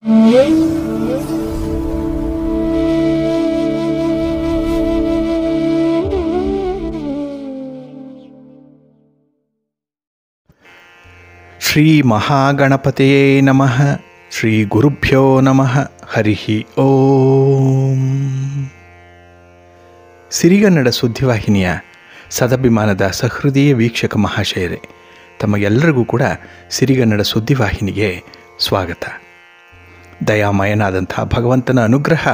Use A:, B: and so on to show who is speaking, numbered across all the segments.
A: ಶ್ರೀ ಮಹಾಗಣಪತಿಯೇ ನಮಃ. ಶ್ರೀ ಗುರುಭ್ಯೋ ನಮಃ. ಹರಿ ಓಂ. ಸಿರಿಗನ್ನಡ ಸುದ್ದಿವಾಹಿನಿಯ ಸದಭಿಮಾನದ ಸಹೃದಯ ವೀಕ್ಷಕ ಮಹಾಶಯರೇ, ತಮಗೆಲ್ಲರಿಗೂ ಕೂಡ ಸಿರಿಗನ್ನಡ ಸುದ್ದಿವಾಹಿನಿಗೆ ಸ್ವಾಗತ. ದಯಾಮಯನಾದಂಥ ಭಗವಂತನ ಅನುಗ್ರಹ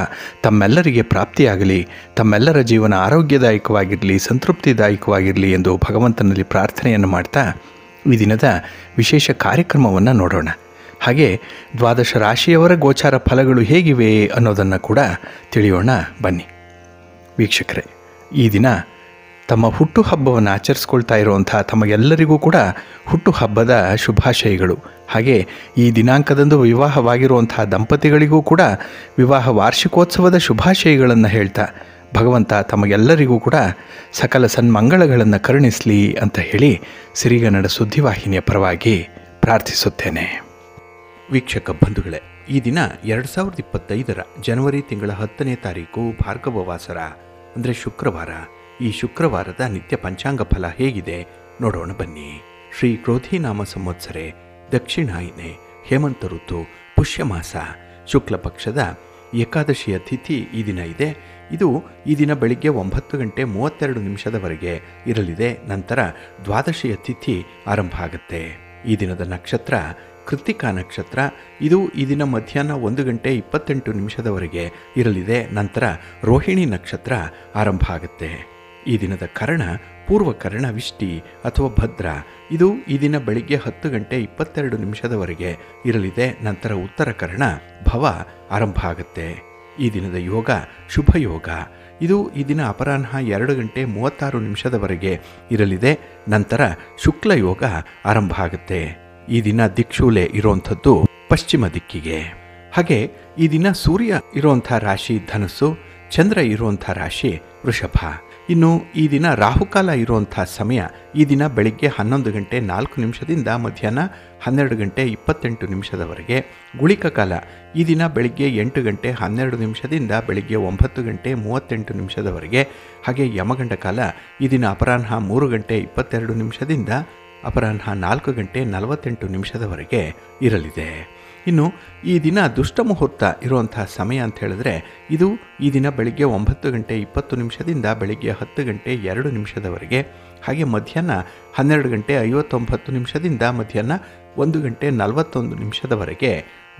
A: ತಮ್ಮೆಲ್ಲರಿಗೆ ಪ್ರಾಪ್ತಿಯಾಗಲಿ, ತಮ್ಮೆಲ್ಲರ ಜೀವನ ಆರೋಗ್ಯದಾಯಕವಾಗಿರಲಿ, ಸಂತೃಪ್ತಿದಾಯಕವಾಗಿರಲಿ ಎಂದು ಭಗವಂತನಲ್ಲಿ ಪ್ರಾರ್ಥನೆಯನ್ನು ಮಾಡ್ತಾ ಈ ದಿನದ ವಿಶೇಷ ಕಾರ್ಯಕ್ರಮವನ್ನು ನೋಡೋಣ. ಹಾಗೆ ದ್ವಾದಶ ರಾಶಿಯವರ ಗೋಚಾರ ಫಲಗಳು ಹೇಗಿವೆ ಅನ್ನೋದನ್ನು ಕೂಡ ತಿಳಿಯೋಣ ಬನ್ನಿ. ವೀಕ್ಷಕರೇ, ಈ ದಿನ ತಮ್ಮ ಹುಟ್ಟುಹಬ್ಬವನ್ನು ಆಚರಿಸ್ಕೊಳ್ತಾ ಇರುವಂಥ ತಮಗೆಲ್ಲರಿಗೂ ಕೂಡ ಹುಟ್ಟುಹಬ್ಬದ ಶುಭಾಶಯಗಳು. ಹಾಗೆ ಈ ದಿನಾಂಕದಂದು ವಿವಾಹವಾಗಿರುವಂಥ ದಂಪತಿಗಳಿಗೂ ಕೂಡ ವಿವಾಹ ವಾರ್ಷಿಕೋತ್ಸವದ ಶುಭಾಶಯಗಳನ್ನು ಹೇಳ್ತಾ ಭಗವಂತ ತಮಗೆಲ್ಲರಿಗೂ ಕೂಡ ಸಕಲ ಸನ್ಮಂಗಳಗಳನ್ನು ಕರುಣಿಸಲಿ ಅಂತ ಹೇಳಿ ಸಿರಿಗನ್ನಡ ಸುದ್ದಿವಾಹಿನಿಯ ಪರವಾಗಿ ಪ್ರಾರ್ಥಿಸುತ್ತೇನೆ. ವೀಕ್ಷಕ ಬಂಧುಗಳೇ, ಈ ದಿನ 2025 ಜನವರಿ ತಿಂಗಳ 10ನೇ ತಾರೀಕು ಭಾರ್ಗವ ವಾಸರ ಅಂದರೆ ಶುಕ್ರವಾರ. ಈ ಶುಕ್ರವಾರದ ನಿತ್ಯ ಪಂಚಾಂಗ ಫಲ ಹೇಗಿದೆ ನೋಡೋಣ ಬನ್ನಿ. ಶ್ರೀ ಕ್ರೋಧಿನಾಮ ಸಂವತ್ಸರೆ, ದಕ್ಷಿಣಾಯನೆ, ಹೇಮಂತ ಋತು, ಪುಷ್ಯಮಾಸ, ಶುಕ್ಲ ಪಕ್ಷದ ಏಕಾದಶಿಯ ತಿಥಿ ಈ ದಿನ ಇದೆ. ಇದು ಈ ದಿನ ಬೆಳಿಗ್ಗೆ 9:32 ಇರಲಿದೆ. ನಂತರ ದ್ವಾದಶಿಯ ತಿಥಿ ಆರಂಭ ಆಗುತ್ತೆ. ಈ ದಿನದ ನಕ್ಷತ್ರ ಕೃತ್ತಿಕಾ ನಕ್ಷತ್ರ. ಇದು ಈ ದಿನ ಮಧ್ಯಾಹ್ನ 1:28 ಇರಲಿದೆ. ನಂತರ ರೋಹಿಣಿ ನಕ್ಷತ್ರ ಆರಂಭ ಆಗುತ್ತೆ. ಈ ದಿನದ ಕರ್ಣ ಪೂರ್ವಕರ್ಣ ವಿಷ್ಟಿ ಅಥವಾ ಭದ್ರ. ಇದು ಈ ದಿನ ಬೆಳಿಗ್ಗೆ 10:22 ಇರಲಿದೆ. ನಂತರ ಉತ್ತರ ಕರ್ಣ ಭವ ಆರಂಭ ಆಗುತ್ತೆ. ಈ ದಿನದ ಯೋಗ ಶುಭ ಯೋಗ. ಇದು ಈ ದಿನ ಅಪರಾಹ್ನ 2:36 ಇರಲಿದೆ. ನಂತರ ಶುಕ್ಲ ಯೋಗ ಆರಂಭ ಆಗುತ್ತೆ. ಈ ದಿನ ದಿಕ್ಷೂಲೆ ಇರುವಂಥದ್ದು ಪಶ್ಚಿಮ ದಿಕ್ಕಿಗೆ. ಹಾಗೆ ಈ ದಿನ ಸೂರ್ಯ ಇರುವಂಥ ರಾಶಿ ಧನಸ್ಸು, ಚಂದ್ರ ಇರುವಂಥ ರಾಶಿ ವೃಷಭ. ಇನ್ನು ಈ ದಿನ ರಾಹುಕಾಲ ಇರುವಂಥ ಸಮಯ ಈ ದಿನ ಬೆಳಿಗ್ಗೆ 11:04 ಮಧ್ಯಾಹ್ನ 12:28 ಗುಳಿಕ ಕಾಲ ಈ ದಿನ ಬೆಳಿಗ್ಗೆ 8:12 ಬೆಳಿಗ್ಗೆ 9:38 ಹಾಗೆ ಯಮಗಂಡ ಕಾಲ ಈ ದಿನ ಅಪರಾಹ್ನ 3:22 ಅಪರಾಹ್ನ 4:48 ಇರಲಿದೆ. ಇನ್ನು ಈ ದಿನ ದುಷ್ಟ ಮುಹೂರ್ತ ಇರುವಂಥ ಸಮಯ ಅಂತ ಹೇಳಿದ್ರೆ ಇದು ಈ ದಿನ ಬೆಳಿಗ್ಗೆ 9:20 ಬೆಳಿಗ್ಗೆ 10:02 ಹಾಗೆ ಮಧ್ಯಾಹ್ನ 12:59 ಮಧ್ಯಾಹ್ನ 1:41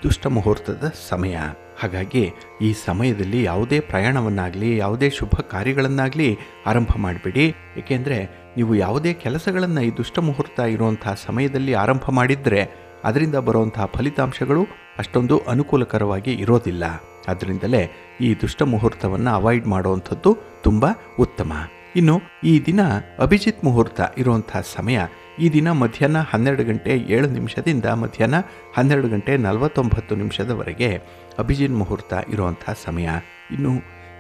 A: ದುಷ್ಟ ಮುಹೂರ್ತದ ಸಮಯ. ಹಾಗಾಗಿ ಈ ಸಮಯದಲ್ಲಿ ಯಾವುದೇ ಪ್ರಯಾಣವನ್ನಾಗಲಿ ಯಾವುದೇ ಶುಭ ಕಾರ್ಯಗಳನ್ನಾಗಲಿ ಆರಂಭ ಮಾಡಬೇಡಿ. ಏಕೆಂದರೆ ನೀವು ಯಾವುದೇ ಕೆಲಸಗಳನ್ನು ಈ ದುಷ್ಟ ಮುಹೂರ್ತ ಇರುವಂಥ ಸಮಯದಲ್ಲಿ ಆರಂಭ ಮಾಡಿದರೆ ಅದರಿಂದ ಬರುವಂತಹ ಫಲಿತಾಂಶಗಳು ಅಷ್ಟೊಂದು ಅನುಕೂಲಕರವಾಗಿ ಇರೋದಿಲ್ಲ. ಅದರಿಂದಲೇ ಈ ದುಷ್ಟ ಮುಹೂರ್ತವನ್ನು ಅವಾಯ್ಡ್ ಮಾಡುವಂಥದ್ದು ತುಂಬ ಉತ್ತಮ. ಇನ್ನು ಈ ದಿನ ಅಭಿಜಿತ್ ಮುಹೂರ್ತ ಇರುವಂಥ ಸಮಯ ಈ ದಿನ ಮಧ್ಯಾಹ್ನ 12:07 ಮಧ್ಯಾಹ್ನ 12:49 ಅಭಿಜಿತ್ ಮುಹೂರ್ತ ಇರುವಂಥ ಸಮಯ. ಇನ್ನು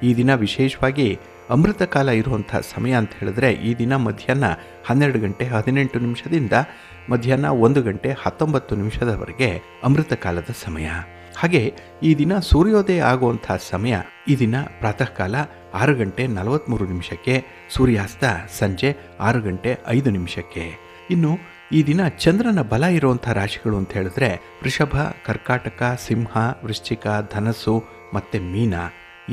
A: ಈ ದಿನ ವಿಶೇಷವಾಗಿ ಅಮೃತ ಕಾಲ ಇರುವಂಥ ಸಮಯ ಅಂತ ಹೇಳಿದ್ರೆ ಈ ದಿನ ಮಧ್ಯಾಹ್ನ 12:18 ಮಧ್ಯಾಹ್ನ 1:19 ಅಮೃತ ಕಾಲದ ಸಮಯ. ಹಾಗೆ ಈ ದಿನ ಸೂರ್ಯೋದಯ ಆಗುವಂಥ ಸಮಯ ಈ ದಿನ ಪ್ರಾತಃ ಕಾಲ 6:43 ಸೂರ್ಯಾಸ್ತ ಸಂಜೆ 6:05. ಇನ್ನು ಈ ದಿನ ಚಂದ್ರನ ಬಲ ಇರುವಂಥ ರಾಶಿಗಳು ಅಂತ ಹೇಳಿದ್ರೆ ವೃಷಭ, ಕರ್ಕಾಟಕ, ಸಿಂಹ, ವೃಶ್ಚಿಕ, ಧನಸ್ಸು ಮತ್ತು ಮೀನ.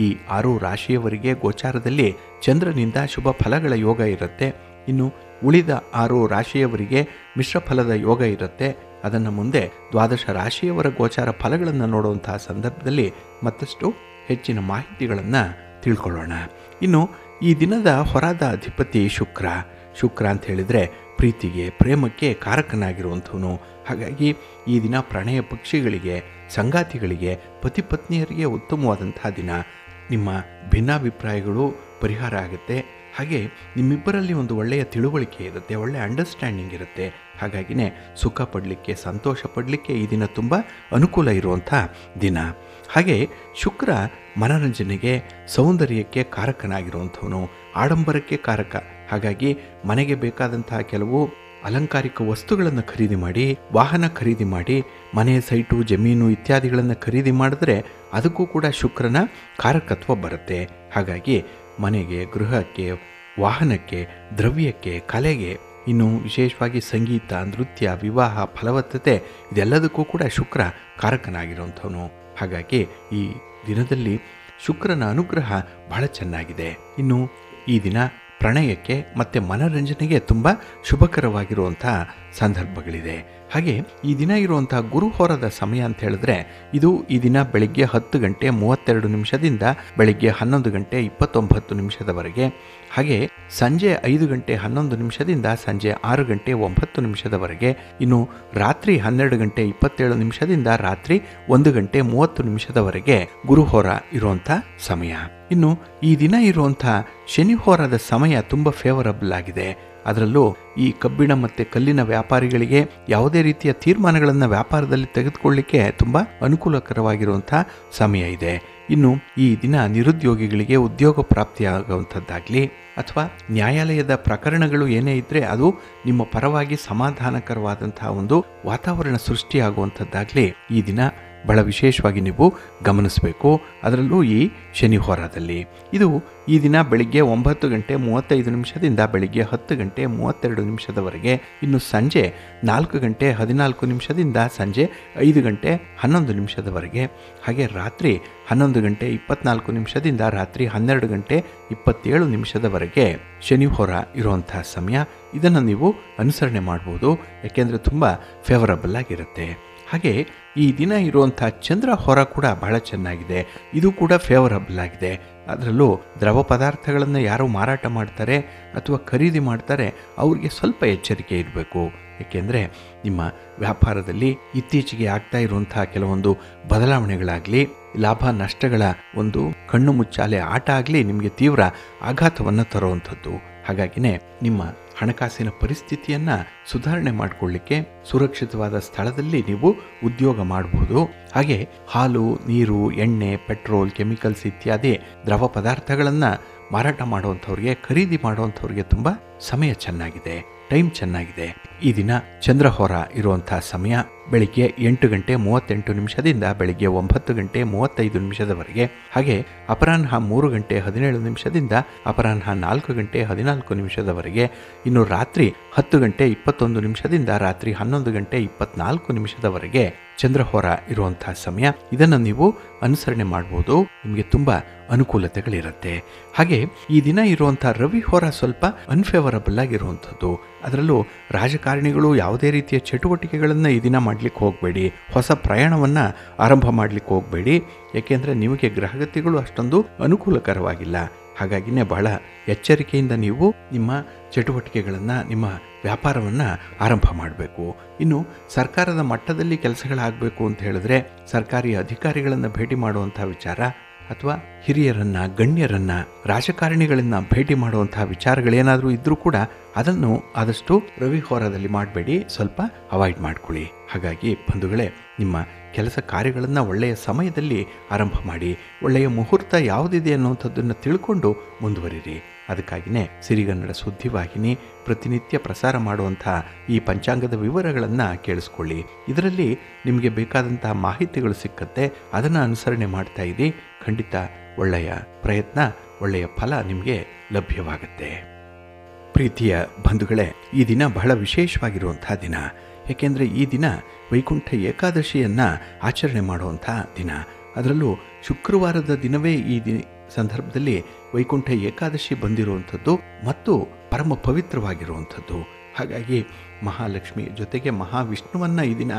A: ಈ 6 ರಾಶಿಯವರಿಗೆ ಗೋಚಾರದಲ್ಲಿ ಚಂದ್ರನಿಂದ ಶುಭ ಫಲಗಳ ಯೋಗ ಇರುತ್ತೆ. ಇನ್ನು ಉಳಿದ 6 ರಾಶಿಯವರಿಗೆ ಮಿಶ್ರ ಫಲದ ಯೋಗ ಇರುತ್ತೆ. ಅದನ್ನು ಮುಂದೆ ದ್ವಾದಶ ರಾಶಿಯವರ ಗೋಚಾರ ಫಲಗಳನ್ನು ನೋಡುವಂತಹ ಸಂದರ್ಭದಲ್ಲಿ ಮತ್ತಷ್ಟು ಹೆಚ್ಚಿನ ಮಾಹಿತಿಗಳನ್ನು ತಿಳ್ಕೊಳ್ಳೋಣ. ಇನ್ನು ಈ ದಿನದ ಹೊರಾದ ಅಧಿಪತಿ ಶುಕ್ರ. ಶುಕ್ರ ಅಂತ ಹೇಳಿದರೆ ಪ್ರೀತಿಗೆ, ಪ್ರೇಮಕ್ಕೆ ಕಾರಕನಾಗಿರುವಂಥವನು. ಹಾಗಾಗಿ ಈ ದಿನ ಪ್ರಣಯ ಪಕ್ಷಿಗಳಿಗೆ, ಸಂಗಾತಿಗಳಿಗೆ, ಪತಿ ಪತ್ನಿಯರಿಗೆ ಉತ್ತಮವಾದಂಥ ದಿನ. ನಿಮ್ಮ ಭಿನ್ನಾಭಿಪ್ರಾಯಗಳು ಪರಿಹಾರ ಆಗುತ್ತೆ. ಹಾಗೆ ನಿಮ್ಮಿಬ್ಬರಲ್ಲಿ ಒಂದು ಒಳ್ಳೆಯ ತಿಳುವಳಿಕೆ ಇರುತ್ತೆ, ಒಳ್ಳೆಯ ಅಂಡರ್ಸ್ಟ್ಯಾಂಡಿಂಗ್ ಇರುತ್ತೆ. ಹಾಗಾಗಿನೇ ಸುಖ ಪಡಲಿಕ್ಕೆ, ಸಂತೋಷ ಪಡಲಿಕ್ಕೆ ಈ ದಿನ ತುಂಬ ಅನುಕೂಲ ಇರುವಂಥ ದಿನ. ಹಾಗೆ ಶುಕ್ರ ಮನರಂಜನೆಗೆ, ಸೌಂದರ್ಯಕ್ಕೆ ಕಾರಕನಾಗಿರುವಂಥವನು, ಆಡಂಬರಕ್ಕೆ ಕಾರಕ. ಹಾಗಾಗಿ ಮನೆಗೆ ಬೇಕಾದಂತಹ ಕೆಲವು ಅಲಂಕಾರಿಕ ವಸ್ತುಗಳನ್ನು ಖರೀದಿ ಮಾಡಿ, ವಾಹನ ಖರೀದಿ ಮಾಡಿ, ಮನೆ, ಸೈಟು, ಜಮೀನು ಇತ್ಯಾದಿಗಳನ್ನು ಖರೀದಿ ಮಾಡಿದ್ರೆ ಅದಕ್ಕೂ ಕೂಡ ಶುಕ್ರನ ಕಾರಕತ್ವ ಬರುತ್ತೆ. ಹಾಗಾಗಿ ಮನೆಗೆ, ಗೃಹಕ್ಕೆ, ವಾಹನಕ್ಕೆ, ದ್ರವ್ಯಕ್ಕೆ, ಕಲೆಗೆ, ಇನ್ನು ವಿಶೇಷವಾಗಿ ಸಂಗೀತ, ನೃತ್ಯ, ವಿವಾಹ, ಫಲವತ್ತತೆ ಇದೆಲ್ಲದಕ್ಕೂ ಕೂಡ ಶುಕ್ರ ಕಾರಕನಾಗಿರುವಂಥವನು. ಹಾಗಾಗಿ ಈ ದಿನದಲ್ಲಿ ಶುಕ್ರನ ಅನುಗ್ರಹ ಬಹಳ ಚೆನ್ನಾಗಿದೆ. ಇನ್ನು ಈ ದಿನ ಪ್ರಣಯಕ್ಕೆ ಮತ್ತು ಮನರಂಜನೆಗೆ ತುಂಬ ಶುಭಕರವಾಗಿರುವಂಥ ಸಂದರ್ಭಗಳಿದೆ. ಹಾಗೆ ಈ ದಿನ ಇರುವಂಥ ಗುರುಹೋರದ ಸಮಯ ಅಂತ ಹೇಳಿದ್ರೆ ಇದು ಈ ದಿನ ಬೆಳಿಗ್ಗೆ 10 ಗಂಟೆ 32 ನಿಮಿಷದಿಂದ ಬೆಳಿಗ್ಗೆ 11 ಗಂಟೆ 29 ನಿಮಿಷದವರೆಗೆ, ಹಾಗೆ ಸಂಜೆ 5 ಗಂಟೆ 11 ನಿಮಿಷದಿಂದ ಸಂಜೆ 6 ಗಂಟೆ 9 ನಿಮಿಷದವರೆಗೆ, ಇನ್ನು ರಾತ್ರಿ 12 ಗಂಟೆ 27 ನಿಮಿಷದಿಂದ ರಾತ್ರಿ 1 ಗಂಟೆ 30 ನಿಮಿಷದವರೆಗೆ ಗುರುಹೋರ ಇರುವಂಥ ಸಮಯ. ಇನ್ನು ಈ ದಿನ ಇರುವಂಥ ಶನಿಹೋರದ ಸಮಯ ತುಂಬ ಫೇವರಬಲ್ ಆಗಿದೆ. ಅದರಲ್ಲೂ ಈ ಕಬ್ಬಿಣ ಮತ್ತು ಕಲ್ಲಿನ ವ್ಯಾಪಾರಿಗಳಿಗೆ ಯಾವುದೇ ರೀತಿಯ ತೀರ್ಮಾನಗಳನ್ನು ವ್ಯಾಪಾರದಲ್ಲಿ ತೆಗೆದುಕೊಳ್ಳಿಕ್ಕೆ ತುಂಬ ಅನುಕೂಲಕರವಾಗಿರುವಂಥ ಸಮಯ ಇದೆ. ಇನ್ನು ಈ ದಿನ ನಿರುದ್ಯೋಗಿಗಳಿಗೆ ಉದ್ಯೋಗ ಪ್ರಾಪ್ತಿಯಾಗುವಂಥದ್ದಾಗಲಿ ಅಥವಾ ನ್ಯಾಯಾಲಯದ ಪ್ರಕರಣಗಳು ಏನೇ ಇದ್ದರೆ ಅದು ನಿಮ್ಮ ಪರವಾಗಿ ಸಮಾಧಾನಕರವಾದಂಥ ಒಂದು ವಾತಾವರಣ ಸೃಷ್ಟಿಯಾಗುವಂಥದ್ದಾಗಲಿ ಈ ದಿನ ಬಹಳ ವಿಶೇಷವಾಗಿ ನೀವು ಗಮನಿಸಬೇಕು. ಅದರಲ್ಲೂ ಈ ಶನಿಹೋರದಲ್ಲಿ ಇದು ಈ ದಿನ ಬೆಳಿಗ್ಗೆ 9 ಗಂಟೆ 35 ನಿಮಿಷದಿಂದ ಬೆಳಿಗ್ಗೆ 10 ಗಂಟೆ 32 ನಿಮಿಷದವರೆಗೆ, ಇನ್ನು ಸಂಜೆ 4 ಗಂಟೆ 14 ನಿಮಿಷದಿಂದ ಸಂಜೆ 5 ಗಂಟೆ 11 ನಿಮಿಷದವರೆಗೆ, ಹಾಗೆ ರಾತ್ರಿ 11 ಗಂಟೆ 24 ನಿಮಿಷದಿಂದ ರಾತ್ರಿ 12 ಗಂಟೆ 27 ನಿಮಿಷದವರೆಗೆ ಶನಿಹೋರ ಇರುವಂಥ ಸಮಯ. ಇದನ್ನು ನೀವು ಅನುಸರಣೆ ಮಾಡ್ಬೋದು, ಯಾಕೆಂದರೆ ತುಂಬ ಫೇವರಬಲ್ ಆಗಿರುತ್ತೆ. ಹಾಗೆ ಈ ದಿನ ಇರುವಂಥ ಚಂದ್ರ ಹೊರ ಕೂಡ ಬಹಳ ಚೆನ್ನಾಗಿದೆ. ಇದು ಕೂಡ ಫೇವರಬಲ್ ಆಗಿದೆ. ಅದರಲ್ಲೂ ದ್ರವ ಪದಾರ್ಥಗಳನ್ನು ಯಾರು ಮಾರಾಟ ಮಾಡ್ತಾರೆ ಅಥವಾ ಖರೀದಿ ಮಾಡ್ತಾರೆ ಅವ್ರಿಗೆ ಸ್ವಲ್ಪ ಎಚ್ಚರಿಕೆ ಇರಬೇಕು. ಏಕೆಂದರೆ ನಿಮ್ಮ ವ್ಯಾಪಾರದಲ್ಲಿ ಇತ್ತೀಚೆಗೆ ಆಗ್ತಾ ಇರುವಂಥ ಕೆಲವೊಂದು ಬದಲಾವಣೆಗಳಾಗಲಿ, ಲಾಭ ನಷ್ಟಗಳ ಒಂದು ಕಣ್ಣು ಮುಚ್ಚಾಲೆ ಆಟ ಆಗಲಿ ನಿಮಗೆ ತೀವ್ರ ಆಘಾತವನ್ನು ತರುವಂಥದ್ದು. ಹಾಗಾಗಿನೇ ನಿಮ್ಮ ಹಣಕಾಸಿನ ಪರಿಸ್ಥಿತಿಯನ್ನು ಸುಧಾರಣೆ ಮಾಡಿಕೊಳ್ಳಿಕ್ಕೆ ಸುರಕ್ಷಿತವಾದ ಸ್ಥಳದಲ್ಲಿ ನೀವು ಉದ್ಯೋಗ ಮಾಡಬಹುದು. ಹಾಗೆ ಹಾಲು, ನೀರು, ಎಣ್ಣೆ, ಪೆಟ್ರೋಲ್, ಕೆಮಿಕಲ್ಸ್ ಇತ್ಯಾದಿ ದ್ರವ ಪದಾರ್ಥಗಳನ್ನು ಮಾರಾಟ ಮಾಡುವಂಥವ್ರಿಗೆ, ಖರೀದಿ ಮಾಡುವಂಥವ್ರಿಗೆ ತುಂಬ ಸಮಯ ಚೆನ್ನಾಗಿದೆ, ಟೈಮ್ ಚೆನ್ನಾಗಿದೆ. ಈ ದಿನ ಚಂದ್ರಹೋರ ಇರುವಂಥ ಸಮಯ ಬೆಳಿಗ್ಗೆ 8 ಗಂಟೆ 38 ನಿಮಿಷದಿಂದ ಬೆಳಿಗ್ಗೆ 9 ಗಂಟೆ 35 ನಿಮಿಷದವರೆಗೆ, ಹಾಗೆ ಅಪರಾಹ್ನ 3 ಗಂಟೆ 17 ನಿಮಿಷದಿಂದ ಅಪರಾಹ್ನ 4 ಗಂಟೆ 14 ನಿಮಿಷದವರೆಗೆ, ಇನ್ನು ರಾತ್ರಿ 10 ಗಂಟೆ 21 ನಿಮಿಷದಿಂದ ರಾತ್ರಿ 11 ಗಂಟೆ 24 ನಿಮಿಷದವರೆಗೆ ಚಂದ್ರಹೋರ ಇರುವಂಥ ಸಮಯ. ಇದನ್ನು ನೀವು ಅನುಸರಣೆ ಮಾಡ್ಬೋದು, ನಿಮಗೆ ತುಂಬ ಅನುಕೂಲತೆಗಳಿರುತ್ತೆ. ಹಾಗೆ ಈ ದಿನ ಇರುವಂಥ ರವಿಹೋರ ಸ್ವಲ್ಪ ಅನ್ಫೇವರಬಲ್ ಆಗಿರುವಂಥದ್ದು. ಅದರಲ್ಲೂ ರಾಜಕಾರಣಿಗಳು ಯಾವುದೇ ರೀತಿಯ ಚಟುವಟಿಕೆಗಳನ್ನು ಈ ದಿನ ಮಾಡಲಿಕ್ಕೆ ಹೋಗಬೇಡಿ, ಹೊಸ ಪ್ರಯಾಣವನ್ನು ಆರಂಭ ಮಾಡಲಿಕ್ಕೆ ಹೋಗಬೇಡಿ, ಏಕೆಂದರೆ ನಿಮಗೆ ಗ್ರಹಗತಿಗಳು ಅಷ್ಟೊಂದು ಅನುಕೂಲಕರವಾಗಿಲ್ಲ. ಹಾಗಾಗಿನೇ ಬಹಳ ಎಚ್ಚರಿಕೆಯಿಂದ ನೀವು ನಿಮ್ಮ ಚಟುವಟಿಕೆಗಳನ್ನು, ನಿಮ್ಮ ವ್ಯಾಪಾರವನ್ನು ಆರಂಭ ಮಾಡಬೇಕು. ಇನ್ನು ಸರ್ಕಾರದ ಮಟ್ಟದಲ್ಲಿ ಕೆಲಸಗಳಾಗಬೇಕು ಅಂತ ಹೇಳಿದ್ರೆ ಸರ್ಕಾರಿ ಅಧಿಕಾರಿಗಳನ್ನು ಭೇಟಿ ಮಾಡುವಂಥ ವಿಚಾರ ಅಥವಾ ಹಿರಿಯರನ್ನು, ಗಣ್ಯರನ್ನು, ರಾಜಕಾರಣಿಗಳನ್ನು ಭೇಟಿ ಮಾಡುವಂತಹ ವಿಚಾರಗಳೇನಾದರೂ ಇದ್ದರೂ ಕೂಡ ಅದನ್ನು ಆದಷ್ಟು ರವಿಹೋರದಲ್ಲಿ ಮಾಡಬೇಡಿ, ಸ್ವಲ್ಪ ಅವಾಯ್ಡ್ ಮಾಡ್ಕೊಳ್ಳಿ. ಹಾಗಾಗಿ ಬಂಧುಗಳೇ, ನಿಮ್ಮ ಕೆಲಸ ಕಾರ್ಯಗಳನ್ನು ಒಳ್ಳೆಯ ಸಮಯದಲ್ಲಿ ಆರಂಭ ಮಾಡಿ, ಒಳ್ಳೆಯ ಮುಹೂರ್ತ ಯಾವುದಿದೆ ಅನ್ನುವಂಥದ್ದನ್ನು ತಿಳ್ಕೊಂಡು ಮುಂದುವರಿರಿ. ಅದಕ್ಕಾಗಿಯೇ ಸಿರಿಗನ್ನಡ ಸುದ್ದಿವಾಹಿನಿ ಪ್ರತಿನಿತ್ಯ ಪ್ರಸಾರ ಮಾಡುವಂಥ ಈ ಪಂಚಾಂಗದ ವಿವರಗಳನ್ನು ಕೇಳಿಸ್ಕೊಳ್ಳಿ. ಇದರಲ್ಲಿ ನಿಮಗೆ ಬೇಕಾದಂತಹ ಮಾಹಿತಿಗಳು ಸಿಕ್ಕತ್ತೆ, ಅದನ್ನು ಅನುಸರಣೆ ಮಾಡ್ತಾ ಇರಿ. ಖಂಡಿತ ಒಳ್ಳೆಯ ಪ್ರಯತ್ನ, ಒಳ್ಳೆಯ ಫಲ ನಿಮಗೆ ಲಭ್ಯವಾಗುತ್ತೆ. ಪ್ರೀತಿಯ ಬಂಧುಗಳೇ, ಈ ದಿನ ಬಹಳ ವಿಶೇಷವಾಗಿರುವಂಥ ದಿನ. ಏಕೆಂದರೆ ಈ ದಿನ ವೈಕುಂಠ ಏಕಾದಶಿಯನ್ನು ಆಚರಣೆ ಮಾಡುವಂಥ ದಿನ. ಅದರಲ್ಲೂ ಶುಕ್ರವಾರದ ದಿನವೇ ಈ ಸಂದರ್ಭದಲ್ಲಿ ವೈಕುಂಠ ಏಕಾದಶಿ ಬಂದಿರುವಂಥದ್ದು ಮತ್ತು ಪರಮ ಪವಿತ್ರವಾಗಿರುವಂಥದ್ದು. ಹಾಗಾಗಿ ಮಹಾಲಕ್ಷ್ಮಿ ಜೊತೆಗೆ ಮಹಾವಿಷ್ಣುವನ್ನು ಈ ದಿನ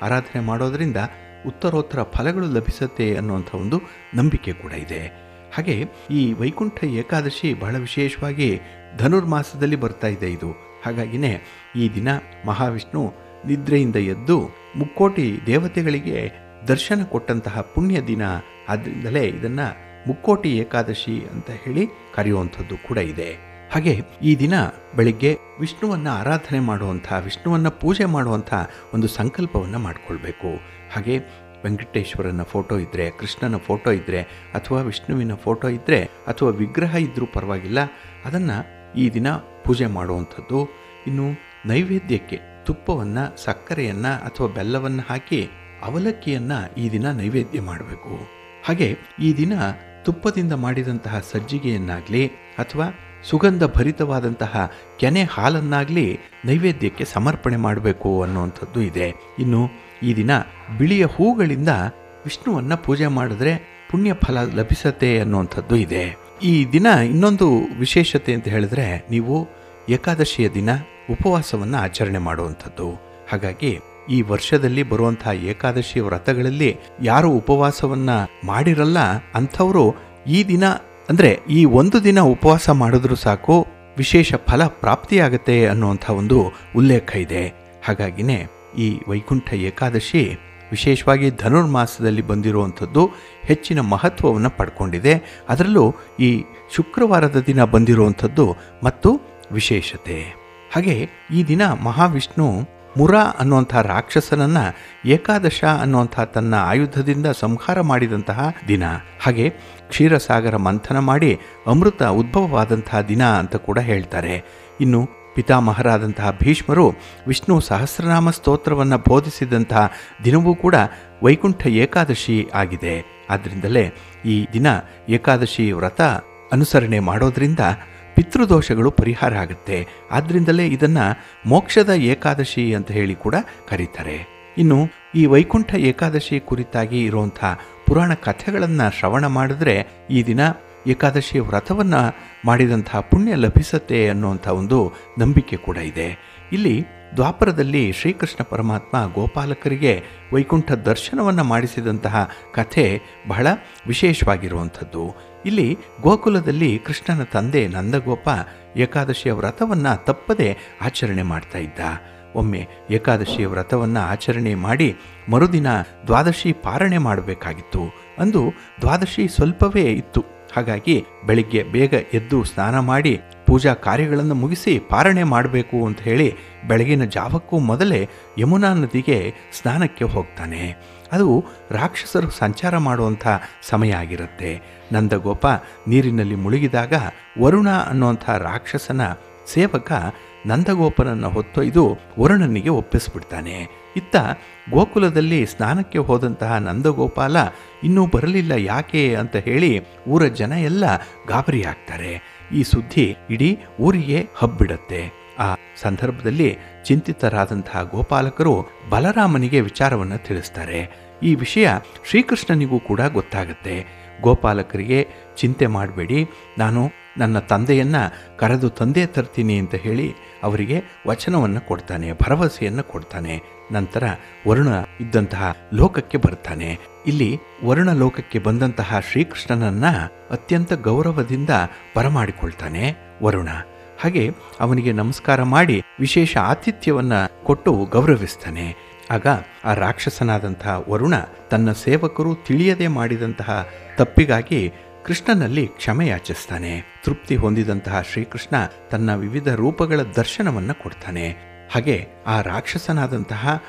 A: ಆರಾಧನೆ ಮಾಡೋದರಿಂದ ಉತ್ತರೋತ್ತರ ಫಲಗಳು ಲಭಿಸುತ್ತೆ ಅನ್ನುವಂಥ ಒಂದು ನಂಬಿಕೆ ಕೂಡ ಇದೆ. ಹಾಗೆ ಈ ವೈಕುಂಠ ಏಕಾದಶಿ ಬಹಳ ವಿಶೇಷವಾಗಿ ಧನುರ್ಮಾಸದಲ್ಲಿ ಬರ್ತಾ ಇದೆ ಇದು. ಹಾಗಾಗಿನೇ ಈ ದಿನ ಮಹಾವಿಷ್ಣು ನಿದ್ರೆಯಿಂದ ಎದ್ದು ಮುಕ್ಕೋಟಿ ದೇವತೆಗಳಿಗೆ ದರ್ಶನ ಕೊಟ್ಟಂತಹ ಪುಣ್ಯ ದಿನ. ಆದ್ದರಿಂದಲೇ ಇದನ್ನು ಮುಕ್ಕೋಟಿ ಏಕಾದಶಿ ಅಂತ ಹೇಳಿ ಕರೆಯುವಂಥದ್ದು ಕೂಡ ಇದೆ. ಹಾಗೆ ಈ ದಿನ ಬೆಳಿಗ್ಗೆ ವಿಷ್ಣುವನ್ನು ಆರಾಧನೆ ಮಾಡುವಂಥ, ವಿಷ್ಣುವನ್ನು ಪೂಜೆ ಮಾಡುವಂಥ ಒಂದು ಸಂಕಲ್ಪವನ್ನು ಮಾಡಿಕೊಳ್ಬೇಕು. ಹಾಗೆ ವೆಂಕಟೇಶ್ವರನ ಫೋಟೋ ಇದ್ದರೆ, ಕೃಷ್ಣನ ಫೋಟೋ ಇದ್ದರೆ ಅಥವಾ ವಿಷ್ಣುವಿನ ಫೋಟೋ ಇದ್ದರೆ ಅಥವಾ ವಿಗ್ರಹ ಇದ್ದರೂ ಪರವಾಗಿಲ್ಲ, ಅದನ್ನು ಈ ದಿನ ಪೂಜೆ ಮಾಡುವಂಥದ್ದು. ಇನ್ನು ನೈವೇದ್ಯಕ್ಕೆ ತುಪ್ಪವನ್ನು, ಸಕ್ಕರೆಯನ್ನು ಅಥವಾ ಬೆಲ್ಲವನ್ನು ಹಾಕಿ ಅವಲಕ್ಕಿಯನ್ನು ಈ ದಿನ ನೈವೇದ್ಯ ಮಾಡಬೇಕು. ಹಾಗೆ ಈ ದಿನ ತುಪ್ಪದಿಂದ ಮಾಡಿದಂತಹ ಸಜ್ಜಿಗೆಯನ್ನಾಗಲಿ ಅಥವಾ ಸುಗಂಧ ಭರಿತವಾದಂತಹ ಕೆನೆ ಹಾಲನ್ನಾಗಲಿ ನೈವೇದ್ಯಕ್ಕೆ ಸಮರ್ಪಣೆ ಮಾಡಬೇಕು ಅನ್ನುವಂಥದ್ದು ಇದೆ. ಇನ್ನು ಈ ದಿನ ಬಿಳಿಯ ಹೂಗಳಿಂದ ವಿಷ್ಣುವನ್ನು ಪೂಜೆ ಮಾಡಿದ್ರೆ ಪುಣ್ಯ ಫಲ ಲಭಿಸತ್ತೆ ಅನ್ನುವಂಥದ್ದು ಇದೆ. ಈ ದಿನ ಇನ್ನೊಂದು ವಿಶೇಷತೆ ಅಂತ ಹೇಳಿದ್ರೆ, ನೀವು ಏಕಾದಶಿಯ ದಿನ ಉಪವಾಸವನ್ನು ಆಚರಣೆ ಮಾಡುವಂಥದ್ದು. ಹಾಗಾಗಿ ಈ ವರ್ಷದಲ್ಲಿ ಬರುವಂತಹ ಏಕಾದಶಿ ವ್ರತಗಳಲ್ಲಿ ಯಾರು ಉಪವಾಸವನ್ನು ಮಾಡಿರಲ್ಲ ಅಂಥವರು ಈ ದಿನ ಅಂದರೆ ಈ ಒಂದು ದಿನ ಉಪವಾಸ ಮಾಡಿದ್ರೂ ಸಾಕು, ವಿಶೇಷ ಫಲ ಪ್ರಾಪ್ತಿಯಾಗತ್ತೆ ಅನ್ನುವಂಥ ಒಂದು ಉಲ್ಲೇಖ ಇದೆ. ಹಾಗಾಗಿನೇ ಈ ವೈಕುಂಠ ಏಕಾದಶಿ ವಿಶೇಷವಾಗಿ ಧನುರ್ಮಾಸದಲ್ಲಿ ಬಂದಿರುವಂಥದ್ದು ಹೆಚ್ಚಿನ ಮಹತ್ವವನ್ನು ಪಡ್ಕೊಂಡಿದೆ. ಅದರಲ್ಲೂ ಈ ಶುಕ್ರವಾರದ ದಿನ ಬಂದಿರುವಂಥದ್ದು ಮತ್ತು ವಿಶೇಷತೆ. ಹಾಗೆ ಈ ದಿನ ಮಹಾವಿಷ್ಣು ಮುರ ಅನ್ನುವಂಥ ರಾಕ್ಷಸನನ್ನು ಏಕಾದಶ ಅನ್ನುವಂಥ ತನ್ನ ಆಯುಧದಿಂದ ಸಂಹಾರ ಮಾಡಿದಂತಹ ದಿನ. ಹಾಗೆ ಕ್ಷೀರಸಾಗರ ಮಂಥನ ಮಾಡಿ ಅಮೃತ ಉದ್ಭವವಾದಂತಹ ದಿನ ಅಂತ ಕೂಡ ಹೇಳ್ತಾರೆ. ಇನ್ನು ಪಿತಾಮಹರಾದಂತಹ ಭೀಷ್ಮರು ವಿಷ್ಣು ಸಹಸ್ರನಾಮ ಸ್ತೋತ್ರವನ್ನು ಬೋಧಿಸಿದಂತಹ ದಿನವೂ ಕೂಡ ವೈಕುಂಠ ಏಕಾದಶಿ ಆಗಿದೆ. ಆದ್ದರಿಂದಲೇ ಈ ದಿನ ಏಕಾದಶಿ ವ್ರತ ಅನುಸರಣೆ ಮಾಡೋದ್ರಿಂದ ಪಿತೃದೋಷಗಳು ಪರಿಹಾರ ಆಗುತ್ತೆ. ಆದ್ದರಿಂದಲೇ ಇದನ್ನು ಮೋಕ್ಷದ ಏಕಾದಶಿ ಅಂತ ಹೇಳಿ ಕೂಡ ಕರೀತಾರೆ. ಇನ್ನು ಈ ವೈಕುಂಠ ಏಕಾದಶಿ ಕುರಿತಾಗಿ ಇರುವಂಥ ಪುರಾಣ ಕಥೆಗಳನ್ನು ಶ್ರವಣ ಮಾಡಿದ್ರೆ ಈ ದಿನ ಏಕಾದಶಿ ವ್ರತವನ್ನು ಮಾಡಿದಂತಹ ಪುಣ್ಯ ಲಭಿಸತ್ತೆ ಅನ್ನುವಂಥ ಒಂದು ನಂಬಿಕೆ ಕೂಡ ಇದೆ. ಇಲ್ಲಿ ದ್ವಾಪರದಲ್ಲಿ ಶ್ರೀಕೃಷ್ಣ ಪರಮಾತ್ಮ ಗೋಪಾಲಕರಿಗೆ ವೈಕುಂಠ ದರ್ಶನವನ್ನು ಮಾಡಿಸಿದಂತಹ ಕಥೆ ಬಹಳ ವಿಶೇಷವಾಗಿರುವಂಥದ್ದು. ಇಲ್ಲಿ ಗೋಕುಲದಲ್ಲಿ ಕೃಷ್ಣನ ತಂದೆ ನಂದಗೋಪ ಏಕಾದಶಿಯ ವ್ರತವನ್ನು ತಪ್ಪದೆ ಆಚರಣೆ ಮಾಡ್ತಾ ಇದ್ದ. ಒಮ್ಮೆ ಏಕಾದಶಿಯ ವ್ರತವನ್ನು ಆಚರಣೆ ಮಾಡಿ ಮರುದಿನ ದ್ವಾದಶಿ ಪಾರಣೆ ಮಾಡಬೇಕಾಗಿತ್ತು. ಅಂದು ದ್ವಾದಶಿ ಸ್ವಲ್ಪವೇ ಇತ್ತು. ಹಾಗಾಗಿ ಬೆಳಿಗ್ಗೆ ಬೇಗ ಎದ್ದು ಸ್ನಾನ ಮಾಡಿ ಪೂಜಾ ಕಾರ್ಯಗಳನ್ನು ಮುಗಿಸಿ ಪಾರಣೆ ಮಾಡಬೇಕು ಅಂತ ಹೇಳಿ ಬೆಳಗಿನ ಜಾವಕ್ಕೂ ಮೊದಲೇ ಯಮುನಾ ನದಿಗೆ ಸ್ನಾನಕ್ಕೆ ಹೋಗ್ತಾನೆ. ಅದು ರಾಕ್ಷಸರು ಸಂಚಾರ ಮಾಡುವಂಥ ಸಮಯ ಆಗಿರುತ್ತೆ. ನಂದಗೋಪ ನೀರಿನಲ್ಲಿ ಮುಳುಗಿದಾಗ ವರುಣ ಅನ್ನುವಂಥ ರಾಕ್ಷಸನ ಸೇವಕ ನಂದಗೋಪನನ್ನು ಹೊತ್ತೊಯ್ದು ವರುಣನಿಗೆ ಒಪ್ಪಿಸ್ಬಿಡ್ತಾನೆ. ಇತ್ತ ಗೋಕುಲದಲ್ಲಿ ಸ್ನಾನಕ್ಕೆ ಹೋದಂತಹ ನಂದಗೋಪಾಲ ಇನ್ನೂ ಬರಲಿಲ್ಲ ಯಾಕೆ ಅಂತ ಹೇಳಿ ಊರ ಜನ ಎಲ್ಲ ಗಾಬರಿ ಆಗ್ತಾರೆ. ಈ ಸುದ್ದಿ ಇಡೀ ಊರಿಗೆ ಹಬ್ಬಿಡತ್ತೆ. ಆ ಸಂದರ್ಭದಲ್ಲಿ ಚಿಂತಿತರಾದಂತಹ ಗೋಪಾಲಕರು ಬಲರಾಮನಿಗೆ ವಿಚಾರವನ್ನು ತಿಳಿಸ್ತಾರೆ. ಈ ವಿಷಯ ಶ್ರೀಕೃಷ್ಣನಿಗೂ ಕೂಡ ಗೊತ್ತಾಗುತ್ತೆ. ಗೋಪಾಲಕರಿಗೆ ಚಿಂತೆ ಮಾಡಬೇಡಿ, ನಾನು ನನ್ನ ತಂದೆಯನ್ನು ಕರೆದು ತಂದೆ ತರ್ತೀನಿ ಅಂತ ಹೇಳಿ ಅವರಿಗೆ ವಚನವನ್ನು ಕೊಡ್ತಾನೆ, ಭರವಸೆಯನ್ನು ಕೊಡ್ತಾನೆ. ನಂತರ ವರುಣ ಇದ್ದಂತಹ ಲೋಕಕ್ಕೆ ಬರ್ತಾನೆ. ಇಲ್ಲಿ ವರುಣ ಲೋಕಕ್ಕೆ ಬಂದಂತಹ ಶ್ರೀಕೃಷ್ಣನನ್ನ ಅತ್ಯಂತ ಗೌರವದಿಂದ ಬರಮಾಡಿಕೊಳ್ತಾನೆ ವರುಣ. ಹಾಗೆ ಅವನಿಗೆ ನಮಸ್ಕಾರ ಮಾಡಿ ವಿಶೇಷ ಆತಿಥ್ಯವನ್ನು ಕೊಟ್ಟು ಗೌರವಿಸ್ತಾನೆ. ಆಗ ಆ ರಾಕ್ಷಸನಾದಂತಹ ವರುಣ ತನ್ನ ಸೇವಕರು ತಿಳಿಯದೆ ಮಾಡಿದಂತಹ ತಪ್ಪಿಗಾಗಿ ಕೃಷ್ಣನಲ್ಲಿ ಕ್ಷಮೆ ಯಾಚಿಸ್ತಾನೆ. ತೃಪ್ತಿ ಹೊಂದಿದಂತಹ ಶ್ರೀಕೃಷ್ಣ ತನ್ನ ವಿವಿಧ ರೂಪಗಳ ದರ್ಶನವನ್ನು ಕೊಡ್ತಾನೆ. ಹಾಗೆ ಆ ರಾಕ್ಷಸನಾದಂತಹ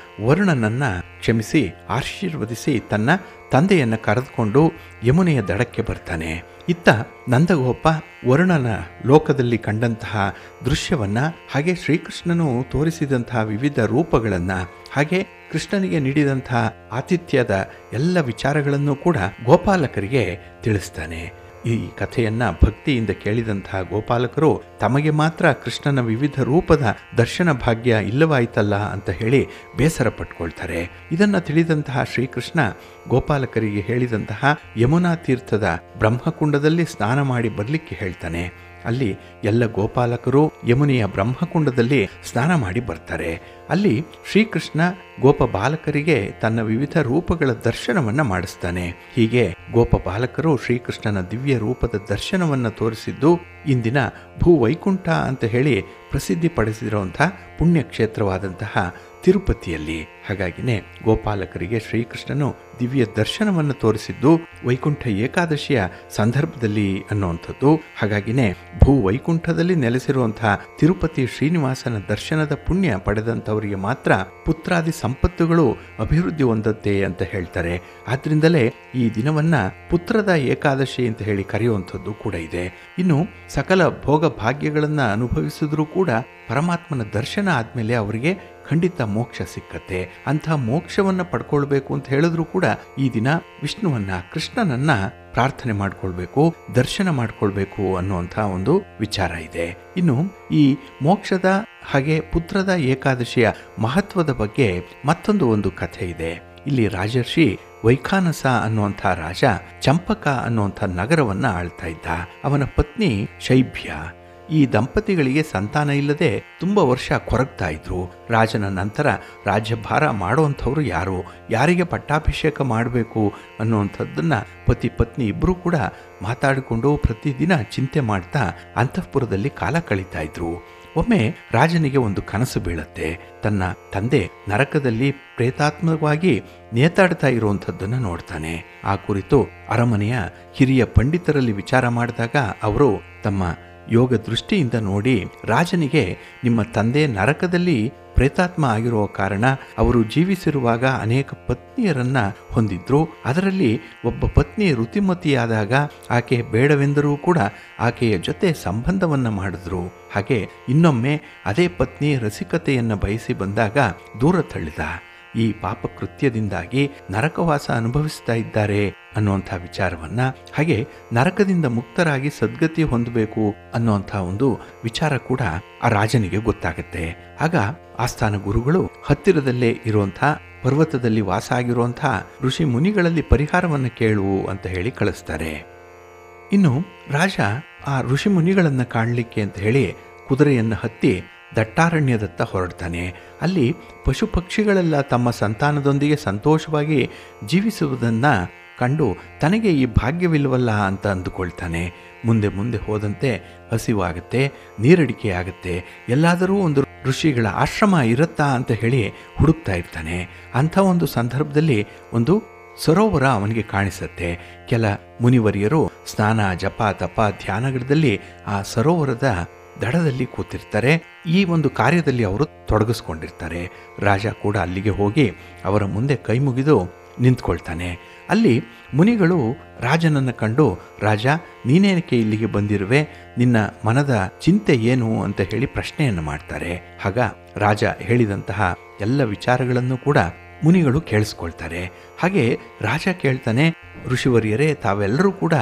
A: ವರುಣನನ್ನು ಕ್ಷಮಿಸಿ ಆಶೀರ್ವದಿಸಿ ತನ್ನ ತಂದೆಯನ್ನು ಕರೆದುಕೊಂಡು ಯಮುನೆಯ ದಡಕ್ಕೆ ಬರ್ತಾನೆ. ಇತ್ತ ನಂದಗೋಪ ವರುಣನ ಲೋಕದಲ್ಲಿ ಕಂಡಂತಹ ದೃಶ್ಯವನ್ನು, ಹಾಗೆ ಶ್ರೀಕೃಷ್ಣನು ತೋರಿಸಿದಂತಹ ವಿವಿಧ ರೂಪಗಳನ್ನು, ಹಾಗೆ ಕೃಷ್ಣನಿಗೆ ನೀಡಿದಂತಹ ಆತಿಥ್ಯದ ಎಲ್ಲ ವಿಚಾರಗಳನ್ನು ಕೂಡ ಗೋಪಾಲಕರಿಗೆ ತಿಳಿಸ್ತಾನೆ. ಈ ಕಥೆಯನ್ನು ಭಕ್ತಿಯಿಂದ ಕೇಳಿದಂತಹ ಗೋಪಾಲಕರು ತಮಗೆ ಮಾತ್ರ ಕೃಷ್ಣನ ವಿವಿಧ ರೂಪದ ದರ್ಶನ ಭಾಗ್ಯ ಇಲ್ಲವಾಯ್ತಲ್ಲ ಅಂತ ಹೇಳಿ ಬೇಸರ ಪಟ್ಕೊಳ್ತಾರೆ. ಇದನ್ನು ತಿಳಿದಂತಹ ಶ್ರೀಕೃಷ್ಣ ಗೋಪಾಲಕರಿಗೆ ಹೇಳಿದಂತಹ ಯಮುನಾ ತೀರ್ಥದ ಬ್ರಹ್ಮಕುಂಡದಲ್ಲಿ ಸ್ನಾನ ಮಾಡಿ ಬರಲಿಕ್ಕೆ ಹೇಳ್ತಾನೆ. ಅಲ್ಲಿ ಎಲ್ಲ ಗೋಪಾಲಕರು ಯಮುನೆಯ ಬ್ರಹ್ಮಕುಂಡದಲ್ಲಿ ಸ್ನಾನ ಮಾಡಿ ಬರ್ತಾರೆ. ಅಲ್ಲಿ ಶ್ರೀಕೃಷ್ಣ ಗೋಪ ಬಾಲಕರಿಗೆ ತನ್ನ ವಿವಿಧ ರೂಪಗಳ ದರ್ಶನವನ್ನು ಮಾಡಿಸ್ತಾನೆ. ಹೀಗೆ ಗೋಪ ಬಾಲಕರು ಶ್ರೀಕೃಷ್ಣನ ದಿವ್ಯ ರೂಪದ ದರ್ಶನವನ್ನು ತೋರಿಸಿದ್ದು ಇಂದಿನ ಭೂವೈಕುಂಠ ಅಂತ ಹೇಳಿ ಪ್ರಸಿದ್ಧಿ ಪಡಿಸಿರುವಂತಹ ಪುಣ್ಯಕ್ಷೇತ್ರವಾದಂತಹ ತಿರುಪತಿಯಲ್ಲಿ. ಹಾಗಾಗಿನೇ ಗೋಪಾಲಕರಿಗೆ ಶ್ರೀಕೃಷ್ಣನು ದಿವ್ಯ ದರ್ಶನವನ್ನು ತೋರಿಸಿದ್ದು ವೈಕುಂಠ ಏಕಾದಶಿಯ ಸಂದರ್ಭದಲ್ಲಿ ಅನ್ನುವಂಥದ್ದು. ಹಾಗಾಗಿನೇ ಭೂ ವೈಕುಂಠದಲ್ಲಿ ನೆಲೆಸಿರುವಂತಹ ತಿರುಪತಿ ಶ್ರೀನಿವಾಸನ ದರ್ಶನದ ಪುಣ್ಯ ಪಡೆದಂಥವರಿಗೆ ಮಾತ್ರ ಪುತ್ರಾದಿ ಸಂಪತ್ತುಗಳು ಅಭಿವೃದ್ಧಿ ಹೊಂದತ್ತೆ ಅಂತ ಹೇಳ್ತಾರೆ. ಆದ್ರಿಂದಲೇ ಈ ದಿನವನ್ನ ಪುತ್ರದ ಏಕಾದಶಿ ಅಂತ ಹೇಳಿ ಕರೆಯುವಂಥದ್ದು ಕೂಡ ಇದೆ. ಇನ್ನು ಸಕಲ ಭೋಗ ಭಾಗ್ಯಗಳನ್ನ ಅನುಭವಿಸಿದ್ರೂ ಕೂಡ ಪರಮಾತ್ಮನ ದರ್ಶನ ಆದ್ಮೇಲೆ ಅವರಿಗೆ ಖಂಡಿತ ಮೋಕ್ಷ ಸಿಕ್ಕತ್ತೆ. ಅಂತಹ ಮೋಕ್ಷವನ್ನ ಪಡ್ಕೊಳ್ಬೇಕು ಅಂತ ಹೇಳಿದ್ರು ಕೂಡ ಈ ದಿನ ವಿಷ್ಣುವನ್ನ, ಕೃಷ್ಣನನ್ನ ಪ್ರಾರ್ಥನೆ ಮಾಡ್ಕೊಳ್ಬೇಕು, ದರ್ಶನ ಮಾಡ್ಕೊಳ್ಬೇಕು ಅನ್ನುವಂಥ ಒಂದು ವಿಚಾರ ಇದೆ. ಇನ್ನು ಈ ಮೋಕ್ಷದ ಹಾಗೆ ಪುತ್ರದ ಏಕಾದಶಿಯ ಮಹತ್ವದ ಬಗ್ಗೆ ಒಂದು ಕಥೆ ಇದೆ. ಇಲ್ಲಿ ರಾಜರ್ಷಿ ವೈಖಾನಸ ಅನ್ನುವಂಥ ರಾಜ ಚಂಪಕ ಅನ್ನುವಂಥ ನಗರವನ್ನ ಆಳ್ತಾ ಇದ್ದ. ಅವನ ಪತ್ನಿ ಶೈಭ್ಯ. ಈ ದಂಪತಿಗಳಿಗೆ ಸಂತಾನ ಇಲ್ಲದೆ ತುಂಬ ವರ್ಷ ಕೊರಗ್ತಾ ಇದ್ರು. ರಾಜನ ನಂತರ ರಾಜ್ಯಭಾರ ಮಾಡುವಂಥವ್ರು ಯಾರು, ಯಾರಿಗೆ ಪಟ್ಟಾಭಿಷೇಕ ಮಾಡಬೇಕು ಅನ್ನುವಂಥದ್ದನ್ನ ಪತಿ ಪತ್ನಿ ಇಬ್ಬರೂ ಕೂಡ ಮಾತಾಡಿಕೊಂಡು ಪ್ರತಿದಿನ ಚಿಂತೆ ಮಾಡ್ತಾ ಅಂತಃಪುರದಲ್ಲಿ ಕಾಲ ಕಳೀತಾ ಇದ್ರು. ಒಮ್ಮೆ ರಾಜನಿಗೆ ಒಂದು ಕನಸು ಬೀಳತ್ತೆ. ತನ್ನ ತಂದೆ ನರಕದಲ್ಲಿ ಪ್ರೇತಾತ್ಮಕವಾಗಿ ನೇತಾಡ್ತಾ ಇರುವಂಥದ್ದನ್ನು ನೋಡ್ತಾನೆ. ಆ ಕುರಿತು ಅರಮನೆಯ ಹಿರಿಯ ಪಂಡಿತರಲ್ಲಿ ವಿಚಾರ ಮಾಡಿದಾಗ ಅವರು ತಮ್ಮ ಯೋಗ ದೃಷ್ಟಿಯಿಂದ ನೋಡಿ ರಾಜನಿಗೆ, ನಿಮ್ಮ ತಂದೆ ನರಕದಲ್ಲಿ ಪ್ರೇತಾತ್ಮ ಆಗಿರುವ ಕಾರಣ ಅವರು ಜೀವಿಸಿರುವಾಗ ಅನೇಕ ಪತ್ನಿಯರನ್ನ ಹೊಂದಿದ್ರು. ಅದರಲ್ಲಿ ಒಬ್ಬ ಪತ್ನಿ ಋತುಮತಿಯಾದಾಗ ಆಕೆ ಬೇಡವೆಂದರೂ ಕೂಡ ಆಕೆಯ ಜೊತೆ ಸಂಬಂಧವನ್ನ ಮಾಡಿದ್ರು. ಹಾಗೆ ಇನ್ನೊಮ್ಮೆ ಅದೇ ಪತ್ನಿ ರಸಿಕತೆಯನ್ನ ಬಯಸಿ ಬಂದಾಗ ದೂರ ತಳ್ಳಿದ. ಈ ಪಾಪ ಕೃತ್ಯದಿಂದಾಗಿ ನರಕವಾಸ ಅನುಭವಿಸ್ತಾ ಇದ್ದಾರೆ ಅನ್ನುವಂಥ ವಿಚಾರವನ್ನ, ಹಾಗೆ ನರಕದಿಂದ ಮುಕ್ತರಾಗಿ ಸದ್ಗತಿ ಹೊಂದಬೇಕು ಅನ್ನುವಂಥ ಒಂದು ವಿಚಾರ ಕೂಡ ಆ ರಾಜನಿಗೆ ಗೊತ್ತಾಗತ್ತೆ. ಆಗ ಆಸ್ಥಾನ ಗುರುಗಳು ಹತ್ತಿರದಲ್ಲೇ ಇರುವಂಥ ಪರ್ವತದಲ್ಲಿ ವಾಸ ಆಗಿರುವಂತಹ ಋಷಿ ಮುನಿಗಳಲ್ಲಿ ಪರಿಹಾರವನ್ನು ಕೇಳು ಅಂತ ಹೇಳಿ ಕಳಿಸ್ತಾರೆ. ಇನ್ನು ರಾಜ ಆ ಋಷಿ ಮುನಿಗಳನ್ನ ಕಾಣಲಿಕ್ಕೆ ಅಂತ ಹೇಳಿ ಕುದುರೆಯನ್ನು ಹತ್ತಿ ದಟ್ಟಾರಣ್ಯದತ್ತ ಹೊರಡ್ತಾನೆ. ಅಲ್ಲಿ ಪಶು ಪಕ್ಷಿಗಳೆಲ್ಲ ತಮ್ಮ ಸಂತಾನದೊಂದಿಗೆ ಸಂತೋಷವಾಗಿ ಜೀವಿಸುವುದನ್ನು ಕಂಡು ತನಗೆ ಈ ಭಾಗ್ಯವಿಲ್ಲವಲ್ಲ ಅಂತ ಅಂದುಕೊಳ್ತಾನೆ. ಮುಂದೆ ಮುಂದೆ ಹೋದಂತೆ ಹಸಿವಾಗುತ್ತೆ, ನೀರಡಿಕೆ ಆಗುತ್ತೆ. ಎಲ್ಲಾದರೂ ಒಂದು ಋಷಿಗಳ ಆಶ್ರಮ ಇರುತ್ತಾ ಅಂತ ಹೇಳಿ ಹುಡುಕ್ತಾ ಇರ್ತಾನೆ. ಅಂಥ ಒಂದು ಸಂದರ್ಭದಲ್ಲಿ ಒಂದು ಸರೋವರ ಅವನಿಗೆ ಕಾಣಿಸುತ್ತೆ. ಕೆಲ ಮುನಿವರಿಯರು ಸ್ನಾನ, ಜಪ, ತಪ, ಧ್ಯಾನಗಳಲ್ಲಿ ಆ ಸರೋವರದ ದಡದಲ್ಲಿ ಕೂತಿರ್ತಾರೆ. ಈ ಒಂದು ಕಾರ್ಯದಲ್ಲಿ ಅವರು ತೊಡಗಿಸ್ಕೊಂಡಿರ್ತಾರೆ. ರಾಜ ಕೂಡ ಅಲ್ಲಿಗೆ ಹೋಗಿ ಅವರ ಮುಂದೆ ಕೈ ಮುಗಿದು ನಿಂತ್ಕೊಳ್ತಾನೆ. ಅಲ್ಲಿ ಮುನಿಗಳು ರಾಜನನ್ನು ಕಂಡು, ರಾಜ, ನೀನೇನಕ್ಕೆ ಇಲ್ಲಿಗೆ ಬಂದಿರುವೆ, ನಿನ್ನ ಮನದ ಚಿಂತೆ ಏನು ಅಂತ ಹೇಳಿ ಪ್ರಶ್ನೆಯನ್ನು ಮಾಡ್ತಾರೆ. ಆಗ ರಾಜ ಹೇಳಿದಂತಹ ಎಲ್ಲ ವಿಚಾರಗಳನ್ನು ಕೂಡ ಮುನಿಗಳು ಕೇಳಿಸ್ಕೊಳ್ತಾರೆ. ಹಾಗೆ ರಾಜ ಕೇಳ್ತಾನೆ, ಋಷಿವರ್ಯರೇ, ತಾವೆಲ್ಲರೂ ಕೂಡ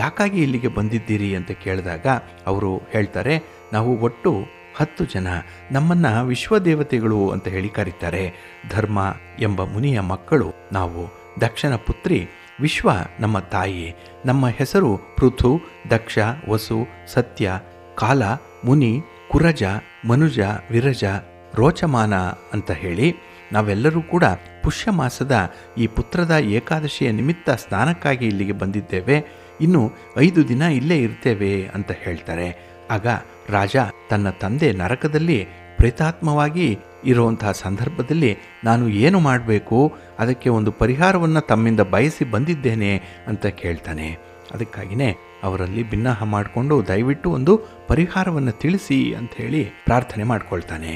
A: ಯಾಕಾಗಿ ಇಲ್ಲಿಗೆ ಬಂದಿದ್ದೀರಿ ಅಂತ ಕೇಳಿದಾಗ ಅವರು ಹೇಳ್ತಾರೆ, ನಾವು ಒಟ್ಟು 10 ಜನ, ನಮ್ಮನ್ನ ವಿಶ್ವದೇವತೆಗಳು ಅಂತ ಹೇಳಿ ಕರೀತಾರೆ. ಧರ್ಮ ಎಂಬ ಮುನಿಯ ಮಕ್ಕಳು ನಾವು. ದಕ್ಷನ ಪುತ್ರಿ ವಿಶ್ವ ನಮ್ಮ ತಾಯಿ. ನಮ್ಮ ಹೆಸರು ಪೃಥು, ದಕ್ಷ, ವಸು, ಸತ್ಯ, ಕಾಲ, ಮುನಿ, ಕುರಜ, ಮನುಜ, ವಿರಜ, ರೋಚಮಾನ ಅಂತ ಹೇಳಿ ನಾವೆಲ್ಲರೂ ಕೂಡ ಪುಷ್ಯ ಮಾಸದ ಈ ಪುತ್ರದ ಏಕಾದಶಿಯ ನಿಮಿತ್ತ ಸ್ನಾನಕ್ಕಾಗಿ ಇಲ್ಲಿಗೆ ಬಂದಿದ್ದೇವೆ. ಇನ್ನು 5 ದಿನ ಇಲ್ಲೇ ಇರ್ತೇವೆ ಅಂತ ಹೇಳ್ತಾರೆ. ಆಗ ರಾಜ ತನ್ನ ತಂದೆ ನರಕದಲ್ಲಿ ಪ್ರೇತಾತ್ಮವಾಗಿ ಇರುವಂತಹ ಸಂದರ್ಭದಲ್ಲಿ ನಾನು ಏನು ಮಾಡಬೇಕು, ಅದಕ್ಕೆ ಒಂದು ಪರಿಹಾರವನ್ನು ತಮ್ಮಿಂದ ಬಯಸಿ ಬಂದಿದ್ದೇನೆ ಅಂತ ಕೇಳ್ತಾನೆ. ಅದಕ್ಕಾಗಿಯೇ ಅವರಲ್ಲಿ ಭಿನ್ನಾಹ ಮಾಡಿಕೊಂಡು ದಯವಿಟ್ಟು ಒಂದು ಪರಿಹಾರವನ್ನು ತಿಳಿಸಿ ಅಂತ ಹೇಳಿ ಪ್ರಾರ್ಥನೆ ಮಾಡ್ಕೊಳ್ತಾನೆ.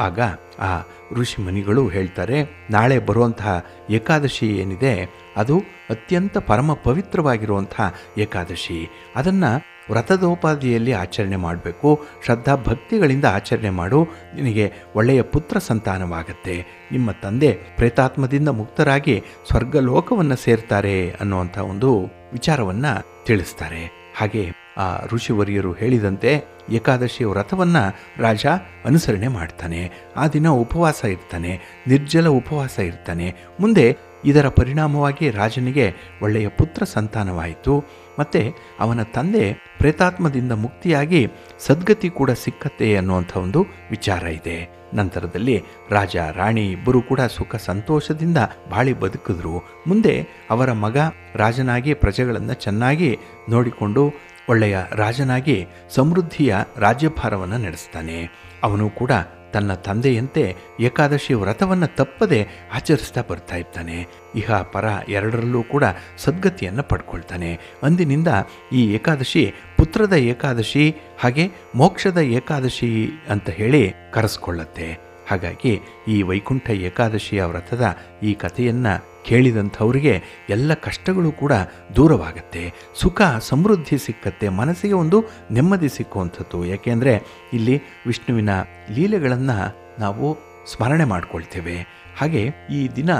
A: ಆಗ ಆ ಋಷಿ ಮುನಿಗಳು ಹೇಳ್ತಾರೆ, ನಾಳೆ ಬರುವಂತಹ ಏಕಾದಶಿ ಏನಿದೆ ಅದು ಅತ್ಯಂತ ಪರಮ ಪವಿತ್ರವಾಗಿರುವಂತಹ ಏಕಾದಶಿ. ಅದನ್ನು ವ್ರತದೋಪಾದಿಯಲ್ಲಿ ಆಚರಣೆ ಮಾಡಬೇಕು. ಶ್ರದ್ಧಾ ಭಕ್ತಿಗಳಿಂದ ಆಚರಣೆ ಮಾಡು, ನಿನಗೆ ಒಳ್ಳೆಯ ಪುತ್ರ ಸಂತಾನವಾಗತ್ತೆ. ನಿಮ್ಮ ತಂದೆ ಪ್ರೇತಾತ್ಮದಿಂದ ಮುಕ್ತರಾಗಿ ಸ್ವರ್ಗಲೋಕವನ್ನು ಸೇರ್ತಾರೆ ಅನ್ನುವಂಥ ಒಂದು ವಿಚಾರವನ್ನು ತಿಳಿಸ್ತಾರೆ. ಹಾಗೆ ಆ ಋಷಿವರಿಯರು ಹೇಳಿದಂತೆ ಏಕಾದಶಿಯ ವ್ರತವನ್ನು ರಾಜ ಅನುಸರಣೆ ಮಾಡ್ತಾನೆ. ಆ ದಿನ ಉಪವಾಸ ಇರ್ತಾನೆ, ನಿರ್ಜಲ ಉಪವಾಸ ಇರ್ತಾನೆ. ಮುಂದೆ ಇದರ ಪರಿಣಾಮವಾಗಿ ರಾಜನಿಗೆ ಒಳ್ಳೆಯ ಪುತ್ರ ಸಂತಾನವಾಯಿತು. ಮತ್ತು ಅವನ ತಂದೆ ಪ್ರೇತಾತ್ಮದಿಂದ ಮುಕ್ತಿಯಾಗಿ ಸದ್ಗತಿ ಕೂಡ ಸಿಕ್ಕತ್ತೆ ಅನ್ನುವಂಥ ಒಂದು ವಿಚಾರ ಇದೆ. ನಂತರದಲ್ಲಿ ರಾಜ ರಾಣಿ ಇಬ್ಬರು ಕೂಡ ಸುಖ ಸಂತೋಷದಿಂದ ಬಾಳಿ ಬದುಕಿದ್ರು. ಮುಂದೆ ಅವರ ಮಗ ರಾಜನಾಗಿ ಪ್ರಜೆಗಳನ್ನು ಚೆನ್ನಾಗಿ ನೋಡಿಕೊಂಡು ಒಳ್ಳೆಯ ರಾಜನಾಗಿ ಸಮೃದ್ಧಿಯ ರಾಜ್ಯಭಾರವನ್ನು ನಡೆಸ್ತಾನೆ. ಅವನು ಕೂಡ ತನ್ನ ತಂದೆಯಂತೆ ಏಕಾದಶಿ ವ್ರತವನ್ನು ತಪ್ಪದೆ ಆಚರಿಸ್ತಾ ಬರ್ತಾ ಇರ್ತಾನೆ. ಇಹ ಪರ ಎರಡರಲ್ಲೂ ಕೂಡ ಸದ್ಗತಿಯನ್ನು ಪಡ್ಕೊಳ್ತಾನೆ. ಅಂದಿನಿಂದ ಈ ಏಕಾದಶಿ ಪುತ್ರದ ಏಕಾದಶಿ ಹಾಗೆ ಮೋಕ್ಷದ ಏಕಾದಶಿ ಅಂತ ಹೇಳಿ ಕರೆಸ್ಕೊಳ್ಳುತ್ತೆ. ಹಾಗಾಗಿ ಈ ವೈಕುಂಠ ಏಕಾದಶಿಯ ವ್ರತದ ಈ ಕಥೆಯನ್ನು ಕೇಳಿದಂಥವ್ರಿಗೆ ಎಲ್ಲ ಕಷ್ಟಗಳು ಕೂಡ ದೂರವಾಗುತ್ತೆ, ಸುಖ ಸಮೃದ್ಧಿ ಸಿಕ್ಕತ್ತೆ, ಮನಸ್ಸಿಗೆ ಒಂದು ನೆಮ್ಮದಿ ಸಿಕ್ಕುವಂಥದ್ದು. ಯಾಕೆಂದರೆ ಇಲ್ಲಿ ವಿಷ್ಣುವಿನ ಲೀಲೆಗಳನ್ನು ನಾವು ಸ್ಮರಣೆ ಮಾಡ್ಕೊಳ್ತೇವೆ. ಹಾಗೆ ಈ ದಿನ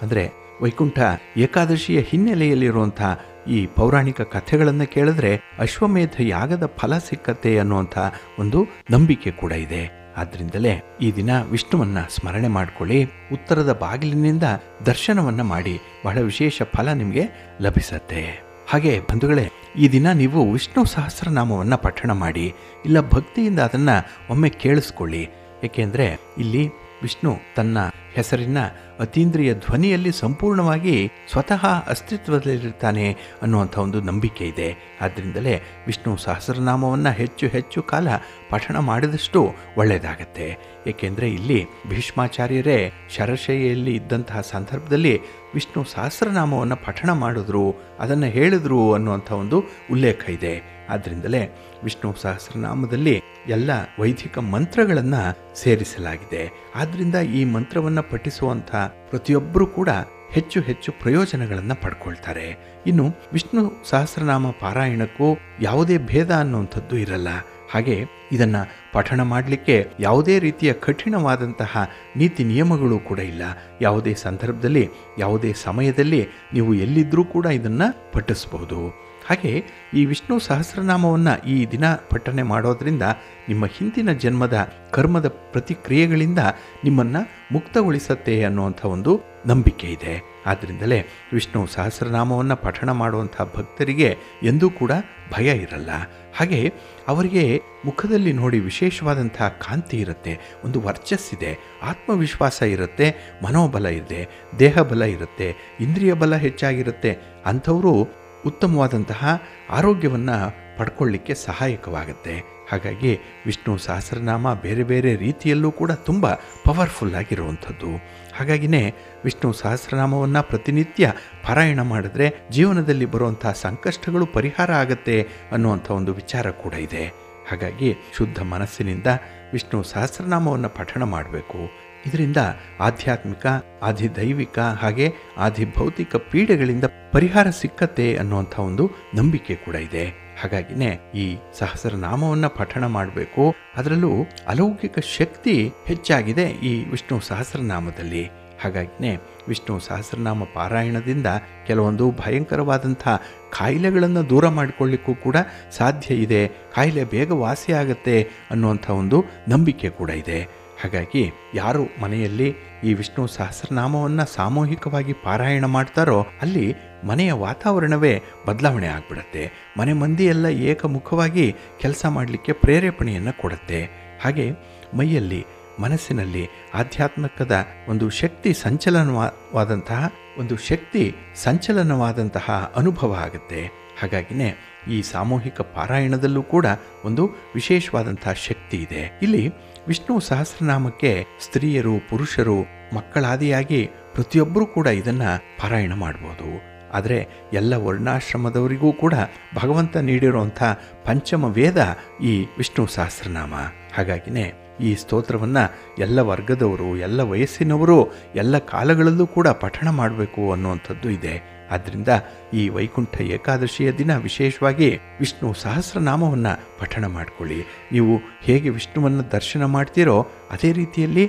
A: ಅಂದರೆ ವೈಕುಂಠ ಏಕಾದಶಿಯ ಹಿನ್ನೆಲೆಯಲ್ಲಿರುವಂಥ ಈ ಪೌರಾಣಿಕ ಕಥೆಗಳನ್ನು ಕೇಳಿದ್ರೆ ಅಶ್ವಮೇಧ ಯಾಗದ ಫಲ ಸಿಕ್ಕತ್ತೆ ಅನ್ನುವಂಥ ಒಂದು ನಂಬಿಕೆ ಕೂಡ ಇದೆ. ಆದ್ದರಿಂದಲೇ ಈ ದಿನ ವಿಷ್ಣುವನ್ನ ಸ್ಮರಣೆ ಮಾಡ್ಕೊಳ್ಳಿ, ಉತ್ತರದ ಬಾಗಿಲಿನಿಂದ ದರ್ಶನವನ್ನು ಮಾಡಿ, ಬಹಳ ವಿಶೇಷ ಫಲ ನಿಮಗೆ ಲಭಿಸತ್ತೆ. ಹಾಗೆ ಬಂಧುಗಳೇ, ಈ ದಿನ ನೀವು ವಿಷ್ಣು ಸಹಸ್ರನಾಮವನ್ನು ಪಠಣ ಮಾಡಿ, ಇಲ್ಲ ಭಕ್ತಿಯಿಂದ ಅದನ್ನು ಒಮ್ಮೆ ಕೇಳಿಸ್ಕೊಳ್ಳಿ. ಏಕೆಂದರೆ ಇಲ್ಲಿ ವಿಷ್ಣು ತನ್ನ ಹೆಸರಿನ ಅತೀಂದ್ರಿಯ ಧ್ವನಿಯಲ್ಲಿ ಸಂಪೂರ್ಣವಾಗಿ ಸ್ವತಃ ಅಸ್ತಿತ್ವದಲ್ಲಿರ್ತಾನೆ ಅನ್ನುವಂಥ ಒಂದು ನಂಬಿಕೆ ಇದೆ. ಆದ್ದರಿಂದಲೇ ವಿಷ್ಣು ಸಹಸ್ರನಾಮವನ್ನು ಹೆಚ್ಚು ಹೆಚ್ಚು ಕಾಲ ಪಠಣ ಮಾಡಿದಷ್ಟು ಒಳ್ಳೆಯದಾಗತ್ತೆ. ಏಕೆಂದರೆ ಇಲ್ಲಿ ಭೀಷ್ಮಾಚಾರ್ಯರೇ ಶರಶೈಯಲ್ಲಿ ಇದ್ದಂತಹ ಸಂದರ್ಭದಲ್ಲಿ ವಿಷ್ಣು ಸಹಸ್ರನಾಮವನ್ನು ಪಠಣ ಮಾಡಿದ್ರು, ಅದನ್ನು ಹೇಳಿದ್ರು ಅನ್ನುವಂಥ ಒಂದು ಉಲ್ಲೇಖ ಇದೆ. ಆದ್ದರಿಂದಲೇ ವಿಷ್ಣು ಸಹಸ್ರನಾಮದಲ್ಲಿ ಎಲ್ಲ ವೈದಿಕ ಮಂತ್ರಗಳನ್ನು ಸೇರಿಸಲಾಗಿದೆ. ಆದ್ದರಿಂದ ಈ ಮಂತ್ರವನ್ನು ಪಠಿಸುವಂಥ ಪ್ರತಿಯೊಬ್ಬರೂ ಕೂಡ ಹೆಚ್ಚು ಹೆಚ್ಚು ಪ್ರಯೋಜನಗಳನ್ನು ಪಡ್ಕೊಳ್ತಾರೆ. ಇನ್ನು ವಿಷ್ಣು ಸಹಸ್ರನಾಮ ಪಾರಾಯಣಕ್ಕೂ ಯಾವುದೇ ಭೇದ ಅನ್ನುವಂಥದ್ದು ಇರಲ್ಲ. ಹಾಗೆ ಇದನ್ನು ಪಠಣ ಮಾಡಲಿಕ್ಕೆ ಯಾವುದೇ ರೀತಿಯ ಕಠಿಣವಾದಂತಹ ನೀತಿ ನಿಯಮಗಳು ಕೂಡ ಇಲ್ಲ. ಯಾವುದೇ ಸಂದರ್ಭದಲ್ಲಿ ಯಾವುದೇ ಸಮಯದಲ್ಲಿ ನೀವು ಎಲ್ಲಿದ್ದರೂ ಕೂಡ ಇದನ್ನು ಪಠಿಸಬಹುದು. ಹಾಗೆ ಈ ವಿಷ್ಣು ಸಹಸ್ರನಾಮವನ್ನು ಈ ದಿನ ಪಠನೆ ಮಾಡೋದ್ರಿಂದ ನಿಮ್ಮ ಹಿಂದಿನ ಜನ್ಮದ ಕರ್ಮದ ಪ್ರತಿಕ್ರಿಯೆಗಳಿಂದ ನಿಮ್ಮನ್ನು ಮುಕ್ತಗೊಳಿಸತ್ತೆ ಅನ್ನುವಂಥ ಒಂದು ನಂಬಿಕೆ ಇದೆ. ಆದ್ದರಿಂದಲೇ ವಿಷ್ಣು ಸಹಸ್ರನಾಮವನ್ನು ಪಠಣ ಮಾಡುವಂಥ ಭಕ್ತರಿಗೆ ಎಂದೂ ಕೂಡ ಭಯ ಇರಲ್ಲ. ಹಾಗೆ ಅವರಿಗೆ ಮುಖದಲ್ಲಿ ನೋಡಿ ವಿಶೇಷವಾದಂತಹ ಕಾಂತಿ ಇರುತ್ತೆ, ಒಂದು ವರ್ಚಸ್ಸಿದೆ, ಆತ್ಮವಿಶ್ವಾಸ ಇರುತ್ತೆ, ಮನೋಬಲ ಇದೆ, ದೇಹ ಬಲ ಇರುತ್ತೆ, ಇಂದ್ರಿಯ ಬಲ ಹೆಚ್ಚಾಗಿರುತ್ತೆ. ಅಂಥವರು ಉತ್ತಮವಾದಂತಹ ಆರೋಗ್ಯವನ್ನು ಪಡ್ಕೊಳ್ಳಿಕ್ಕೆ ಸಹಾಯಕವಾಗುತ್ತೆ. ಹಾಗಾಗಿ ವಿಷ್ಣು ಸಹಸ್ರನಾಮ ಬೇರೆ ಬೇರೆ ರೀತಿಯಲ್ಲೂ ಕೂಡ ತುಂಬ ಪವರ್ಫುಲ್ ಆಗಿರುವಂಥದ್ದು. ಹಾಗಾಗಿನೇ ವಿಷ್ಣು ಸಹಸ್ರನಾಮವನ್ನು ಪ್ರತಿನಿತ್ಯ ಪಾರಾಯಣ ಮಾಡಿದ್ರೆ ಜೀವನದಲ್ಲಿ ಬರುವಂಥ ಸಂಕಷ್ಟಗಳು ಪರಿಹಾರ ಆಗುತ್ತೆ ಅನ್ನುವಂಥ ಒಂದು ವಿಚಾರ ಕೂಡ ಇದೆ. ಹಾಗಾಗಿ ಶುದ್ಧ ಮನಸ್ಸಿನಿಂದ ವಿಷ್ಣು ಸಹಸ್ರನಾಮವನ್ನು ಪಠಣ ಮಾಡಬೇಕು. ಇದರಿಂದ ಆಧ್ಯಾತ್ಮಿಕ, ಆಧಿದೈವಿಕ ಹಾಗೆ ಆಧಿಭೌತಿಕ ಪೀಡೆಗಳಿಂದ ಪರಿಹಾರ ಸಿಕ್ಕತ್ತೆ ಅನ್ನುವಂಥ ಒಂದು ನಂಬಿಕೆ ಕೂಡ ಇದೆ. ಹಾಗಾಗಿನೇ ಈ ಸಹಸ್ರನಾಮವನ್ನು ಪಠಣ ಮಾಡಬೇಕು. ಅದರಲ್ಲೂ ಅಲೌಕಿಕ ಶಕ್ತಿ ಹೆಚ್ಚಾಗಿದೆ ಈ ವಿಷ್ಣು ಸಹಸ್ರನಾಮದಲ್ಲಿ. ಹಾಗಾಗಿನೇ ವಿಷ್ಣು ಸಹಸ್ರನಾಮ ಪಾರಾಯಣದಿಂದ ಕೆಲವೊಂದು ಭಯಂಕರವಾದಂಥ ಕಾಯಿಲೆಗಳನ್ನು ದೂರ ಮಾಡಿಕೊಳ್ಳಿಕ್ಕೂ ಕೂಡ ಸಾಧ್ಯ ಇದೆ, ಕಾಯಿಲೆ ಬೇಗ ವಾಸಿಯಾಗತ್ತೆ ಅನ್ನುವಂಥ ಒಂದು ನಂಬಿಕೆ ಕೂಡ ಇದೆ. ಹಾಗಾಗಿ ಯಾರು ಮನೆಯಲ್ಲಿ ಈ ವಿಷ್ಣು ಸಹಸ್ರನಾಮವನ್ನು ಸಾಮೂಹಿಕವಾಗಿ ಪಾರಾಯಣ ಮಾಡ್ತಾರೋ ಅಲ್ಲಿ ಮನೆಯ ವಾತಾವರಣವೇ ಬದಲಾವಣೆ ಆಗಿಬಿಡುತ್ತೆ. ಮನೆ ಮಂದಿಯೆಲ್ಲ ಏಕಮುಖವಾಗಿ ಕೆಲಸ ಮಾಡಲಿಕ್ಕೆ ಪ್ರೇರೇಪಣೆಯನ್ನು ಕೊಡುತ್ತೆ. ಹಾಗೆ ಮೈಯಲ್ಲಿ, ಮನಸ್ಸಿನಲ್ಲಿ ಆಧ್ಯಾತ್ಮಿಕದ ಒಂದು ಸಂಚಲನವಾದಂತಹ ಅನುಭವ ಆಗುತ್ತೆ. ಹಾಗಾಗಿನೇ ಈ ಸಾಮೂಹಿಕ ಪಾರಾಯಣದಲ್ಲೂ ಕೂಡ ಒಂದು ವಿಶೇಷವಾದಂತಹ ಶಕ್ತಿ ಇದೆ. ಇಲ್ಲಿ ವಿಷ್ಣು ಸಹಸ್ರನಾಮಕ್ಕೆ ಸ್ತ್ರೀಯರು, ಪುರುಷರು, ಮಕ್ಕಳಾದಿಯಾಗಿ ಪ್ರತಿಯೊಬ್ಬರೂ ಕೂಡ ಇದನ್ನು ಪಾರಾಯಣ ಮಾಡ್ಬೋದು. ಆದರೆ ಎಲ್ಲ ವರ್ಣಾಶ್ರಮದವರಿಗೂ ಕೂಡ ಭಗವಂತ ನೀಡಿರುವಂಥ ಪಂಚಮ ವೇದ ಈ ವಿಷ್ಣು ಸಹಸ್ರನಾಮ. ಹಾಗಾಗಿನೇ ಈ ಸ್ತೋತ್ರವನ್ನು ಎಲ್ಲ ವರ್ಗದವರು, ಎಲ್ಲ ವಯಸ್ಸಿನವರು, ಎಲ್ಲ ಕಾಲಗಳಲ್ಲೂ ಕೂಡ ಪಠಣ ಮಾಡಬೇಕು ಅನ್ನುವಂಥದ್ದು ಇದೆ. ಆದ್ದರಿಂದ ಈ ವೈಕುಂಠ ಏಕಾದಶಿಯ ದಿನ ವಿಶೇಷವಾಗಿ ವಿಷ್ಣು ಸಹಸ್ರನಾಮವನ್ನು ಪಠಣ ಮಾಡಿಕೊಳ್ಳಿ. ನೀವು ಹೇಗೆ ವಿಷ್ಣುವನ್ನು ದರ್ಶನ ಮಾಡ್ತೀರೋ ಅದೇ ರೀತಿಯಲ್ಲಿ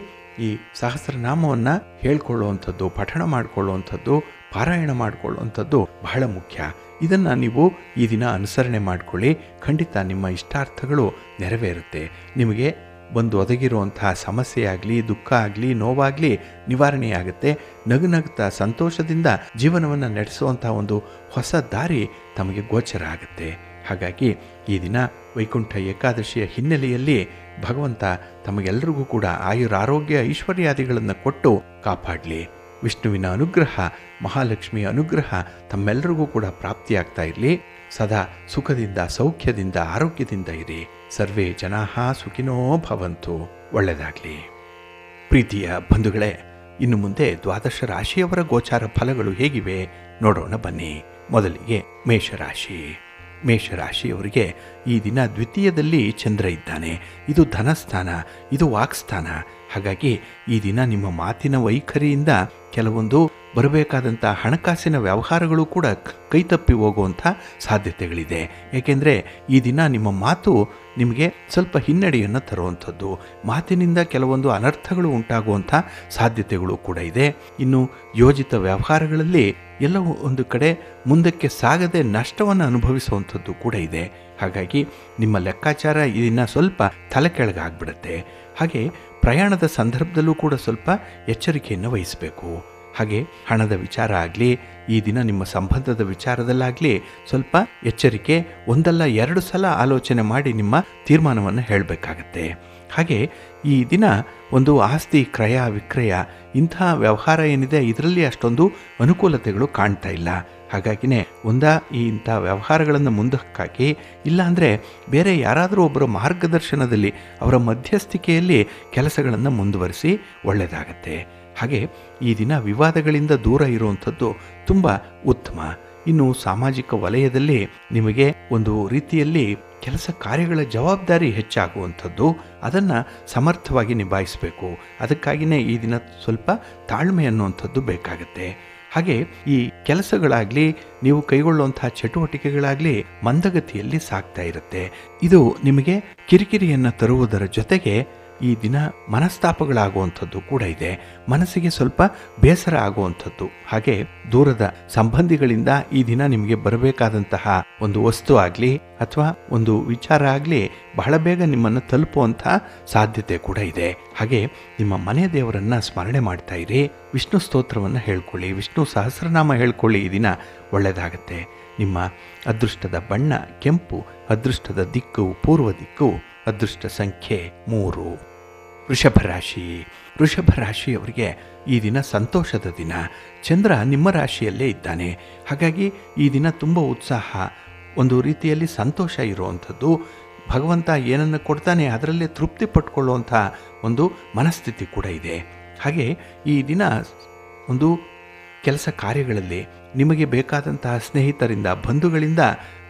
A: ಈ ಸಹಸ್ರನಾಮವನ್ನು ಹೇಳ್ಕೊಳ್ಳುವಂಥದ್ದು, ಪಠಣ ಮಾಡಿಕೊಳ್ಳುವಂಥದ್ದು, ಪಾರಾಯಣ ಮಾಡಿಕೊಳ್ಳುವಂಥದ್ದು ಬಹಳ ಮುಖ್ಯ. ಇದನ್ನು ನೀವು ಈ ದಿನ ಅನುಸರಣೆ ಮಾಡಿಕೊಳ್ಳಿ. ಖಂಡಿತ ನಿಮ್ಮ ಇಷ್ಟಾರ್ಥಗಳು ನೆರವೇರುತ್ತೆ. ನಿಮಗೆ ಬಂದು ಒದಗಿರುವಂತಹ ಸಮಸ್ಯೆ ಆಗಲಿ, ದುಃಖ ಆಗಲಿ, ನೋವಾಗಲಿ ನಿವಾರಣೆಯಾಗುತ್ತೆ. ನಗುನಗುತ್ತಾ ಸಂತೋಷದಿಂದ ಜೀವನವನ್ನು ನಡೆಸುವಂಥ ಒಂದು ಹೊಸ ದಾರಿ ತಮಗೆ ಗೋಚರ ಆಗುತ್ತೆ. ಹಾಗಾಗಿ ಈ ದಿನ ವೈಕುಂಠ ಏಕಾದಶಿಯ ಹಿನ್ನೆಲೆಯಲ್ಲಿ ಭಗವಂತ ತಮಗೆಲ್ಲರಿಗೂ ಕೂಡ ಆಯುರಾರೋಗ್ಯ ಐಶ್ವರ್ಯಾದಿಗಳನ್ನು ಕೊಟ್ಟು ಕಾಪಾಡಲಿ. ವಿಷ್ಣುವಿನ ಅನುಗ್ರಹ, ಮಹಾಲಕ್ಷ್ಮಿಯ ಅನುಗ್ರಹ ತಮ್ಮೆಲ್ಲರಿಗೂ ಕೂಡ ಪ್ರಾಪ್ತಿಯಾಗ್ತಾ ಇರಲಿ. ಸದಾ ಸುಖದಿಂದ, ಸೌಖ್ಯದಿಂದ, ಆರೋಗ್ಯದಿಂದ ಇರಿ. ಸರ್ವೇ ಜನಾಃ ಸುಖಿನೋ ಭವಂತು. ಒಳ್ಳೆಯದಾಗಲಿ. ಪ್ರೀತಿಯ ಬಂಧುಗಳೇ, ಇನ್ನು ಮುಂದೆ ದ್ವಾದಶ ರಾಶಿಯವರ ಗೋಚಾರ ಫಲಗಳು ಹೇಗಿವೆ ನೋಡೋಣ ಬನ್ನಿ. ಮೊದಲಿಗೆ ಮೇಷರಾಶಿ. ಮೇಷರಾಶಿಯವರಿಗೆ ಈ ದಿನ ದ್ವಿತೀಯದಲ್ಲಿ ಚಂದ್ರ ಇದ್ದಾನೆ. ಇದು ಧನಸ್ಥಾನ, ಇದು ವಾಕ್ಸ್ಥಾನ. ಹಾಗಾಗಿ ಈ ದಿನ ನಿಮ್ಮ ಮಾತಿನ ವೈಖರಿಯಿಂದ ಕೆಲವೊಂದು ಬರಬೇಕಾದಂಥ ಹಣಕಾಸಿನ ವ್ಯವಹಾರಗಳು ಕೂಡ ಕೈತಪ್ಪಿ ಹೋಗುವಂಥ ಸಾಧ್ಯತೆಗಳಿದೆ. ಏಕೆಂದರೆ ಈ ದಿನ ನಿಮ್ಮ ಮಾತು ನಿಮಗೆ ಸ್ವಲ್ಪ ಹಿನ್ನಡೆಯನ್ನು ತರುವಂಥದ್ದು, ಮಾತಿನಿಂದ ಕೆಲವೊಂದು ಅನರ್ಥಗಳು ಉಂಟಾಗುವಂಥ ಸಾಧ್ಯತೆಗಳು ಕೂಡ ಇದೆ. ಇನ್ನು ಯೋಜಿತ ವ್ಯವಹಾರಗಳಲ್ಲಿ ಎಲ್ಲವೂ ಒಂದು ಕಡೆ ಮುಂದಕ್ಕೆ ಸಾಗದೆ ನಷ್ಟವನ್ನು ಅನುಭವಿಸುವಂಥದ್ದು ಕೂಡ ಇದೆ. ಹಾಗಾಗಿ ನಿಮ್ಮ ಲೆಕ್ಕಾಚಾರ ಇದನ್ನು ಸ್ವಲ್ಪ ತಲೆ ಕೆಳಗಾಗ್ಬಿಡುತ್ತೆ. ಹಾಗೆ ಪ್ರಯಾಣದ ಸಂದರ್ಭದಲ್ಲೂ ಕೂಡ ಸ್ವಲ್ಪ ಎಚ್ಚರಿಕೆಯನ್ನು ವಹಿಸಬೇಕು. ಹಾಗೆ ಹಣದ ವಿಚಾರ ಆಗಲಿ, ಈ ದಿನ ನಿಮ್ಮ ಸಂಬಂಧದ ವಿಚಾರದಲ್ಲಾಗಲಿ ಸ್ವಲ್ಪ ಎಚ್ಚರಿಕೆ, ಒಂದಲ್ಲ ಎರಡು ಸಲ ಆಲೋಚನೆ ಮಾಡಿ ನಿಮ್ಮ ತೀರ್ಮಾನವನ್ನು ಹೇಳಬೇಕಾಗತ್ತೆ. ಹಾಗೆ ಈ ದಿನ ಒಂದು ಆಸ್ತಿ ಕ್ರಯ ವಿಕ್ರಯ ಇಂತಹ ವ್ಯವಹಾರ ಏನಿದೆ ಇದರಲ್ಲಿ ಅಷ್ಟೊಂದು ಅನುಕೂಲತೆಗಳು ಕಾಣ್ತಾ ಇಲ್ಲ. ಹಾಗಾಗಿನೇ ಇಂಥ ವ್ಯವಹಾರಗಳನ್ನು ಮುಂದಕ್ಕಾಗಿ, ಇಲ್ಲಾಂದರೆ ಬೇರೆ ಯಾರಾದರೂ ಒಬ್ಬರ ಮಾರ್ಗದರ್ಶನದಲ್ಲಿ ಅವರ ಮಧ್ಯಸ್ಥಿಕೆಯಲ್ಲಿ ಕೆಲಸಗಳನ್ನು ಮುಂದುವರಿಸಿ ಒಳ್ಳೆಯದಾಗತ್ತೆ. ಹಾಗೆ ಈ ದಿನ ವಿವಾದಗಳಿಂದ ದೂರ ಇರುವಂಥದ್ದು ತುಂಬ ಉತ್ತಮ. ಇನ್ನು ಸಾಮಾಜಿಕ ವಲಯದಲ್ಲಿ ನಿಮಗೆ ಒಂದು ರೀತಿಯಲ್ಲಿ ಕೆಲಸ ಕಾರ್ಯಗಳ ಜವಾಬ್ದಾರಿ ಹೆಚ್ಚಾಗುವಂಥದ್ದು, ಅದನ್ನು ಸಮರ್ಥವಾಗಿ ನಿಭಾಯಿಸಬೇಕು. ಅದಕ್ಕಾಗಿಯೇ ಈ ದಿನ ಸ್ವಲ್ಪ ತಾಳ್ಮೆ ಅನ್ನುವಂಥದ್ದು ಬೇಕಾಗತ್ತೆ. ಹಾಗೆ ಈ ಕೆಲಸಗಳಾಗಲಿ, ನೀವು ಕೈಗೊಳ್ಳುವಂತಹ ಚಟುವಟಿಕೆಗಳಾಗಲಿ ಮಂದಗತಿಯಲ್ಲಿ ಸಾಗ್ತಾ ಇರುತ್ತೆ. ಇದು ನಿಮಗೆ ಕಿರಿಕಿರಿಯನ್ನು ತರುವುದರ ಜೊತೆಗೆ ಈ ದಿನ ಮನಸ್ತಾಪಗಳಾಗುವಂಥದ್ದು ಕೂಡ ಇದೆ. ಮನಸ್ಸಿಗೆ ಸ್ವಲ್ಪ ಬೇಸರ ಆಗುವಂಥದ್ದು. ಹಾಗೆ ದೂರದ ಸಂಬಂಧಿಗಳಿಂದ ಈ ದಿನ ನಿಮಗೆ ಬರಬೇಕಾದಂತಹ ಒಂದು ವಸ್ತು ಆಗಲಿ ಅಥವಾ ಒಂದು ವಿಚಾರ ಆಗಲಿ ಬಹಳ ಬೇಗ ನಿಮ್ಮನ್ನು ತಲುಪುವಂಥ ಸಾಧ್ಯತೆ ಕೂಡ ಇದೆ. ಹಾಗೆ ನಿಮ್ಮ ಮನೆ ದೇವರನ್ನು ಸ್ಮರಣೆ ಮಾಡ್ತಾ ಇರಿ. ವಿಷ್ಣು ಸ್ತೋತ್ರವನ್ನು ಹೇಳ್ಕೊಳ್ಳಿ, ವಿಷ್ಣು ಸಹಸ್ರನಾಮ ಹೇಳ್ಕೊಳ್ಳಿ. ಈ ದಿನ ಒಳ್ಳೆಯದಾಗತ್ತೆ. ನಿಮ್ಮ ಅದೃಷ್ಟದ ಬಣ್ಣ ಕೆಂಪು, ಅದೃಷ್ಟದ ದಿಕ್ಕು ಪೂರ್ವ ದಿಕ್ಕು, ಅದೃಷ್ಟ ಸಂಖ್ಯೆ 3. ವೃಷಭ ರಾಶಿಯವರಿಗೆ ಈ ದಿನ ಸಂತೋಷದ ದಿನ. ಚಂದ್ರ ನಿಮ್ಮ ರಾಶಿಯಲ್ಲೇ ಇದ್ದಾನೆ. ಹಾಗಾಗಿ ಈ ದಿನ ತುಂಬ ಉತ್ಸಾಹ, ಒಂದು ರೀತಿಯಲ್ಲಿ ಸಂತೋಷ ಇರುವಂಥದ್ದು. ಭಗವಂತ ಏನನ್ನು ಕೊಡ್ತಾನೆ ಅದರಲ್ಲೇ ತೃಪ್ತಿ ಪಟ್ಕೊಳ್ಳುವಂಥ ಒಂದು ಮನಸ್ಥಿತಿ ಕೂಡ ಇದೆ. ಹಾಗೆ ಈ ದಿನ ಒಂದು ಕೆಲಸ ಕಾರ್ಯಗಳಲ್ಲಿ ನಿಮಗೆ ಬೇಕಾದಂತಹ ಸ್ನೇಹಿತರಿಂದ, ಬಂಧುಗಳಿಂದ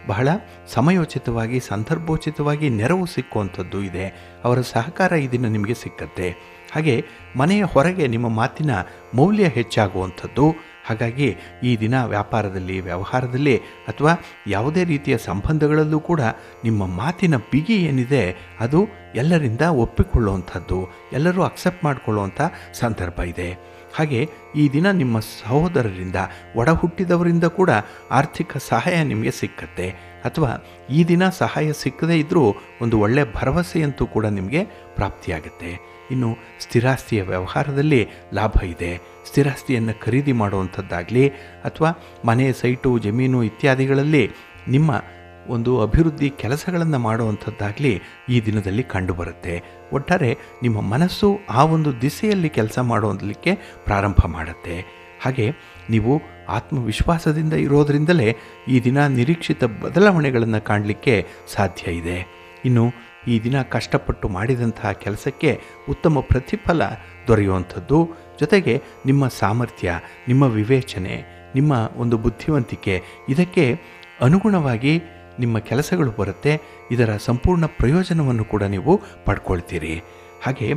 A: ಬಹಳ ಸಮಯೋಚಿತವಾಗಿ ಸಂದರ್ಭೋಚಿತವಾಗಿ ನೆರವು ಸಿಕ್ಕುವಂಥದ್ದು ಇದೆ. ಅವರ ಸಹಕಾರ ಈ ದಿನ ನಿಮಗೆ ಸಿಕ್ಕತ್ತೆ. ಹಾಗೆ ಮನೆಯ ಹೊರಗೆ ನಿಮ್ಮ ಮಾತಿನ ಮೌಲ್ಯ ಹೆಚ್ಚಾಗುವಂಥದ್ದು. ಹಾಗಾಗಿ ಈ ದಿನ ವ್ಯಾಪಾರದಲ್ಲಿ, ವ್ಯವಹಾರದಲ್ಲಿ ಅಥವಾ ಯಾವುದೇ ರೀತಿಯ ಸಂಬಂಧಗಳಲ್ಲೂ ಕೂಡ ನಿಮ್ಮ ಮಾತಿನ ಬಿಗಿ ಏನಿದೆ ಅದು ಎಲ್ಲರಿಂದ ಒಪ್ಪಿಕೊಳ್ಳುವಂಥದ್ದು, ಎಲ್ಲರೂ ಅಕ್ಸೆಪ್ಟ್ ಮಾಡಿಕೊಳ್ಳುವಂಥ ಸಂದರ್ಭ ಇದೆ. ಹಾಗೆ ಈ ದಿನ ನಿಮ್ಮ ಸಹೋದರರಿಂದ, ಒಡ ಹುಟ್ಟಿದವರಿಂದ ಕೂಡ ಆರ್ಥಿಕ ಸಹಾಯ ನಿಮಗೆ ಸಿಕ್ಕತ್ತೆ. ಅಥವಾ ಈ ದಿನ ಸಹಾಯ ಸಿಕ್ಕದೇ ಇದ್ದರೂ ಒಂದು ಒಳ್ಳೆಯ ಭರವಸೆಯಂತೂ ಕೂಡ ನಿಮಗೆ ಪ್ರಾಪ್ತಿಯಾಗುತ್ತೆ. ಇನ್ನು ಸ್ಥಿರಾಸ್ತಿಯ ವ್ಯವಹಾರದಲ್ಲಿ ಲಾಭ ಇದೆ. ಸ್ಥಿರಾಸ್ತಿಯನ್ನು ಖರೀದಿ ಮಾಡುವಂಥದ್ದಾಗಲಿ ಅಥವಾ ಮನೆ, ಸೈಟು, ಜಮೀನು ಇತ್ಯಾದಿಗಳಲ್ಲಿ ನಿಮ್ಮ ಒಂದು ಅಭಿವೃದ್ಧಿ ಕೆಲಸಗಳನ್ನು ಮಾಡುವಂಥದ್ದಾಗಲಿ ಈ ದಿನದಲ್ಲಿ ಕಂಡುಬರುತ್ತೆ. ಒಟ್ಟಾರೆ ನಿಮ್ಮ ಮನಸ್ಸು ಆ ಒಂದು ದಿಸೆಯಲ್ಲಿ ಕೆಲಸ ಮಾಡೋದಕ್ಕೆ ಪ್ರಾರಂಭ ಮಾಡುತ್ತೆ. ಹಾಗೆ ನೀವು ಆತ್ಮವಿಶ್ವಾಸದಿಂದ ಇರೋದರಿಂದಲೇ ಈ ದಿನ ನಿರೀಕ್ಷಿತ ಬದಲಾವಣೆಗಳನ್ನು ಕಾಣಲಿಕ್ಕೆ ಸಾಧ್ಯ ಇದೆ. ಇನ್ನು ಈ ದಿನ ಕಷ್ಟಪಟ್ಟು ಮಾಡಿದಂತಹ ಕೆಲಸಕ್ಕೆ ಉತ್ತಮ ಪ್ರತಿಫಲ ದೊರೆಯುವಂಥದ್ದು, ಜೊತೆಗೆ ನಿಮ್ಮ ಸಾಮರ್ಥ್ಯ, ನಿಮ್ಮ ವಿವೇಚನೆ, ನಿಮ್ಮ ಒಂದು ಬುದ್ಧಿವಂತಿಕೆ ಇದಕ್ಕೆ ಅನುಗುಣವಾಗಿ ನಿಮ್ಮ ಕೆಲಸಗಳು ಬರುತ್ತೆ. ಇದರ ಸಂಪೂರ್ಣ ಪ್ರಯೋಜನವನ್ನು ಕೂಡ ನೀವು ಪಡ್ಕೊಳ್ತೀರಿ. ಹಾಗೆ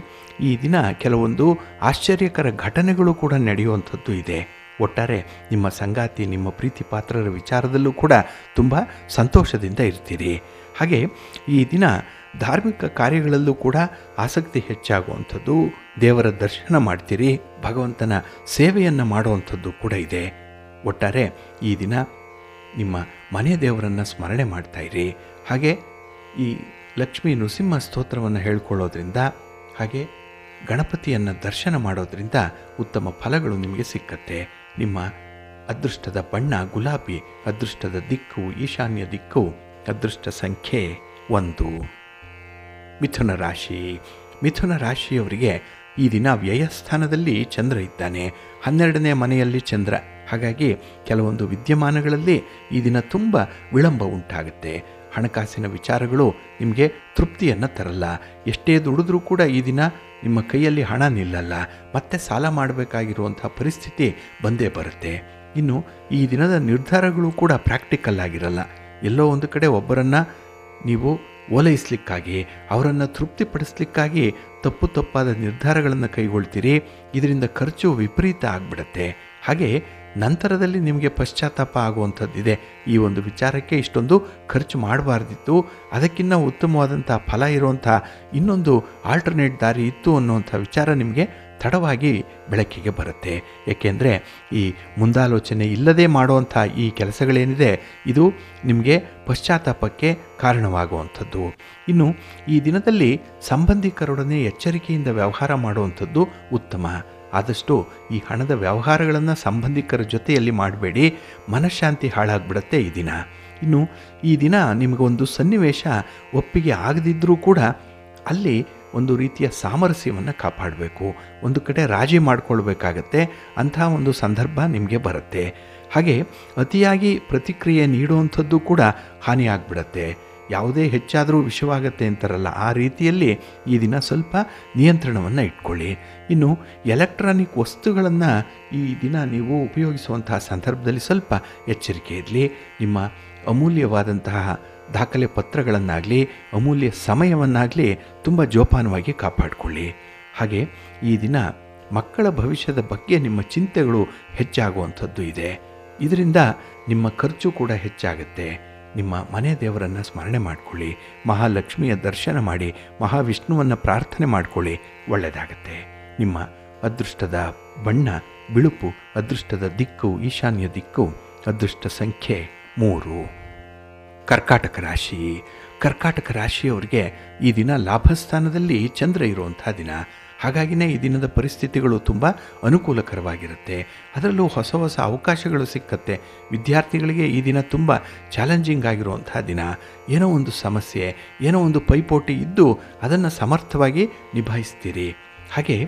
A: ಈ ದಿನ ಕೆಲವೊಂದು ಆಶ್ಚರ್ಯಕರ ಘಟನೆಗಳು ಕೂಡ ನಡೆಯುವಂಥದ್ದು ಇದೆ. ಒಟ್ಟಾರೆ ನಿಮ್ಮ ಸಂಗಾತಿ, ನಿಮ್ಮ ಪ್ರೀತಿ ಪಾತ್ರರ ವಿಚಾರದಲ್ಲೂ ಕೂಡ ತುಂಬ ಸಂತೋಷದಿಂದ ಇರ್ತೀರಿ. ಹಾಗೆ ಈ ದಿನ ಧಾರ್ಮಿಕ ಕಾರ್ಯಗಳಲ್ಲೂ ಕೂಡ ಆಸಕ್ತಿ ಹೆಚ್ಚಾಗುವಂಥದ್ದು, ದೇವರ ದರ್ಶನ ಮಾಡ್ತೀರಿ, ಭಗವಂತನ ಸೇವೆಯನ್ನು ಮಾಡುವಂಥದ್ದು ಕೂಡ ಇದೆ. ಒಟ್ಟಾರೆ ಈ ದಿನ ನಿಮ್ಮ ಮನೆ ದೇವರನ್ನು ಸ್ಮರಣೆ ಮಾಡ್ತಾಯಿರಿ. ಹಾಗೆ ಈ ಲಕ್ಷ್ಮೀ ನೃಸಿಂಹ ಸ್ತೋತ್ರವನ್ನು ಹೇಳ್ಕೊಳ್ಳೋದ್ರಿಂದ, ಹಾಗೆ ಗಣಪತಿಯನ್ನು ದರ್ಶನ ಮಾಡೋದ್ರಿಂದ ಉತ್ತಮ ಫಲಗಳು ನಿಮಗೆ ಸಿಕ್ಕತ್ತೆ. ನಿಮ್ಮ ಅದೃಷ್ಟದ ಬಣ್ಣ ಗುಲಾಬಿ, ಅದೃಷ್ಟದ ದಿಕ್ಕು ಈಶಾನ್ಯ ದಿಕ್ಕು, ಅದೃಷ್ಟ ಸಂಖ್ಯೆ 1. ಮಿಥುನ ರಾಶಿಯವರಿಗೆ ಈ ದಿನ ವ್ಯಯಸ್ಥಾನದಲ್ಲಿ ಚಂದ್ರ ಇದ್ದಾನೆ. 12ನೇ ಮನೆಯಲ್ಲಿ ಚಂದ್ರ. ಹಾಗಾಗಿ ಕೆಲವೊಂದು ವಿದ್ಯಮಾನಗಳಲ್ಲಿ ಈ ದಿನ ತುಂಬ ವಿಳಂಬ ಉಂಟಾಗುತ್ತೆ. ಹಣಕಾಸಿನ ವಿಚಾರಗಳು ನಿಮಗೆ ತೃಪ್ತಿಯನ್ನು ತರಲ್ಲ. ಎಷ್ಟೇ ದುಡಿದ್ರೂ ಕೂಡ ಈ ದಿನ ನಿಮ್ಮ ಕೈಯಲ್ಲಿ ಹಣ ನಿಲ್ಲಲ್ಲ. ಮತ್ತೆ ಸಾಲ ಮಾಡಬೇಕಾಗಿರುವಂಥ ಪರಿಸ್ಥಿತಿ ಬಂದೇ ಬರುತ್ತೆ. ಇನ್ನು ಈ ದಿನದ ನಿರ್ಧಾರಗಳು ಕೂಡ ಪ್ರಾಕ್ಟಿಕಲ್ ಆಗಿರಲ್ಲ. ಎಲ್ಲೋ ಒಂದು ಕಡೆ ಒಬ್ಬರನ್ನು ನೀವು ಓಲೈಸಲಿಕ್ಕಾಗಿ, ಅವರನ್ನು ತೃಪ್ತಿಪಡಿಸ್ಲಿಕ್ಕಾಗಿ ತಪ್ಪಾದ ನಿರ್ಧಾರಗಳನ್ನು ಕೈಗೊಳ್ತೀರಿ. ಇದರಿಂದ ಖರ್ಚು ವಿಪರೀತ ಆಗಿಬಿಡುತ್ತೆ. ಹಾಗೆ ನಂತರದಲ್ಲಿ ನಿಮಗೆ ಪಶ್ಚಾತ್ತಾಪ ಆಗುವಂಥದ್ದಿದೆ. ಈ ಒಂದು ವಿಚಾರಕ್ಕೆ ಇಷ್ಟೊಂದು ಖರ್ಚು ಮಾಡಬಾರ್ದಿತ್ತು, ಅದಕ್ಕಿಂತ ಉತ್ತಮವಾದಂಥ ಫಲ ಇರುವಂಥ ಇನ್ನೊಂದು ಆಲ್ಟರ್ನೇಟ್ ದಾರಿ ಇತ್ತು ಅನ್ನುವಂಥ ವಿಚಾರ ನಿಮಗೆ ತಡವಾಗಿ ಬೆಳಕಿಗೆ ಬರುತ್ತೆ. ಏಕೆಂದರೆ ಈ ಮುಂದಾಲೋಚನೆ ಇಲ್ಲದೆ ಮಾಡುವಂಥ ಈ ಕೆಲಸಗಳೇನಿದೆ ಇದು ನಿಮಗೆ ಪಶ್ಚಾತ್ತಾಪಕ್ಕೆ ಕಾರಣವಾಗುವಂಥದ್ದು. ಇನ್ನು ಈ ದಿನದಲ್ಲಿ ಸಂಬಂಧಿಕರೊಡನೆ ಎಚ್ಚರಿಕೆಯಿಂದ ವ್ಯವಹಾರ ಮಾಡುವಂಥದ್ದು ಉತ್ತಮ. ಆದಷ್ಟು ಈ ಹಣದ ವ್ಯವಹಾರಗಳನ್ನು ಸಂಬಂಧಿಕರ ಜೊತೆಯಲ್ಲಿ ಮಾಡಬೇಡಿ, ಮನಃಶಾಂತಿ ಹಾಳಾಗ್ಬಿಡುತ್ತೆ ಈ ದಿನ. ಇನ್ನು ಈ ದಿನ ನಿಮಗೊಂದು ಸನ್ನಿವೇಶ ಒಪ್ಪಿಗೆ ಆಗದಿದ್ದರೂ ಕೂಡ ಅಲ್ಲಿ ಒಂದು ರೀತಿಯ ಸಾಮರಸ್ಯವನ್ನು ಕಾಪಾಡಬೇಕು. ಒಂದು ಕಡೆ ರಾಜಿ ಮಾಡಿಕೊಳ್ಬೇಕಾಗತ್ತೆ. ಅಂಥ ಒಂದು ಸಂದರ್ಭ ನಿಮಗೆ ಬರುತ್ತೆ. ಹಾಗೆ ಅತಿಯಾಗಿ ಪ್ರತಿಕ್ರಿಯೆ ನೀಡುವಂಥದ್ದು ಕೂಡ ಹಾನಿಯಾಗ್ಬಿಡತ್ತೆ. ಯಾವುದೇ ಹೆಚ್ಚಾದರೂ ವಿಷವಾಗತ್ತೆ ಅಂತಾರಲ್ಲ, ಆ ರೀತಿಯಲ್ಲಿ ಈ ದಿನ ಸ್ವಲ್ಪ ನಿಯಂತ್ರಣವನ್ನು ಇಟ್ಕೊಳ್ಳಿ. ಇನ್ನು ಎಲೆಕ್ಟ್ರಾನಿಕ್ ವಸ್ತುಗಳನ್ನು ಈ ದಿನ ನೀವು ಉಪಯೋಗಿಸುವಂತಹ ಸಂದರ್ಭದಲ್ಲಿ ಸ್ವಲ್ಪ ಎಚ್ಚರಿಕೆ ಇರಲಿ. ನಿಮ್ಮ ಅಮೂಲ್ಯವಾದಂತಹ ದಾಖಲೆ ಪತ್ರಗಳನ್ನಾಗಲಿ, ಅಮೂಲ್ಯ ಸಮಯವನ್ನಾಗಲಿ ತುಂಬ ಜೋಪಾನವಾಗಿ ಕಾಪಾಡಿಕೊಳ್ಳಿ. ಹಾಗೆ ಈ ದಿನ ಮಕ್ಕಳ ಭವಿಷ್ಯದ ಬಗ್ಗೆ ನಿಮ್ಮ ಚಿಂತೆಗಳು ಹೆಚ್ಚಾಗುವಂಥದ್ದು ಇದೆ. ಇದರಿಂದ ನಿಮ್ಮ ಖರ್ಚು ಕೂಡ ಹೆಚ್ಚಾಗುತ್ತೆ. ನಿಮ್ಮ ಮನೆ ದೇವರನ್ನು ಸ್ಮರಣೆ ಮಾಡಿಕೊಳ್ಳಿ, ಮಹಾಲಕ್ಷ್ಮಿಯ ದರ್ಶನ ಮಾಡಿ, ಮಹಾವಿಷ್ಣುವನ್ನು ಪ್ರಾರ್ಥನೆ ಮಾಡಿಕೊಳ್ಳಿ, ಒಳ್ಳೆಯದಾಗತ್ತೆ. ನಿಮ್ಮ ಅದೃಷ್ಟದ ಬಣ್ಣ ಬಿಳುಪು, ಅದೃಷ್ಟದ ದಿಕ್ಕು ಈಶಾನ್ಯ ದಿಕ್ಕು, ಅದೃಷ್ಟ ಸಂಖ್ಯೆ 3. ಕರ್ಕಾಟಕ ರಾಶಿ. ಕರ್ಕಾಟಕ ರಾಶಿಯವರಿಗೆ ಈ ದಿನ ಲಾಭಸ್ಥಾನದಲ್ಲಿ ಚಂದ್ರ ಇರುವಂಥ ದಿನ. ಹಾಗಾಗಿನೇ ಈ ದಿನದ ಪರಿಸ್ಥಿತಿಗಳು ತುಂಬ ಅನುಕೂಲಕರವಾಗಿರುತ್ತೆ. ಅದರಲ್ಲೂ ಹೊಸ ಹೊಸ ಅವಕಾಶಗಳು ಸಿಕ್ಕತ್ತೆ. ವಿದ್ಯಾರ್ಥಿಗಳಿಗೆ ಈ ದಿನ ತುಂಬ ಚಾಲೆಂಜಿಂಗ್ ಆಗಿರುವಂಥ ದಿನ. ಏನೋ ಒಂದು ಸಮಸ್ಯೆ, ಏನೋ ಒಂದು ಪೈಪೋಟಿ ಇದ್ದು ಅದನ್ನು ಸಮರ್ಥವಾಗಿ ನಿಭಾಯಿಸ್ತೀರಿ. ಹಾಗೆ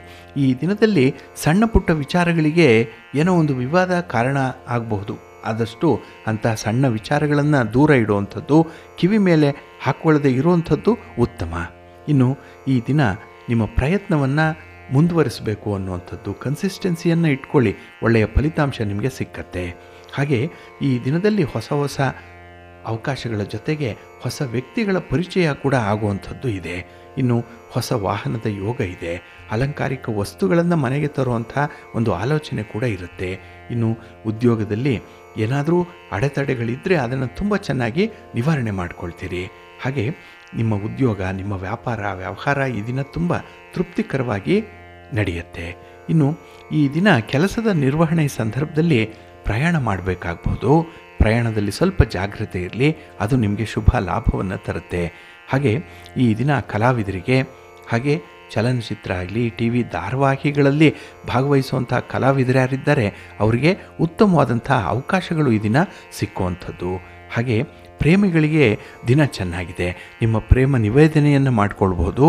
A: ಈ ದಿನದಲ್ಲಿ ಸಣ್ಣ ಪುಟ್ಟ ವಿಚಾರಗಳಿಗೆ ಏನೋ ಒಂದು ವಿವಾದ ಕಾರಣ ಆಗಬಹುದು. ಆದಷ್ಟು ಅಂಥ ಸಣ್ಣ ವಿಚಾರಗಳನ್ನು ದೂರ ಇಡುವಂಥದ್ದು, ಕಿವಿ ಮೇಲೆ ಹಾಕ್ಕೊಳ್ಳದೆ ಇರುವಂಥದ್ದು ಉತ್ತಮ. ಇನ್ನು ಈ ದಿನ ನಿಮ್ಮ ಪ್ರಯತ್ನವನ್ನು ಮುಂದುವರಿಸಬೇಕು ಅನ್ನುವಂಥದ್ದು, ಕನ್ಸಿಸ್ಟೆನ್ಸಿಯನ್ನು ಇಟ್ಕೊಳ್ಳಿ, ಒಳ್ಳೆಯ ಫಲಿತಾಂಶ ನಿಮಗೆ ಸಿಕ್ಕತ್ತೆ. ಹಾಗೆ ಈ ದಿನದಲ್ಲಿ ಹೊಸ ಹೊಸ ಅವಕಾಶಗಳ ಜೊತೆಗೆ ಹೊಸ ವ್ಯಕ್ತಿಗಳ ಪರಿಚಯ ಕೂಡ ಆಗುವಂಥದ್ದು ಇದೆ. ಇನ್ನು ಹೊಸ ವಾಹನದ ಯೋಗ ಇದೆ. ಅಲಂಕಾರಿಕ ವಸ್ತುಗಳನ್ನು ಮನೆಗೆ ತರುವಂಥ ಒಂದು ಆಲೋಚನೆ ಕೂಡ ಇರುತ್ತೆ. ಇನ್ನು ಉದ್ಯೋಗದಲ್ಲಿ ಏನಾದರೂ ಅಡೆತಡೆಗಳಿದ್ದರೆ ಅದನ್ನು ತುಂಬ ಚೆನ್ನಾಗಿ ನಿವಾರಣೆ ಮಾಡ್ಕೊಳ್ತೀರಿ. ಹಾಗೆ ನಿಮ್ಮ ಉದ್ಯೋಗ, ನಿಮ್ಮ ವ್ಯವಹಾರ ಈ ದಿನ ತುಂಬ ತೃಪ್ತಿಕರವಾಗಿ ನಡೆಯುತ್ತೆ. ಇನ್ನು ಈ ದಿನ ಕೆಲಸದ ನಿರ್ವಹಣೆ ಸಂದರ್ಭದಲ್ಲಿ ಪ್ರಯಾಣ ಮಾಡಬೇಕಾಗಬಹುದು. ಪ್ರಯಾಣದಲ್ಲಿ ಸ್ವಲ್ಪ ಜಾಗ್ರತೆ ಇರಲಿ, ಅದು ನಿಮಗೆ ಶುಭ ಲಾಭವನ್ನು ತರುತ್ತೆ. ಹಾಗೆ ಈ ದಿನ ಕಲಾವಿದರಿಗೆ, ಹಾಗೆ ಚಲನಚಿತ್ರ ಆಗಲಿ, ಟಿ ವಿ ಧಾರಾವಾಹಿಗಳಲ್ಲಿ ಭಾಗವಹಿಸುವಂಥ ಕಲಾವಿದರು ಯಾರಿದ್ದಾರೆ ಅವರಿಗೆ ಉತ್ತಮವಾದಂಥ ಅವಕಾಶಗಳು ಈ ದಿನ ಸಿಕ್ಕುವಂಥದ್ದು. ಹಾಗೆ ಪ್ರೇಮಿಗಳಿಗೆ ದಿನ ಚೆನ್ನಾಗಿದೆ. ನಿಮ್ಮ ಪ್ರೇಮ ನಿವೇದನೆಯನ್ನು ಮಾಡಿಕೊಳ್ಬೋದು.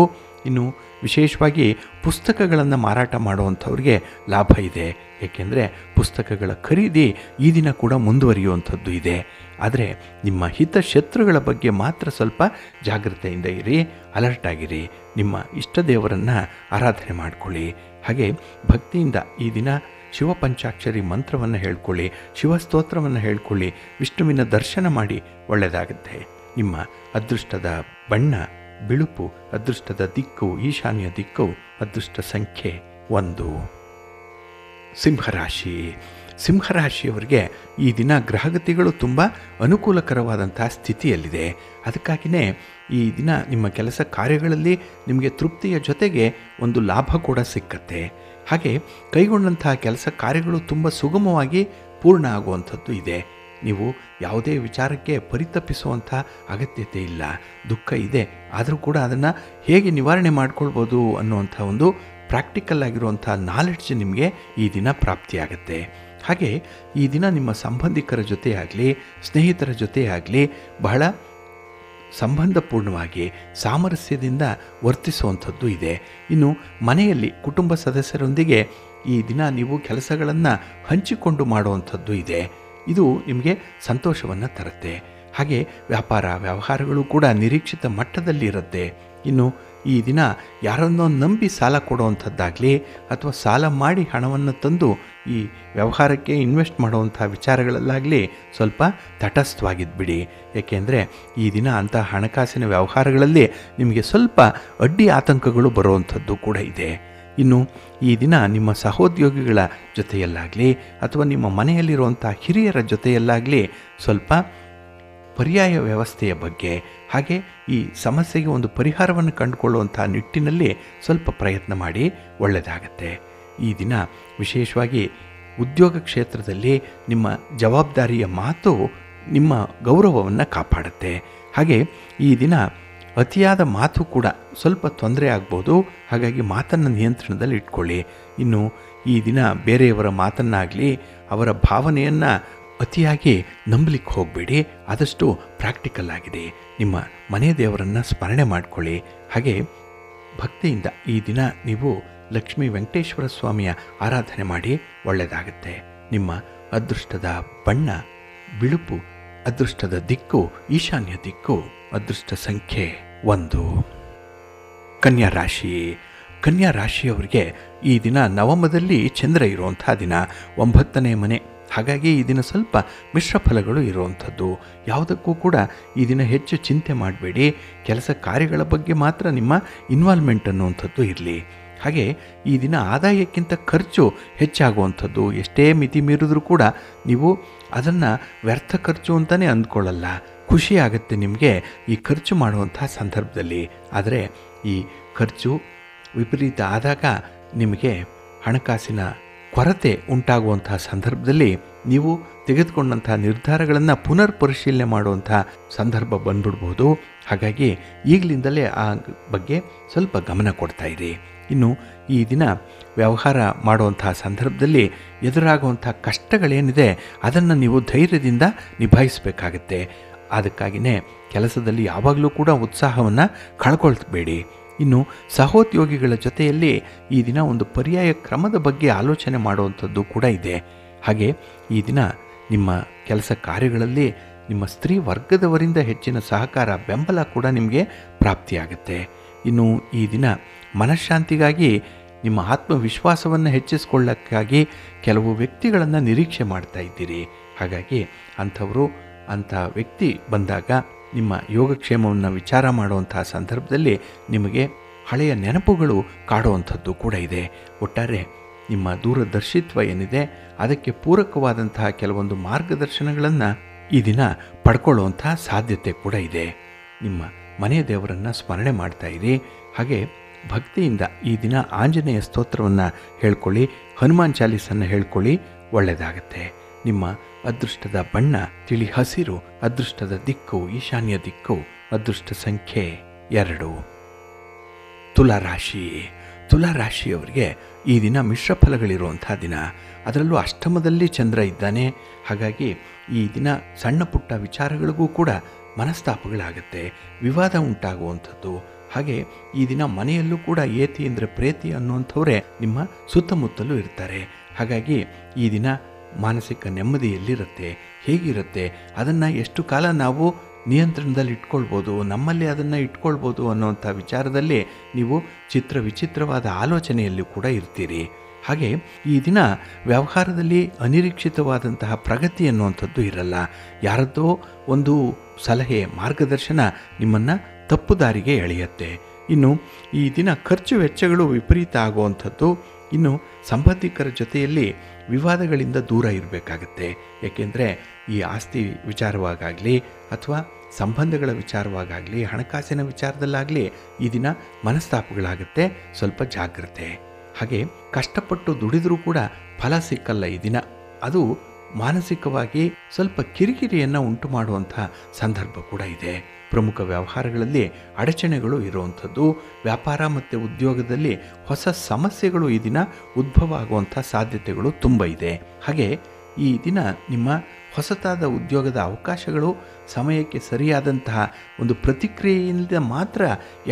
A: ಇನ್ನು ವಿಶೇಷವಾಗಿ ಪುಸ್ತಕಗಳನ್ನು ಮಾರಾಟ ಮಾಡುವಂಥವ್ರಿಗೆ ಲಾಭ ಇದೆ. ಏಕೆಂದರೆ ಪುಸ್ತಕಗಳ ಖರೀದಿ ಈ ದಿನ ಕೂಡ ಮುಂದುವರಿಯುವಂಥದ್ದು ಇದೆ. ಆದರೆ ನಿಮ್ಮ ಹಿತಶತ್ರುಗಳ ಬಗ್ಗೆ ಮಾತ್ರ ಸ್ವಲ್ಪ ಜಾಗ್ರತೆಯಿಂದ ಇರಿ, ಅಲರ್ಟ್ ಆಗಿರಿ. ನಿಮ್ಮ ಇಷ್ಟ ದೇವರನ್ನು ಆರಾಧನೆ ಮಾಡಿಕೊಳ್ಳಿ. ಹಾಗೆ ಭಕ್ತಿಯಿಂದ ಈ ದಿನ ಶಿವ ಪಂಚಾಕ್ಷರಿ ಮಂತ್ರವನ್ನು ಹೇಳ್ಕೊಳ್ಳಿ, ಶಿವಸ್ತೋತ್ರವನ್ನು ಹೇಳ್ಕೊಳ್ಳಿ, ವಿಷ್ಣುವಿನ ದರ್ಶನ ಮಾಡಿ, ಒಳ್ಳೆಯದಾಗುತ್ತೆ. ನಿಮ್ಮ ಅದೃಷ್ಟದ ಬಣ್ಣ ಬಿಳುಪು, ಅದೃಷ್ಟದ ದಿಕ್ಕು ಈಶಾನ್ಯ ದಿಕ್ಕು, ಅದೃಷ್ಟ ಸಂಖ್ಯೆ 1. ಸಿಂಹರಾಶಿ. ಸಿಂಹರಾಶಿಯವರಿಗೆ ಈ ದಿನ ಗ್ರಹಗತಿಗಳು ತುಂಬ ಅನುಕೂಲಕರವಾದಂಥ ಸ್ಥಿತಿಯಲ್ಲಿದೆ. ಅದಕ್ಕಾಗಿಯೇ ಈ ದಿನ ನಿಮ್ಮ ಕೆಲಸ ಕಾರ್ಯಗಳಲ್ಲಿ ನಿಮಗೆ ತೃಪ್ತಿಯ ಜೊತೆಗೆ ಒಂದು ಲಾಭ ಕೂಡ ಸಿಕ್ಕತ್ತೆ. ಹಾಗೆ ಕೈಗೊಂಡಂಥ ಕೆಲಸ ಕಾರ್ಯಗಳು ತುಂಬ ಸುಗಮವಾಗಿ ಪೂರ್ಣ ಆಗುವಂಥದ್ದು ಇದೆ. ನೀವು ಯಾವುದೇ ವಿಚಾರಕ್ಕೆ ಪರಿತಪಿಸುವಂಥ ಅಗತ್ಯತೆ ಇಲ್ಲ. ದುಃಖ ಇದೆ, ಆದರೂ ಕೂಡ ಅದನ್ನು ಹೇಗೆ ನಿವಾರಣೆ ಮಾಡ್ಕೊಳ್ಬೋದು ಅನ್ನುವಂಥ ಒಂದು ಪ್ರಾಕ್ಟಿಕಲ್ ಆಗಿರುವಂಥ ನಾಲೆಡ್ಜ್ ನಿಮಗೆ ಈ ದಿನ ಪ್ರಾಪ್ತಿಯಾಗತ್ತೆ. ಹಾಗೆ ಈ ದಿನ ನಿಮ್ಮ ಸಂಬಂಧಿಕರ ಜೊತೆ ಆಗಲಿ, ಸ್ನೇಹಿತರ ಜೊತೆ ಆಗಲಿ ಬಹಳ ಸಂಬಂಧಪೂರ್ಣವಾಗಿ ಸಾಮರಸ್ಯದಿಂದ ವರ್ತಿಸುವಂಥದ್ದು ಇದೆ. ಇನ್ನು ಮನೆಯಲ್ಲಿ ಕುಟುಂಬ ಸದಸ್ಯರೊಂದಿಗೆ ಈ ದಿನ ನೀವು ಕೆಲಸಗಳನ್ನು ಹಂಚಿಕೊಂಡು ಮಾಡುವಂಥದ್ದು ಇದೆ. ಇದು ನಿಮಗೆ ಸಂತೋಷವನ್ನು ತರುತ್ತೆ. ಹಾಗೆ ವ್ಯಾಪಾರ ವ್ಯವಹಾರಗಳು ಕೂಡ ನಿರೀಕ್ಷಿತ ಮಟ್ಟದಲ್ಲಿ ಇರುತ್ತೆ. ಇನ್ನು ಈ ದಿನ ಯಾರನ್ನೋ ನಂಬಿ ಸಾಲ ಕೊಡುವಂಥದ್ದಾಗಲಿ ಅಥವಾ ಸಾಲ ಮಾಡಿ ಹಣವನ್ನು ತಂದು ಈ ವ್ಯವಹಾರಕ್ಕೆ ಇನ್ವೆಸ್ಟ್ ಮಾಡುವಂಥ ವಿಚಾರಗಳಲ್ಲಾಗಲಿ ಸ್ವಲ್ಪ ತಟಸ್ಥವಾಗಿದ್ಬಿಡಿ. ಏಕೆಂದರೆ ಈ ದಿನ ಅಂಥ ಹಣಕಾಸಿನ ವ್ಯವಹಾರಗಳಲ್ಲಿ ನಿಮಗೆ ಸ್ವಲ್ಪ ಅಡ್ಡಿ ಆತಂಕಗಳು ಬರುವಂಥದ್ದು ಕೂಡ ಇದೆ. ಇನ್ನು ಈ ದಿನ ನಿಮ್ಮ ಸಹೋದ್ಯೋಗಿಗಳ ಜೊತೆಯಲ್ಲಾಗಲಿ ಅಥವಾ ನಿಮ್ಮ ಮನೆಯಲ್ಲಿರುವಂಥ ಹಿರಿಯರ ಜೊತೆಯಲ್ಲಾಗಲಿ ಸ್ವಲ್ಪ ಪರ್ಯಾಯ ವ್ಯವಸ್ಥೆಯ ಬಗ್ಗೆ ಹಾಗೆ ಈ ಸಮಸ್ಯೆಗೆ ಒಂದು ಪರಿಹಾರವನ್ನು ಕಂಡುಕೊಳ್ಳುವಂಥ ನಿಟ್ಟಿನಲ್ಲಿ ಸ್ವಲ್ಪ ಪ್ರಯತ್ನ ಮಾಡಿ, ಒಳ್ಳೆಯದಾಗತ್ತೆ. ಈ ದಿನ ವಿಶೇಷವಾಗಿ ಉದ್ಯೋಗ ಕ್ಷೇತ್ರದಲ್ಲಿ ನಿಮ್ಮ ಜವಾಬ್ದಾರಿಯ ಮಾತು ನಿಮ್ಮ ಗೌರವವನ್ನು ಕಾಪಾಡುತ್ತೆ. ಹಾಗೆ ಈ ದಿನ ಅತಿಯಾದ ಮಾತು ಕೂಡ ಸ್ವಲ್ಪ ತೊಂದರೆ ಆಗ್ಬೋದು. ಹಾಗಾಗಿ ಮಾತನ್ನು ನಿಯಂತ್ರಣದಲ್ಲಿ ಇಟ್ಕೊಳ್ಳಿ. ಇನ್ನು ಈ ದಿನ ಬೇರೆಯವರ ಮಾತನ್ನಾಗಲಿ ಅವರ ಭಾವನೆಯನ್ನು ಅತಿಯಾಗಿ ನಂಬಲಿಕ್ಕೆ ಹೋಗಬೇಡಿ. ಆದಷ್ಟು ಪ್ರಾಕ್ಟಿಕಲ್ ಆಗಿದೆ. ನಿಮ್ಮ ಮನೆ ದೇವರನ್ನು ಸ್ಮರಣೆ ಮಾಡಿಕೊಳ್ಳಿ. ಹಾಗೆ ಭಕ್ತಿಯಿಂದ ಈ ದಿನ ನೀವು ಲಕ್ಷ್ಮೀ ವೆಂಕಟೇಶ್ವರ ಸ್ವಾಮಿಯ ಆರಾಧನೆ ಮಾಡಿ, ಒಳ್ಳೆಯದಾಗುತ್ತೆ. ನಿಮ್ಮ ಅದೃಷ್ಟದ ಬಣ್ಣ ಬಿಳುಪು, ಅದೃಷ್ಟದ ದಿಕ್ಕು ಈಶಾನ್ಯ ದಿಕ್ಕು, ಅದೃಷ್ಟ ಸಂಖ್ಯೆ 1. ಕನ್ಯಾ ರಾಶಿ. ಕನ್ಯಾ ರಾಶಿಯವರಿಗೆ ಈ ದಿನ ನವಮದಲ್ಲಿ ಚಂದ್ರ ಇರುವಂಥ ದಿನ, 9ನೇ ಮನೆ. ಹಾಗಾಗಿ ಈ ದಿನ ಸ್ವಲ್ಪ ಮಿಶ್ರ ಫಲಗಳು ಇರುವಂಥದ್ದು. ಯಾವುದಕ್ಕೂ ಕೂಡ ಈ ದಿನ ಹೆಚ್ಚು ಚಿಂತೆ ಮಾಡಬೇಡಿ. ಕೆಲಸ ಕಾರ್ಯಗಳ ಬಗ್ಗೆ ಮಾತ್ರ ನಿಮ್ಮ ಇನ್ವಾಲ್ವ್ಮೆಂಟ್ ಅನ್ನುವಂಥದ್ದು ಇರಲಿ. ಹಾಗೆ ಈ ದಿನ ಆದಾಯಕ್ಕಿಂತ ಖರ್ಚು ಹೆಚ್ಚಾಗುವಂಥದ್ದು. ಎಷ್ಟೇ ಮಿತಿ ಮೀರಿದ್ರೂ ಕೂಡ ನೀವು ಅದನ್ನು ವ್ಯರ್ಥ ಖರ್ಚು ಅಂತಲೇ ಅಂದ್ಕೊಳ್ಳಲ್ಲ. ಖುಷಿ ಆಗುತ್ತೆ ನಿಮಗೆ ಈ ಖರ್ಚು ಮಾಡುವಂಥ ಸಂದರ್ಭದಲ್ಲಿ. ಆದರೆ ಈ ಖರ್ಚು ವಿಪರೀತ ಆದಾಗ ನಿಮಗೆ ಹಣಕಾಸಿನ ಕೊರತೆ ಉಂಟಾಗುವಂಥ ಸಂದರ್ಭದಲ್ಲಿ ನೀವು ತೆಗೆದುಕೊಂಡಂಥ ನಿರ್ಧಾರಗಳನ್ನು ಪುನರ್ ಪರಿಶೀಲನೆ ಮಾಡುವಂಥ ಸಂದರ್ಭ ಬಂದ್ಬಿಡ್ಬೋದು. ಹಾಗಾಗಿ ಈಗಲಿಂದಲೇ ಆ ಬಗ್ಗೆ ಸ್ವಲ್ಪ ಗಮನ ಕೊಡ್ತಾ ಇರಿ. ಇನ್ನು ಈ ದಿನ ವ್ಯವಹಾರ ಮಾಡುವಂಥ ಸಂದರ್ಭದಲ್ಲಿ ಎದುರಾಗುವಂಥ ಕಷ್ಟಗಳೇನಿದೆ ಅದನ್ನು ನೀವು ಧೈರ್ಯದಿಂದ ನಿಭಾಯಿಸಬೇಕಾಗತ್ತೆ. ಅದಕ್ಕಾಗಿಯೇ ಕೆಲಸದಲ್ಲಿ ಯಾವಾಗಲೂ ಕೂಡ ಉತ್ಸಾಹವನ್ನು ಕಳ್ಕೊಳ್ಬೇಡಿ. ಇನ್ನು ಸಹೋದ್ಯೋಗಿಗಳ ಜೊತೆಯಲ್ಲಿ ಈ ದಿನ ಒಂದು ಪರ್ಯಾಯ ಕ್ರಮದ ಬಗ್ಗೆ ಆಲೋಚನೆ ಮಾಡುವಂಥದ್ದು ಕೂಡ ಇದೆ. ಹಾಗೆ ಈ ದಿನ ನಿಮ್ಮ ಕೆಲಸ ಕಾರ್ಯಗಳಲ್ಲಿ ನಿಮ್ಮ ಸ್ತ್ರೀ ವರ್ಗದವರಿಂದ ಹೆಚ್ಚಿನ ಸಹಕಾರ ಬೆಂಬಲ ಕೂಡ ನಿಮಗೆ ಪ್ರಾಪ್ತಿಯಾಗುತ್ತೆ. ಇನ್ನು ಈ ದಿನ ಮನಃಶಾಂತಿಗಾಗಿ ನಿಮ್ಮ ಆತ್ಮವಿಶ್ವಾಸವನ್ನು ಹೆಚ್ಚಿಸಿಕೊಳ್ಳಕ್ಕಾಗಿ ಕೆಲವು ವ್ಯಕ್ತಿಗಳನ್ನು ನಿರೀಕ್ಷೆ ಮಾಡ್ತಾ ಇದ್ದೀರಿ. ಹಾಗಾಗಿ ಅಂಥ ವ್ಯಕ್ತಿ ಬಂದಾಗ ನಿಮ್ಮ ಯೋಗಕ್ಷೇಮವನ್ನು ವಿಚಾರ ಮಾಡುವಂಥ ಸಂದರ್ಭದಲ್ಲಿ ನಿಮಗೆ ಹಳೆಯ ನೆನಪುಗಳು ಕಾಡುವಂಥದ್ದು ಕೂಡ ಇದೆ. ಒಟ್ಟಾರೆ ನಿಮ್ಮ ದೂರದರ್ಶಿತ್ವ ಏನಿದೆ ಅದಕ್ಕೆ ಪೂರಕವಾದಂತಹ ಕೆಲವೊಂದು ಮಾರ್ಗದರ್ಶನಗಳನ್ನು ಈ ದಿನ ಪಡ್ಕೊಳ್ಳುವಂಥ ಸಾಧ್ಯತೆ ಕೂಡ ಇದೆ. ನಿಮ್ಮ ಮನೆ ದೇವರನ್ನು ಸ್ಮರಣೆ ಮಾಡ್ತಾ ಇರಿ. ಹಾಗೆ ಭಕ್ತಿಯಿಂದ ಈ ದಿನ ಆಂಜನೇಯ ಸ್ತೋತ್ರವನ್ನು ಹೇಳ್ಕೊಳ್ಳಿ, ಹನುಮಾನ್ ಚಾಲೀಸನ್ನು ಹೇಳ್ಕೊಳ್ಳಿ, ಒಳ್ಳೆಯದಾಗತ್ತೆ. ನಿಮ್ಮ ಅದೃಷ್ಟದ ಬಣ್ಣ ತಿಳಿ ಹಸಿರು, ಅದೃಷ್ಟದ ದಿಕ್ಕು ಈಶಾನ್ಯ ದಿಕ್ಕು, ಅದೃಷ್ಟ ಸಂಖ್ಯೆ 2. ತುಲಾರಾಶಿ. ತುಲಾರಾಶಿಯವರಿಗೆ ಈ ದಿನ ಮಿಶ್ರ ಫಲಗಳಿರುವಂಥ ದಿನ. ಅದರಲ್ಲೂ ಅಷ್ಟಮದಲ್ಲಿ ಚಂದ್ರ ಇದ್ದಾನೆ. ಹಾಗಾಗಿ ಈ ದಿನ ಸಣ್ಣ ಪುಟ್ಟ ವಿಚಾರಗಳಿಗೂ ಕೂಡ ಮನಸ್ತಾಪಗಳಾಗುತ್ತೆ, ವಿವಾದ ಉಂಟಾಗುವಂಥದ್ದು. ಹಾಗೆ ಈ ದಿನ ಮನೆಯಲ್ಲೂ ಕೂಡ ಏತಿ ಅಂದರೆ ಪ್ರೇತಿ ಅನ್ನುವಂಥವರೇ ನಿಮ್ಮ ಸುತ್ತಮುತ್ತಲೂ ಇರ್ತಾರೆ. ಹಾಗಾಗಿ ಈ ದಿನ ಮಾನಸಿಕ ನೆಮ್ಮದಿಯಲ್ಲಿರುತ್ತೆ. ಹೇಗಿರುತ್ತೆ ಅದನ್ನು ಎಷ್ಟು ಕಾಲ ನಾವು ನಿಯಂತ್ರಣದಲ್ಲಿ ಇಟ್ಕೊಳ್ಬೋದು, ನಮ್ಮಲ್ಲಿ ಅದನ್ನು ಇಟ್ಕೊಳ್ಬೋದು ಅನ್ನೋವಂಥ ವಿಚಾರದಲ್ಲಿ ನೀವು ವಿಚಿತ್ರವಾದ ಆಲೋಚನೆಯಲ್ಲಿ ಕೂಡ ಇರ್ತೀರಿ. ಹಾಗೆ ಈ ದಿನ ವ್ಯವಹಾರದಲ್ಲಿ ಅನಿರೀಕ್ಷಿತವಾದಂತಹ ಪ್ರಗತಿ ಅನ್ನುವಂಥದ್ದು ಇರಲ್ಲ. ಯಾರದ್ದೋ ಒಂದು ಸಲಹೆ ಮಾರ್ಗದರ್ಶನ ನಿಮ್ಮನ್ನು ತಪ್ಪು ದಾರಿಗೆ ಎಳೆಯುತ್ತೆ. ಇನ್ನು ಈ ದಿನ ಖರ್ಚು ವೆಚ್ಚಗಳು ವಿಪರೀತ ಆಗುವಂಥದ್ದು. ಇನ್ನು ಸಂಬಂಧಿಕರ ಜೊತೆಯಲ್ಲಿ ವಿವಾದಗಳಿಂದ ದೂರ ಇರಬೇಕಾಗತ್ತೆ. ಏಕೆಂದರೆ ಈ ಆಸ್ತಿ ವಿಚಾರವಾಗಲಿ ಅಥವಾ ಸಂಬಂಧಗಳ ವಿಚಾರವಾಗಲಿ ಹಣಕಾಸಿನ ವಿಚಾರದಲ್ಲಾಗಲಿ ಈ ದಿನ ಮನಸ್ತಾಪಗಳಾಗುತ್ತೆ. ಸ್ವಲ್ಪ ಜಾಗ್ರತೆ. ಹಾಗೆ ಕಷ್ಟಪಟ್ಟು ದುಡಿದರೂ ಕೂಡ ಫಲ ಸಿಕ್ಕಲ್ಲ ಈ ದಿನ. ಅದು ಮಾನಸಿಕವಾಗಿ ಸ್ವಲ್ಪ ಕಿರಿಕಿರಿಯನ್ನು ಉಂಟು ಮಾಡುವಂಥ ಸಂದರ್ಭ ಕೂಡ ಇದೆ. ಪ್ರಮುಖ ವ್ಯವಹಾರಗಳಲ್ಲಿ ಅಡಚಣೆಗಳು ಇರುವಂಥದ್ದು. ವ್ಯಾಪಾರ ಮತ್ತು ಉದ್ಯೋಗದಲ್ಲಿ ಹೊಸ ಸಮಸ್ಯೆಗಳು ಈ ದಿನ ಉದ್ಭವ ಆಗುವಂಥ ಸಾಧ್ಯತೆಗಳು ತುಂಬ ಇದೆ. ಹಾಗೆ ಈ ದಿನ ನಿಮ್ಮ ಹೊಸತಾದ ಉದ್ಯೋಗದ ಅವಕಾಶಗಳು ಸಮಯಕ್ಕೆ ಸರಿಯಾದಂತಹ ಒಂದು ಪ್ರತಿಕ್ರಿಯೆಯಿಂದ ಮಾತ್ರ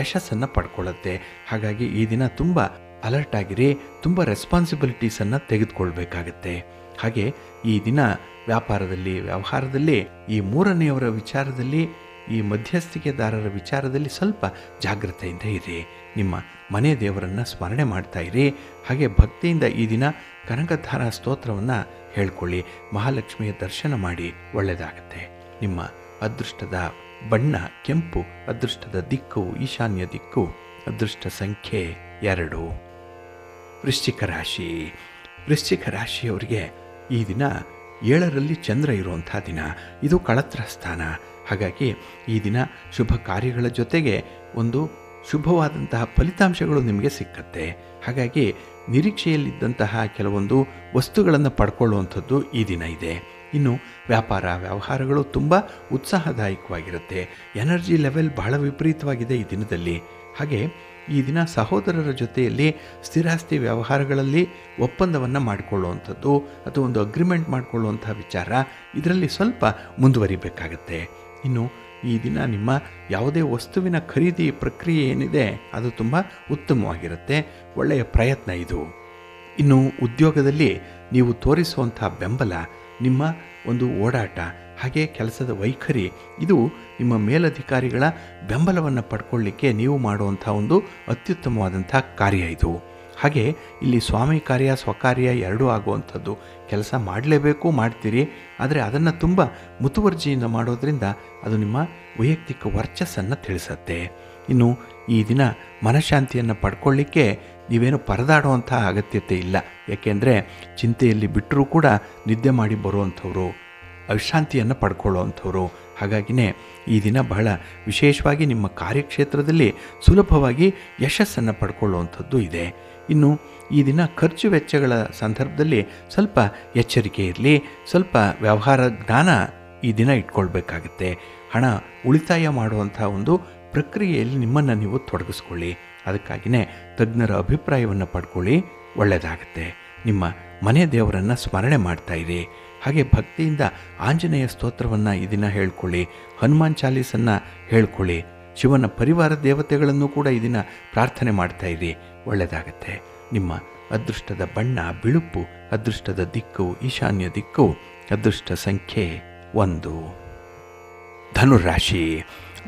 A: ಯಶಸ್ಸನ್ನು ಪಡ್ಕೊಳ್ಳುತ್ತೆ. ಹಾಗಾಗಿ ಈ ದಿನ ತುಂಬ ಅಲರ್ಟ್ ಆಗಿರಿ, ತುಂಬ ರೆಸ್ಪಾನ್ಸಿಬಿಲಿಟೀಸನ್ನು ತೆಗೆದುಕೊಳ್ಬೇಕಾಗತ್ತೆ. ಹಾಗೆ ಈ ದಿನ ವ್ಯಾಪಾರದಲ್ಲಿ, ವ್ಯವಹಾರದಲ್ಲಿ, ಈ ಮೂರನೆಯವರ ವಿಚಾರದಲ್ಲಿ, ಈ ಮಧ್ಯಸ್ಥಿಕೆದಾರರ ವಿಚಾರದಲ್ಲಿ ಸ್ವಲ್ಪ ಜಾಗ್ರತೆಯಿಂದ ಇರಿ. ನಿಮ್ಮ ಮನೆ ದೇವರನ್ನು ಸ್ಮರಣೆ ಮಾಡ್ತಾ ಇರಿ. ಹಾಗೆ ಭಕ್ತಿಯಿಂದ ಈ ದಿನ ಕನಕಧಾರ ಸ್ತೋತ್ರವನ್ನು ಹೇಳ್ಕೊಳ್ಳಿ. ಮಹಾಲಕ್ಷ್ಮಿಯ ದರ್ಶನ ಮಾಡಿ, ಒಳ್ಳೆಯದಾಗತ್ತೆ. ನಿಮ್ಮ ಅದೃಷ್ಟದ ಬಣ್ಣ ಕೆಂಪು, ಅದೃಷ್ಟದ ದಿಕ್ಕು ಈಶಾನ್ಯ ದಿಕ್ಕು, ಅದೃಷ್ಟ ಸಂಖ್ಯೆ 2. ವೃಶ್ಚಿಕ ರಾಶಿ. ವೃಶ್ಚಿಕ ರಾಶಿಯವರಿಗೆ ಈ ದಿನ 7ರಲ್ಲಿ ಚಂದ್ರ ಇರುವಂಥ ದಿನ. ಇದು ಕಳತ್ರ ಸ್ಥಾನ. ಹಾಗಾಗಿ ಈ ದಿನ ಶುಭ ಕಾರ್ಯಗಳ ಜೊತೆಗೆ ಒಂದು ಶುಭವಾದಂತಹ ಫಲಿತಾಂಶಗಳು ನಿಮಗೆ ಸಿಕ್ಕತ್ತೆ. ಹಾಗಾಗಿ ನಿರೀಕ್ಷೆಯಲ್ಲಿದ್ದಂತಹ ಕೆಲವೊಂದು ವಸ್ತುಗಳನ್ನು ಪಡ್ಕೊಳ್ಳುವಂಥದ್ದು ಈ ದಿನ ಇದೆ. ಇನ್ನು ವ್ಯಾಪಾರ ವ್ಯವಹಾರಗಳು ತುಂಬ ಉತ್ಸಾಹದಾಯಕವಾಗಿರುತ್ತೆ. ಎನರ್ಜಿ ಲೆವೆಲ್ ಬಹಳ ವಿಪರೀತವಾಗಿದೆ ಈ ದಿನದಲ್ಲಿ. ಹಾಗೆ ಈ ದಿನ ಸಹೋದರರ ಜೊತೆಯಲ್ಲಿ ಸ್ಥಿರಾಸ್ತಿ ವ್ಯವಹಾರಗಳಲ್ಲಿ ಒಪ್ಪಂದವನ್ನು ಮಾಡಿಕೊಳ್ಳುವಂಥದ್ದು ಅಥವಾ ಒಂದು ಅಗ್ರಿಮೆಂಟ್ ಮಾಡಿಕೊಳ್ಳುವಂಥ ವಿಚಾರ, ಇದರಲ್ಲಿ ಸ್ವಲ್ಪ ಮುಂದುವರಿಬೇಕಾಗತ್ತೆ. ಇನ್ನು ಈ ದಿನ ನಿಮ್ಮ ಯಾವುದೇ ವಸ್ತುವಿನ ಖರೀದಿ ಪ್ರಕ್ರಿಯೆ ಏನಿದೆ ಅದು ತುಂಬ ಉತ್ತಮವಾಗಿರುತ್ತೆ. ಒಳ್ಳೆಯ ಪ್ರಯತ್ನ ಇದು. ಇನ್ನು ಉದ್ಯೋಗದಲ್ಲಿ ನೀವು ತೋರಿಸುವಂಥ ಬೆಂಬಲ, ನಿಮ್ಮ ಒಂದು ಓಡಾಟ, ಹಾಗೆ ಕೆಲಸದ ವೈಖರಿ, ಇದು ನಿಮ್ಮ ಮೇಲಧಿಕಾರಿಗಳ ಬೆಂಬಲವನ್ನು ಪಡ್ಕೊಳ್ಳಿಕ್ಕೆ ನೀವು ಮಾಡುವಂಥ ಒಂದು ಅತ್ಯುತ್ತಮವಾದಂಥ ಕಾರ್ಯ ಇದು. ಹಾಗೆ ಇಲ್ಲಿ ಸ್ವಾಮಿ ಕಾರ್ಯ ಸ್ವಕಾರ್ಯ ಎರಡೂ ಆಗುವಂಥದ್ದು. ಕೆಲಸ ಮಾಡಲೇಬೇಕು, ಮಾಡ್ತೀರಿ, ಆದರೆ ಅದನ್ನು ತುಂಬ ಮುತುವರ್ಜಿಯಿಂದ ಮಾಡೋದ್ರಿಂದ ಅದು ನಿಮ್ಮ ವೈಯಕ್ತಿಕ ವರ್ಚಸ್ಸನ್ನು ತಿಳಿಸತ್ತೆ. ಇನ್ನು ಈ ದಿನ ಮನಃಶಾಂತಿಯನ್ನು ಪಡ್ಕೊಳ್ಳಿಕ್ಕೆ ನೀವೇನು ಪರದಾಡುವಂಥ ಅಗತ್ಯತೆ ಇಲ್ಲ. ಯಾಕೆಂದರೆ ಚಿಂತೆಯಲ್ಲಿ ಬಿಟ್ಟರೂ ಕೂಡ ನಿದ್ದೆ ಮಾಡಿ ಬರುವಂಥವ್ರು, ವಿಶ್ರಾಂತಿಯನ್ನು ಪಡ್ಕೊಳ್ಳುವಂಥವ್ರು. ಹಾಗಾಗಿಯೇ ಈ ದಿನ ಬಹಳ ವಿಶೇಷವಾಗಿ ನಿಮ್ಮ ಕಾರ್ಯಕ್ಷೇತ್ರದಲ್ಲಿ ಸುಲಭವಾಗಿ ಯಶಸ್ಸನ್ನು ಪಡ್ಕೊಳ್ಳುವಂಥದ್ದು ಇದೆ. ಇನ್ನು ಈ ದಿನ ಖರ್ಚು ವೆಚ್ಚಗಳ ಸಂದರ್ಭದಲ್ಲಿ ಸ್ವಲ್ಪ ಎಚ್ಚರಿಕೆ ಇರಲಿ. ಸ್ವಲ್ಪ ವ್ಯವಹಾರ ಜ್ಞಾನ ಈ ದಿನ ಇಟ್ಕೊಳ್ಬೇಕಾಗತ್ತೆ. ಹಣ ಉಳಿತಾಯ ಮಾಡುವಂಥ ಒಂದು ಪ್ರಕ್ರಿಯೆಯಲ್ಲಿ ನಿಮ್ಮನ್ನು ನೀವು ತೊಡಗಿಸ್ಕೊಳ್ಳಿ. ಅದಕ್ಕಾಗಿಯೇ ತಜ್ಞರ ಅಭಿಪ್ರಾಯವನ್ನು ಪಡ್ಕೊಳ್ಳಿ, ಒಳ್ಳೆಯದಾಗತ್ತೆ. ನಿಮ್ಮ ಮನೆ ದೇವರನ್ನು ಸ್ಮರಣೆ ಮಾಡ್ತಾಯಿರಿ. ಹಾಗೆ ಭಕ್ತಿಯಿಂದ ಆಂಜನೇಯ ಸ್ತೋತ್ರವನ್ನು ಈ ದಿನ ಹೇಳ್ಕೊಳ್ಳಿ. ಹನುಮಾನ್ ಚಾಲೀಸನ್ನು ಹೇಳ್ಕೊಳ್ಳಿ. ಶಿವನ ಪರಿವಾರ ದೇವತೆಗಳನ್ನು ಕೂಡ ಈ ದಿನ ಪ್ರಾರ್ಥನೆ ಮಾಡ್ತಾಯಿರಿ, ಒಳ್ಳೆಯದಾಗತ್ತೆ. ನಿಮ್ಮ ಅದೃಷ್ಟದ ಬಣ್ಣ ಬಿಳುಪು, ಅದೃಷ್ಟದ ದಿಕ್ಕು ಈಶಾನ್ಯ ದಿಕ್ಕು, ಅದೃಷ್ಟ ಸಂಖ್ಯೆ 1. ಧನುರಾಶಿ.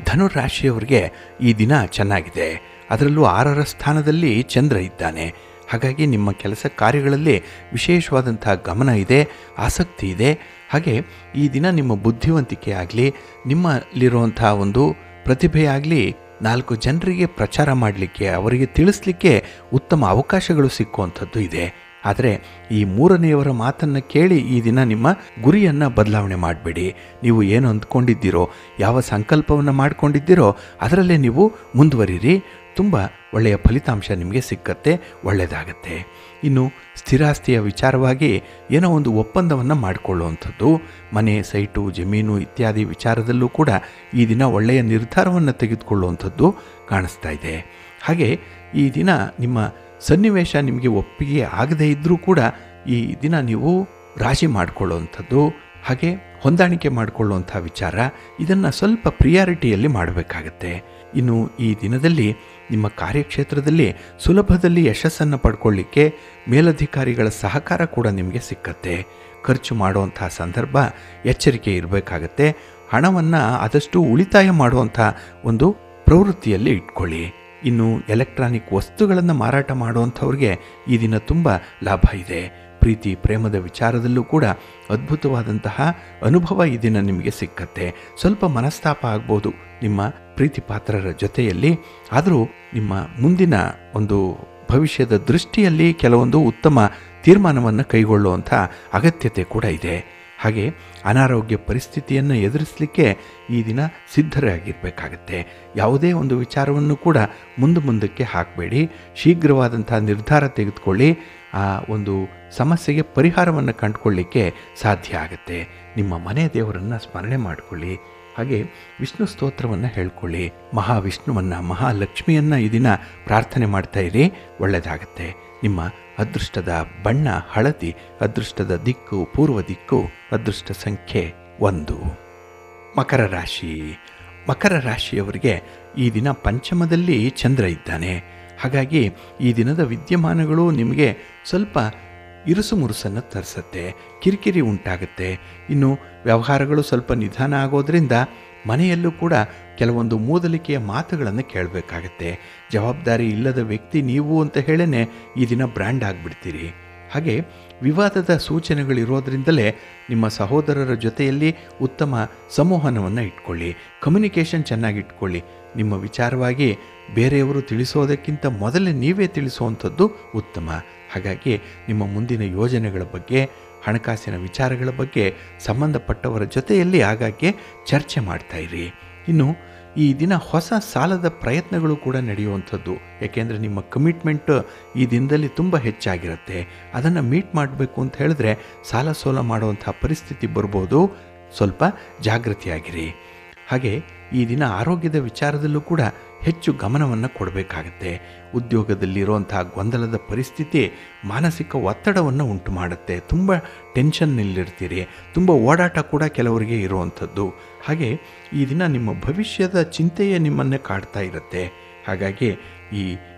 A: ಧನುರಾಶಿಯವರಿಗೆ ಈ ದಿನ ಚೆನ್ನಾಗಿದೆ. ಅದರಲ್ಲೂ 6ರ ಸ್ಥಾನದಲ್ಲಿ ಚಂದ್ರ ಇದ್ದಾನೆ. ಹಾಗಾಗಿ ನಿಮ್ಮ ಕೆಲಸ ಕಾರ್ಯಗಳಲ್ಲಿ ವಿಶೇಷವಾದಂಥ ಗಮನ ಇದೆ, ಆಸಕ್ತಿ ಇದೆ. ಹಾಗೆ ಈ ದಿನ ನಿಮ್ಮ ಬುದ್ಧಿವಂತಿಕೆ ಆಗಲಿ, ನಿಮ್ಮಲ್ಲಿರುವಂಥ ಒಂದು ಪ್ರತಿಭೆಯಾಗಲಿ 4 ಜನರಿಗೆ ಪ್ರಚಾರ ಮಾಡಲಿಕ್ಕೆ, ಅವರಿಗೆ ತಿಳಿಸ್ಲಿಕ್ಕೆ ಉತ್ತಮ ಅವಕಾಶಗಳು ಸಿಕ್ಕುವಂಥದ್ದು ಇದೆ. ಆದರೆ ಈ 3ನೇಯವರ ಮಾತನ್ನು ಕೇಳಿ ಈ ದಿನ ನಿಮ್ಮ ಗುರಿಯನ್ನು ಬದಲಾವಣೆ ಮಾಡಬೇಡಿ. ನೀವು ಏನು ಅಂದ್ಕೊಂಡಿದ್ದೀರೋ, ಯಾವ ಸಂಕಲ್ಪವನ್ನು ಮಾಡಿಕೊಂಡಿದ್ದೀರೋ ಅದರಲ್ಲೇ ನೀವು ಮುಂದುವರಿರಿ. ತುಂಬ ಒಳ್ಳೆಯ ಫಲಿತಾಂಶ ನಿಮಗೆ ಸಿಕ್ಕತ್ತೆ, ಒಳ್ಳೆಯದಾಗತ್ತೆ. ಇನ್ನು ಸ್ಥಿರಾಸ್ತಿಯ ವಿಚಾರವಾಗಿ ಏನೋ ಒಂದು ಒಪ್ಪಂದವನ್ನು ಮಾಡಿಕೊಳ್ಳುವಂಥದ್ದು, ಮನೆ, ಸೈಟು, ಜಮೀನು ಇತ್ಯಾದಿ ವಿಚಾರದಲ್ಲೂ ಕೂಡ ಈ ದಿನ ಒಳ್ಳೆಯ ನಿರ್ಧಾರವನ್ನು ತೆಗೆದುಕೊಳ್ಳುವಂಥದ್ದು ಕಾಣಿಸ್ತಾ ಇದೆ. ಹಾಗೆ ಈ ದಿನ ನಿಮ್ಮ ಸನ್ನಿವೇಶ ನಿಮಗೆ ಒಪ್ಪಿಗೆ ಆಗದೇ ಇದ್ದರೂ ಕೂಡ ಈ ದಿನ ನೀವು ರಾಜಿ ಮಾಡಿಕೊಳ್ಳುವಂಥದ್ದು, ಹಾಗೆ ಹೊಂದಾಣಿಕೆ ಮಾಡಿಕೊಳ್ಳುವಂಥ ವಿಚಾರ, ಇದನ್ನು ಸ್ವಲ್ಪ ಪ್ರಿಯಾರಿಟಿಯಲ್ಲಿ ಮಾಡಬೇಕಾಗತ್ತೆ. ಇನ್ನು ಈ ದಿನದಲ್ಲಿ ನಿಮ್ಮ ಕಾರ್ಯಕ್ಷೇತ್ರದಲ್ಲಿ ಸುಲಭದಲ್ಲಿ ಯಶಸ್ಸನ್ನು ಪಡ್ಕೊಳ್ಳಿಕ್ಕೆ ಮೇಲಧಿಕಾರಿಗಳ ಸಹಕಾರ ಕೂಡ ನಿಮಗೆ ಸಿಕ್ಕತ್ತೆ. ಖರ್ಚು ಮಾಡುವಂಥ ಸಂದರ್ಭ ಎಚ್ಚರಿಕೆ ಇರಬೇಕಾಗತ್ತೆ. ಹಣವನ್ನು ಆದಷ್ಟು ಉಳಿತಾಯ ಮಾಡುವಂಥ ಒಂದು ಪ್ರವೃತ್ತಿಯಲ್ಲಿ ಇಟ್ಕೊಳ್ಳಿ. ಇನ್ನು ಎಲೆಕ್ಟ್ರಾನಿಕ್ ವಸ್ತುಗಳನ್ನು ಮಾರಾಟ ಮಾಡುವಂಥವ್ರಿಗೆ ಈ ದಿನ ತುಂಬ ಲಾಭ ಇದೆ. ಪ್ರೀತಿ ಪ್ರೇಮದ ವಿಚಾರದಲ್ಲೂ ಕೂಡ ಅದ್ಭುತವಾದಂತಹ ಅನುಭವ ಈ ದಿನ ನಿಮಗೆ ಸಿಕ್ಕತ್ತೆ. ಸ್ವಲ್ಪ ಮನಸ್ತಾಪ ಆಗ್ಬೋದು ನಿಮ್ಮ ಪ್ರೀತಿ ಪಾತ್ರರ ಜೊತೆಯಲ್ಲಿ, ಆದರೂ ನಿಮ್ಮ ಮುಂದಿನ ಒಂದು ಭವಿಷ್ಯದ ದೃಷ್ಟಿಯಲ್ಲಿ ಕೆಲವೊಂದು ಉತ್ತಮ ತೀರ್ಮಾನವನ್ನು ಕೈಗೊಳ್ಳುವಂಥ ಅಗತ್ಯತೆ ಕೂಡ ಇದೆ. ಹಾಗೆ ಅನಾರೋಗ್ಯ ಪರಿಸ್ಥಿತಿಯನ್ನು ಎದುರಿಸಲಿಕ್ಕೆ ಈ ದಿನ ಸಿದ್ಧರಾಗಿರಬೇಕಾಗತ್ತೆ. ಯಾವುದೇ ಒಂದು ವಿಚಾರವನ್ನು ಕೂಡ ಮುಂದಕ್ಕೆ ಹಾಕಬೇಡಿ. ಶೀಘ್ರವಾದಂಥ ನಿರ್ಧಾರ ತೆಗೆದುಕೊಳ್ಳಿ. ಆ ಒಂದು ಸಮಸ್ಯೆಗೆ ಪರಿಹಾರವನ್ನು ಕಂಡುಕೊಳ್ಳಿಕ್ಕೆ ಸಾಧ್ಯ ಆಗುತ್ತೆ. ನಿಮ್ಮ ಮನೆ ದೇವರನ್ನು ಸ್ಮರಣೆ ಮಾಡಿಕೊಳ್ಳಿ. ಹಾಗೆ ವಿಷ್ಣು ಸ್ತೋತ್ರವನ್ನು ಹೇಳ್ಕೊಳ್ಳಿ. ಮಹಾವಿಷ್ಣುವನ್ನು, ಮಹಾಲಕ್ಷ್ಮಿಯನ್ನು ಈ ದಿನ ಪ್ರಾರ್ಥನೆ ಮಾಡ್ತಾ ಇರಿ, ಒಳ್ಳೆಯದಾಗತ್ತೆ. ನಿಮ್ಮ ಅದೃಷ್ಟದ ಬಣ್ಣ ಹಳದಿ, ಅದೃಷ್ಟದ ದಿಕ್ಕು ಪೂರ್ವ ದಿಕ್ಕು, ಅದೃಷ್ಟ ಸಂಖ್ಯೆ 1. ಮಕರ ರಾಶಿ. ಮಕರ ರಾಶಿಯವರಿಗೆ ಈ ದಿನ ಪಂಚಮದಲ್ಲಿ ಚಂದ್ರ ಇದ್ದಾನೆ. ಹಾಗಾಗಿ ಈ ದಿನದ ವಿದ್ಯಮಾನಗಳು ನಿಮಗೆ ಸ್ವಲ್ಪ ಇರುಸು ಮುರುಸನ್ನು ತರಿಸುತ್ತೆ, ಕಿರಿಕಿರಿ ಉಂಟಾಗುತ್ತೆ. ಇನ್ನು ವ್ಯವಹಾರಗಳು ಸ್ವಲ್ಪ ನಿಧಾನ ಆಗೋದ್ರಿಂದ ಮನೆಯಲ್ಲೂ ಕೂಡ ಕೆಲವೊಂದು ಮೂದಲಿಕೆಯ ಮಾತುಗಳನ್ನು ಕೇಳಬೇಕಾಗತ್ತೆ. ಜವಾಬ್ದಾರಿ ಇಲ್ಲದ ವ್ಯಕ್ತಿ ನೀವು ಅಂತ ಹೇಳೇ ಈ ದಿನ ಬ್ರ್ಯಾಂಡ್ ಆಗಿಬಿಡ್ತೀರಿ. ಹಾಗೆ ವಿವಾದದ ಸೂಚನೆಗಳಿರೋದ್ರಿಂದಲೇ ನಿಮ್ಮ ಸಹೋದರರ ಜೊತೆಯಲ್ಲಿ ಉತ್ತಮ ಸಂವಹನವನ್ನು ಇಟ್ಕೊಳ್ಳಿ, ಕಮ್ಯುನಿಕೇಷನ್ ಚೆನ್ನಾಗಿ ಇಟ್ಕೊಳ್ಳಿ. ನಿಮ್ಮ ವಿಚಾರವಾಗಿ ಬೇರೆಯವರು ತಿಳಿಸೋದಕ್ಕಿಂತ ಮೊದಲೇ ನೀವೇ ತಿಳಿಸುವಂಥದ್ದು ಉತ್ತಮ. ಹಾಗಾಗಿ ನಿಮ್ಮ ಮುಂದಿನ ಯೋಜನೆಗಳ ಬಗ್ಗೆ, ಹಣಕಾಸಿನ ವಿಚಾರಗಳ ಬಗ್ಗೆ ಸಂಬಂಧಪಟ್ಟವರ ಜೊತೆಯಲ್ಲಿ ಆಗಾಗ್ಗೆ ಚರ್ಚೆ ಮಾಡ್ತಾಯಿರಿ. ಇನ್ನು ಈ ದಿನ ಹೊಸ ಸಾಲದ ಪ್ರಯತ್ನಗಳು ಕೂಡ ನಡೆಯುವಂಥದ್ದು. ಏಕೆಂದರೆ ನಿಮ್ಮ ಕಮಿಟ್ಮೆಂಟ್ ಈ ದಿನದಲ್ಲಿ ತುಂಬ ಹೆಚ್ಚಾಗಿರುತ್ತೆ. ಅದನ್ನು ಮೀಟ್ ಮಾಡಬೇಕು ಅಂತ ಹೇಳಿದ್ರೆ ಸಾಲ ಸೋಲ ಮಾಡುವಂಥ ಪರಿಸ್ಥಿತಿ ಬರ್ಬೋದು. ಸ್ವಲ್ಪ ಜಾಗೃತಿಯಾಗಿರಿ. ಹಾಗೆ ಈ ದಿನ ಆರೋಗ್ಯದ ವಿಚಾರದಲ್ಲೂ ಕೂಡ ಹೆಚ್ಚು ಗಮನವನ್ನು ಕೊಡಬೇಕಾಗತ್ತೆ. ಉದ್ಯೋಗದಲ್ಲಿರುವಂಥ ಗೊಂದಲದ ಪರಿಸ್ಥಿತಿ ಮಾನಸಿಕ ಒತ್ತಡವನ್ನು ಉಂಟು ಮಾಡುತ್ತೆ. ತುಂಬ ಟೆನ್ಷನ್ನಲ್ಲಿರ್ತೀರಿ, ತುಂಬ ಓಡಾಟ ಕೂಡ ಕೆಲವರಿಗೆ ಇರುವಂಥದ್ದು. ಹಾಗೆ ಈ ದಿನ ನಿಮ್ಮ ಭವಿಷ್ಯದ ಚಿಂತೆಯೇ ನಿಮ್ಮನ್ನೇ ಕಾಡ್ತಾ ಇರುತ್ತೆ. ಹಾಗಾಗಿ ಈ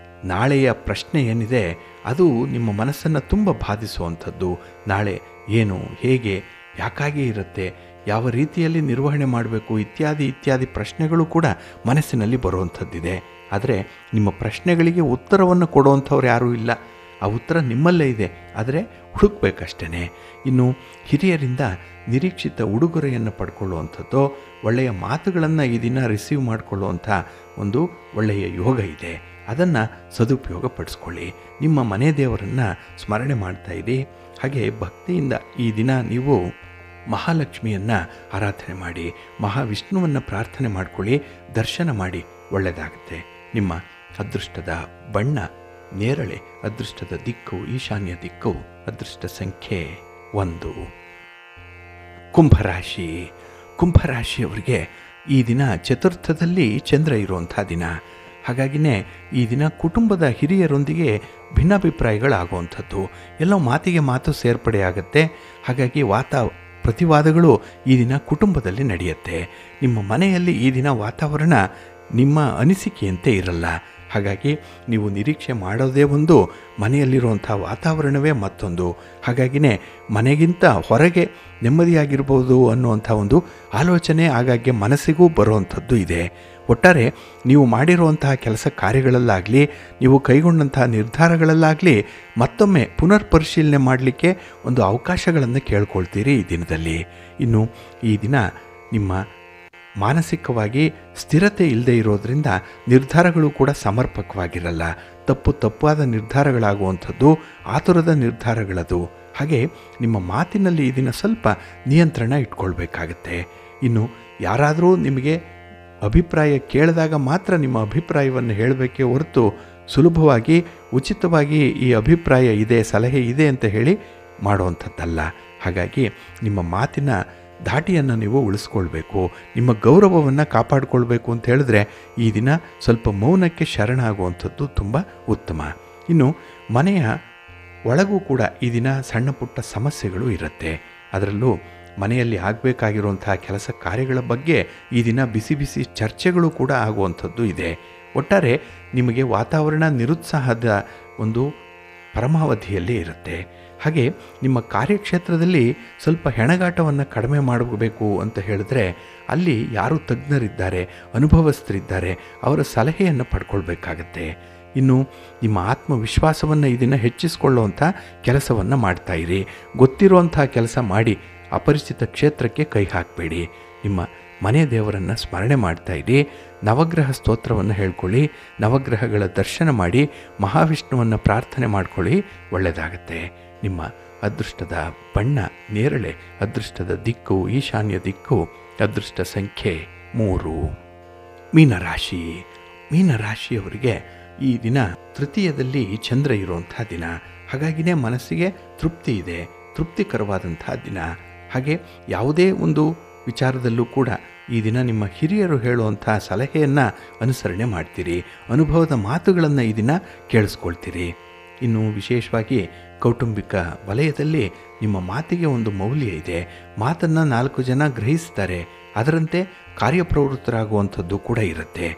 A: ನಾಳೆಯ ಪ್ರಶ್ನೆ ಏನಿದೆ ಅದು ನಿಮ್ಮ ಮನಸ್ಸನ್ನು ತುಂಬ ಬಾಧಿಸುವಂಥದ್ದು. ನಾಳೆ ಏನು, ಹೇಗೆ, ಯಾಕಾಗಿ ಇರುತ್ತೆ, ಯಾವ ರೀತಿಯಲ್ಲಿ ನಿರ್ವಹಣೆ ಮಾಡಬೇಕು ಇತ್ಯಾದಿ ಪ್ರಶ್ನೆಗಳು ಕೂಡ ಮನಸ್ಸಿನಲ್ಲಿ ಬರುವಂಥದ್ದಿದೆ. ಆದರೆ ನಿಮ್ಮ ಪ್ರಶ್ನೆಗಳಿಗೆ ಉತ್ತರವನ್ನು ಕೊಡುವಂಥವ್ರು ಯಾರೂ ಇಲ್ಲ. ಆ ಉತ್ತರ ನಿಮ್ಮಲ್ಲೇ ಇದೆ, ಆದರೆ ಹುಡುಕ್ಬೇಕಷ್ಟೇ. ಇನ್ನು ಹಿರಿಯರಿಂದ ನಿರೀಕ್ಷಿತ ಉಡುಗೊರೆಯನ್ನು ಪಡ್ಕೊಳ್ಳುವಂಥದ್ದು, ಒಳ್ಳೆಯ ಮಾತುಗಳನ್ನು ಈ ದಿನ ರಿಸೀವ್ ಮಾಡಿಕೊಳ್ಳುವಂಥ ಒಂದು ಒಳ್ಳೆಯ ಯೋಗ ಇದೆ. ಅದನ್ನು ಸದುಪಯೋಗ ಪಡಿಸ್ಕೊಳ್ಳಿ. ನಿಮ್ಮ ಮನೆ ದೇವರನ್ನು ಸ್ಮರಣೆ ಮಾಡ್ತಾಯಿರಿ. ಹಾಗೆ ಭಕ್ತಿಯಿಂದ ಈ ದಿನ ನೀವು ಮಹಾಲಕ್ಷ್ಮಿಯನ್ನು ಆರಾಧನೆ ಮಾಡಿ, ಮಹಾವಿಷ್ಣುವನ್ನು ಪ್ರಾರ್ಥನೆ ಮಾಡಿಕೊಳ್ಳಿ, ದರ್ಶನ ಮಾಡಿ, ಒಳ್ಳೆಯದಾಗುತ್ತೆ. ನಿಮ್ಮ ಅದೃಷ್ಟದ ಬಣ್ಣ ನೇರಳೆ, ಅದೃಷ್ಟದ ದಿಕ್ಕು ಈಶಾನ್ಯ ದಿಕ್ಕು, ಅದೃಷ್ಟ ಸಂಖ್ಯೆ 1. ಕುಂಭರಾಶಿ. ಕುಂಭರಾಶಿಯವರಿಗೆ ಈ ದಿನ ಚತುರ್ಥದಲ್ಲಿ ಚಂದ್ರ ಇರುವಂಥ ದಿನ. ಹಾಗಾಗಿನೇ ಈ ದಿನ ಕುಟುಂಬದ ಹಿರಿಯರೊಂದಿಗೆ ಭಿನ್ನಾಭಿಪ್ರಾಯಗಳಾಗುವಂಥದ್ದು, ಎಲ್ಲೋ ಮಾತಿಗೆ ಮಾತು ಸೇರ್ಪಡೆ ಆಗುತ್ತೆ. ಹಾಗಾಗಿ ಪ್ರತಿವಾದಗಳು ಈ ದಿನ ಕುಟುಂಬದಲ್ಲಿ ನಡೆಯುತ್ತೆ. ನಿಮ್ಮ ಮನೆಯಲ್ಲಿ ಈ ದಿನ ವಾತಾವರಣ ನಿಮ್ಮ ಅನಿಸಿಕೆಯಂತೆ ಇರಲ್ಲ. ಹಾಗಾಗಿ ನೀವು ನಿರೀಕ್ಷೆ ಮಾಡೋದೇ ಒಂದು, ಮನೆಯಲ್ಲಿರುವಂಥ ವಾತಾವರಣವೇ ಮತ್ತೊಂದು. ಹಾಗಾಗಿನೇ ಮನೆಗಿಂತ ಹೊರಗೆ ನೆಮ್ಮದಿಯಾಗಿರ್ಬೋದು ಅನ್ನುವಂಥ ಒಂದು ಆಲೋಚನೆ ಆಗಾಗ್ಗೆ ಮನಸ್ಸಿಗೂ ಬರುವಂಥದ್ದು ಇದೆ. ಒಟ್ಟಾರೆ ನೀವು ಮಾಡಿರುವಂತಹ ಕೆಲಸ ಕಾರ್ಯಗಳಲ್ಲಾಗಲಿ, ನೀವು ಕೈಗೊಂಡಂತಹ ನಿರ್ಧಾರಗಳಲ್ಲಾಗಲಿ ಮತ್ತೊಮ್ಮೆ ಪುನರ್ ಪರಿಶೀಲನೆ ಮಾಡಲಿಕ್ಕೆ ಒಂದು ಅವಕಾಶಗಳನ್ನು ಕೇಳ್ಕೊಳ್ತೀರಿ ಈ ದಿನದಲ್ಲಿ. ಇನ್ನು ಈ ದಿನ ನಿಮ್ಮ ಮಾನಸಿಕವಾಗಿ ಸ್ಥಿರತೆ ಇಲ್ಲದೆ ಇರೋದರಿಂದ ನಿರ್ಧಾರಗಳು ಕೂಡ ಸಮರ್ಪಕವಾಗಿರಲ್ಲ. ತಪ್ಪಾದ ನಿರ್ಧಾರಗಳಾಗುವಂಥದ್ದು, ಆತುರದ ನಿರ್ಧಾರಗಳದು. ಹಾಗೆ ನಿಮ್ಮ ಮಾತಿನಲ್ಲಿ ಈ ದಿನ ಸ್ವಲ್ಪ ನಿಯಂತ್ರಣ ಇಟ್ಕೊಳ್ಬೇಕಾಗತ್ತೆ. ಇನ್ನು ಯಾರಾದರೂ ನಿಮಗೆ ಅಭಿಪ್ರಾಯ ಕೇಳಿದಾಗ ಮಾತ್ರ ನಿಮ್ಮ ಅಭಿಪ್ರಾಯವನ್ನು ಹೇಳಬೇಕೇ ಹೊರತು ಸುಲಭವಾಗಿ ಉಚಿತವಾಗಿ ಈ ಅಭಿಪ್ರಾಯ ಇದೆ, ಸಲಹೆ ಇದೆ ಅಂತ ಹೇಳಿ ಮಾಡುವಂಥದ್ದಲ್ಲ. ಹಾಗಾಗಿ ನಿಮ್ಮ ಮಾತಿನ ಧಾಟಿಯನ್ನು ನೀವು ಉಳಿಸ್ಕೊಳ್ಬೇಕು, ನಿಮ್ಮ ಗೌರವವನ್ನು ಕಾಪಾಡಿಕೊಳ್ಬೇಕು ಅಂತ ಹೇಳಿದ್ರೆ ಈ ದಿನ ಸ್ವಲ್ಪ ಮೌನಕ್ಕೆ ಶರಣಾಗುವಂಥದ್ದು ತುಂಬ ಉತ್ತಮ. ಇನ್ನು ಮನೆಯ ಒಳಗೂ ಕೂಡ ಈ ದಿನ ಸಣ್ಣ ಪುಟ್ಟ ಸಮಸ್ಯೆಗಳು ಇರುತ್ತೆ. ಅದರಲ್ಲೂ ಮನೆಯಲ್ಲಿ ಆಗಬೇಕಾಗಿರುವಂತಹ ಕೆಲಸ ಕಾರ್ಯಗಳ ಬಗ್ಗೆ ಈ ದಿನ ಬಿಸಿ ಬಿಸಿ ಚರ್ಚೆಗಳು ಕೂಡ ಆಗುವಂಥದ್ದು ಇದೆ. ಒಟ್ಟಾರೆ ನಿಮಗೆ ವಾತಾವರಣ ನಿರುತ್ಸಾಹದ ಒಂದು ಪರಮಾವಧಿಯಲ್ಲಿ ಇರುತ್ತೆ. ಹಾಗೆ ನಿಮ್ಮ ಕಾರ್ಯಕ್ಷೇತ್ರದಲ್ಲಿ ಸ್ವಲ್ಪ ಹೆಣಗಾಟವನ್ನು ಕಡಿಮೆ ಮಾಡಬೇಕು ಅಂತ ಹೇಳಿದ್ರೆ ಅಲ್ಲಿ ಯಾರು ತಜ್ಞರಿದ್ದಾರೆ, ಅನುಭವಸ್ಥರಿದ್ದಾರೆ, ಅವರ ಸಲಹೆಯನ್ನು ಪಡ್ಕೊಳ್ಬೇಕಾಗತ್ತೆ. ಇನ್ನು ನಿಮ್ಮ ಆತ್ಮವಿಶ್ವಾಸವನ್ನು ಈ ದಿನ ಹೆಚ್ಚಿಸಿಕೊಳ್ಳುವಂಥ ಕೆಲಸವನ್ನು ಮಾಡ್ತಾಯಿರಿ. ಗೊತ್ತಿರುವಂಥ ಕೆಲಸ ಮಾಡಿ ಅಪರಿಚಿತ ಕ್ಷೇತ್ರಕ್ಕೆ ಕೈ ಹಾಕಬೇಡಿ. ನಿಮ್ಮ ಮನೆ ದೇವರನ್ನು ಸ್ಮರಣೆ ಮಾಡ್ತಾಯಿರಿ. ನವಗ್ರಹ ಸ್ತೋತ್ರವನ್ನು ಹೇಳ್ಕೊಳ್ಳಿ, ನವಗ್ರಹಗಳ ದರ್ಶನ ಮಾಡಿ, ಮಹಾವಿಷ್ಣುವನ್ನು ಪ್ರಾರ್ಥನೆ ಮಾಡ್ಕೊಳ್ಳಿ, ಒಳ್ಳೆಯದಾಗತ್ತೆ. ನಿಮ್ಮ ಅದೃಷ್ಟದ ಬಣ್ಣ ನೇರಳೆ, ಅದೃಷ್ಟದ ದಿಕ್ಕು ಈಶಾನ್ಯ ದಿಕ್ಕು, ಅದೃಷ್ಟ ಸಂಖ್ಯೆ 3. ಮೀನರಾಶಿ. ಮೀನರಾಶಿಯವರಿಗೆ ಈ ದಿನ ತೃತೀಯದಲ್ಲಿ ಚಂದ್ರ ಇರುವಂಥ ದಿನ. ಹಾಗಾಗಿನೇ ಮನಸ್ಸಿಗೆ ತೃಪ್ತಿ ಇದೆ, ತೃಪ್ತಿಕರವಾದಂಥ ದಿನ. ಹಾಗೆ ಯಾವುದೇ ಒಂದು ವಿಚಾರದಲ್ಲೂ ಕೂಡ ಈ ದಿನ ನಿಮ್ಮ ಹಿರಿಯರು ಹೇಳುವಂಥ ಸಲಹೆಯನ್ನು ಅನುಸರಣೆ ಮಾಡ್ತೀರಿ, ಅನುಭವದ ಮಾತುಗಳನ್ನು ಈ ದಿನ ಕೇಳಿಸ್ಕೊಳ್ತೀರಿ. ಇನ್ನು ವಿಶೇಷವಾಗಿ ಕೌಟುಂಬಿಕ ವಲಯದಲ್ಲಿ ನಿಮ್ಮ ಮಾತಿಗೆ ಒಂದು ಮೌಲ್ಯ ಇದೆ. ಮಾತನ್ನು 4 ಜನ ಗ್ರಹಿಸ್ತಾರೆ, ಅದರಂತೆ ಕಾರ್ಯಪ್ರವೃತ್ತರಾಗುವಂಥದ್ದು ಕೂಡ ಇರುತ್ತೆ.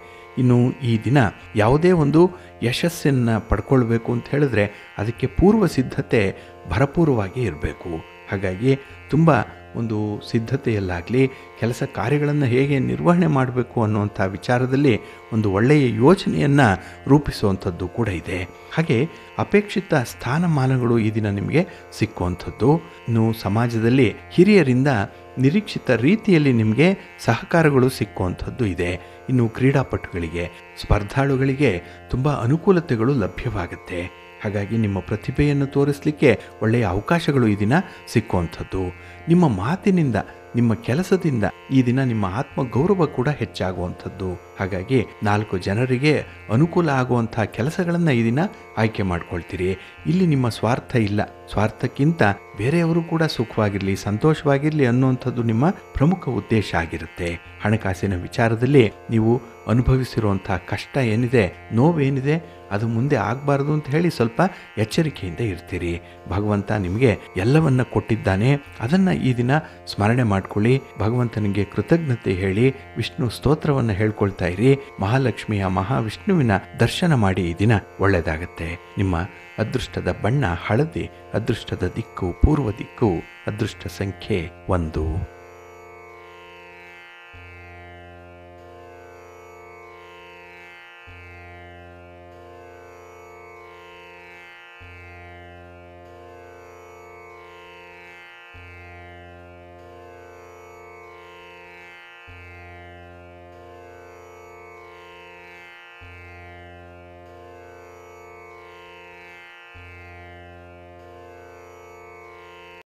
A: ಇನ್ನು ಈ ದಿನ ಯಾವುದೇ ಒಂದು ಯಶಸ್ಸನ್ನು ಪಡ್ಕೊಳ್ಬೇಕು ಅಂತ ಹೇಳಿದ್ರೆ ಅದಕ್ಕೆ ಪೂರ್ವ ಸಿದ್ಧತೆ ಭರಪೂರವಾಗಿ ಇರಬೇಕು. ಹಾಗಾಗಿ ತುಂಬ ಒಂದು ಸಿದ್ಧತೆಯಲ್ಲಾಗಲಿ ಕೆಲಸ ಕಾರ್ಯಗಳನ್ನು ಹೇಗೆ ನಿರ್ವಹಣೆ ಮಾಡಬೇಕು ಅನ್ನುವಂಥ ವಿಚಾರದಲ್ಲಿ ಒಂದು ಒಳ್ಳೆಯ ಯೋಜನೆಯನ್ನು ರೂಪಿಸುವಂಥದ್ದು ಕೂಡ ಇದೆ. ಹಾಗೆ ಅಪೇಕ್ಷಿತ ಸ್ಥಾನಮಾನಗಳು ಈ ದಿನ ನಿಮಗೆ ಸಿಕ್ಕುವಂಥದ್ದು. ಇನ್ನು ಸಮಾಜದಲ್ಲಿ ಹಿರಿಯರಿಂದ ನಿರೀಕ್ಷಿತ ರೀತಿಯಲ್ಲಿ ನಿಮಗೆ ಸಹಕಾರಗಳು ಸಿಕ್ಕುವಂಥದ್ದು ಇದೆ. ಇನ್ನು ಕ್ರೀಡಾಪಟುಗಳಿಗೆ, ಸ್ಪರ್ಧಾಳುಗಳಿಗೆ ತುಂಬ ಅನುಕೂಲತೆಗಳು ಲಭ್ಯವಾಗುತ್ತೆ. ಹಾಗಾಗಿ ನಿಮ್ಮ ಪ್ರತಿಭೆಯನ್ನು ತೋರಿಸಲಿಕ್ಕೆ ಒಳ್ಳೆಯ ಅವಕಾಶಗಳು ಈ ದಿನ ಸಿಕ್ಕುವಂಥದ್ದು. ನಿಮ್ಮ ಮಾತಿನಿಂದ, ನಿಮ್ಮ ಕೆಲಸದಿಂದ ಈ ದಿನ ನಿಮ್ಮ ಆತ್ಮಗೌರವ ಕೂಡ ಹೆಚ್ಚಾಗುವಂಥದ್ದು. ಹಾಗಾಗಿ 4 ಜನರಿಗೆ ಅನುಕೂಲ ಆಗುವಂಥ ಕೆಲಸಗಳನ್ನು ಈ ದಿನ ಆಯ್ಕೆ ಮಾಡ್ಕೊಳ್ತೀರಿ. ಇಲ್ಲಿ ನಿಮ್ಮ ಸ್ವಾರ್ಥ ಇಲ್ಲ. ಸ್ವಾರ್ಥಕ್ಕಿಂತ ಬೇರೆಯವರು ಕೂಡ ಸುಖವಾಗಿರಲಿ, ಸಂತೋಷವಾಗಿರಲಿ ಅನ್ನುವಂಥದ್ದು ನಿಮ್ಮ ಪ್ರಮುಖ ಉದ್ದೇಶ ಆಗಿರುತ್ತೆ. ಹಣಕಾಸಿನ ವಿಚಾರದಲ್ಲಿ ನೀವು ಅನುಭವಿಸಿರುವಂಥ ಕಷ್ಟ ಏನಿದೆ, ನೋವೇನಿದೆ, ಅದು ಮುಂದೆ ಆಗಬಾರ್ದು ಅಂತ ಹೇಳಿ ಸ್ವಲ್ಪ ಎಚ್ಚರಿಕೆಯಿಂದ ಇರ್ತೀರಿ. ಭಗವಂತ ನಿಮಗೆ ಎಲ್ಲವನ್ನ ಕೊಟ್ಟಿದ್ದಾನೆ. ಅದನ್ನು ಈ ದಿನ ಸ್ಮರಣೆ ಮಾಡ್ಕೊಳ್ಳಿ. ಭಗವಂತನಿಗೆ ಕೃತಜ್ಞತೆ ಹೇಳಿ ವಿಷ್ಣು ಸ್ತೋತ್ರವನ್ನು ಹೇಳ್ಕೊಳ್ತಾ ಇರಿ. ಮಹಾಲಕ್ಷ್ಮಿಯ, ಮಹಾವಿಷ್ಣುವಿನ ದರ್ಶನ ಮಾಡಿ ಈ ದಿನ ಒಳ್ಳೆಯದಾಗತ್ತೆ. ನಿಮ್ಮ ಅದೃಷ್ಟದ ಬಣ್ಣ ಹಳದಿ, ಅದೃಷ್ಟದ ದಿಕ್ಕು ಪೂರ್ವ ದಿಕ್ಕು, ಅದೃಷ್ಟ ಸಂಖ್ಯೆ 1.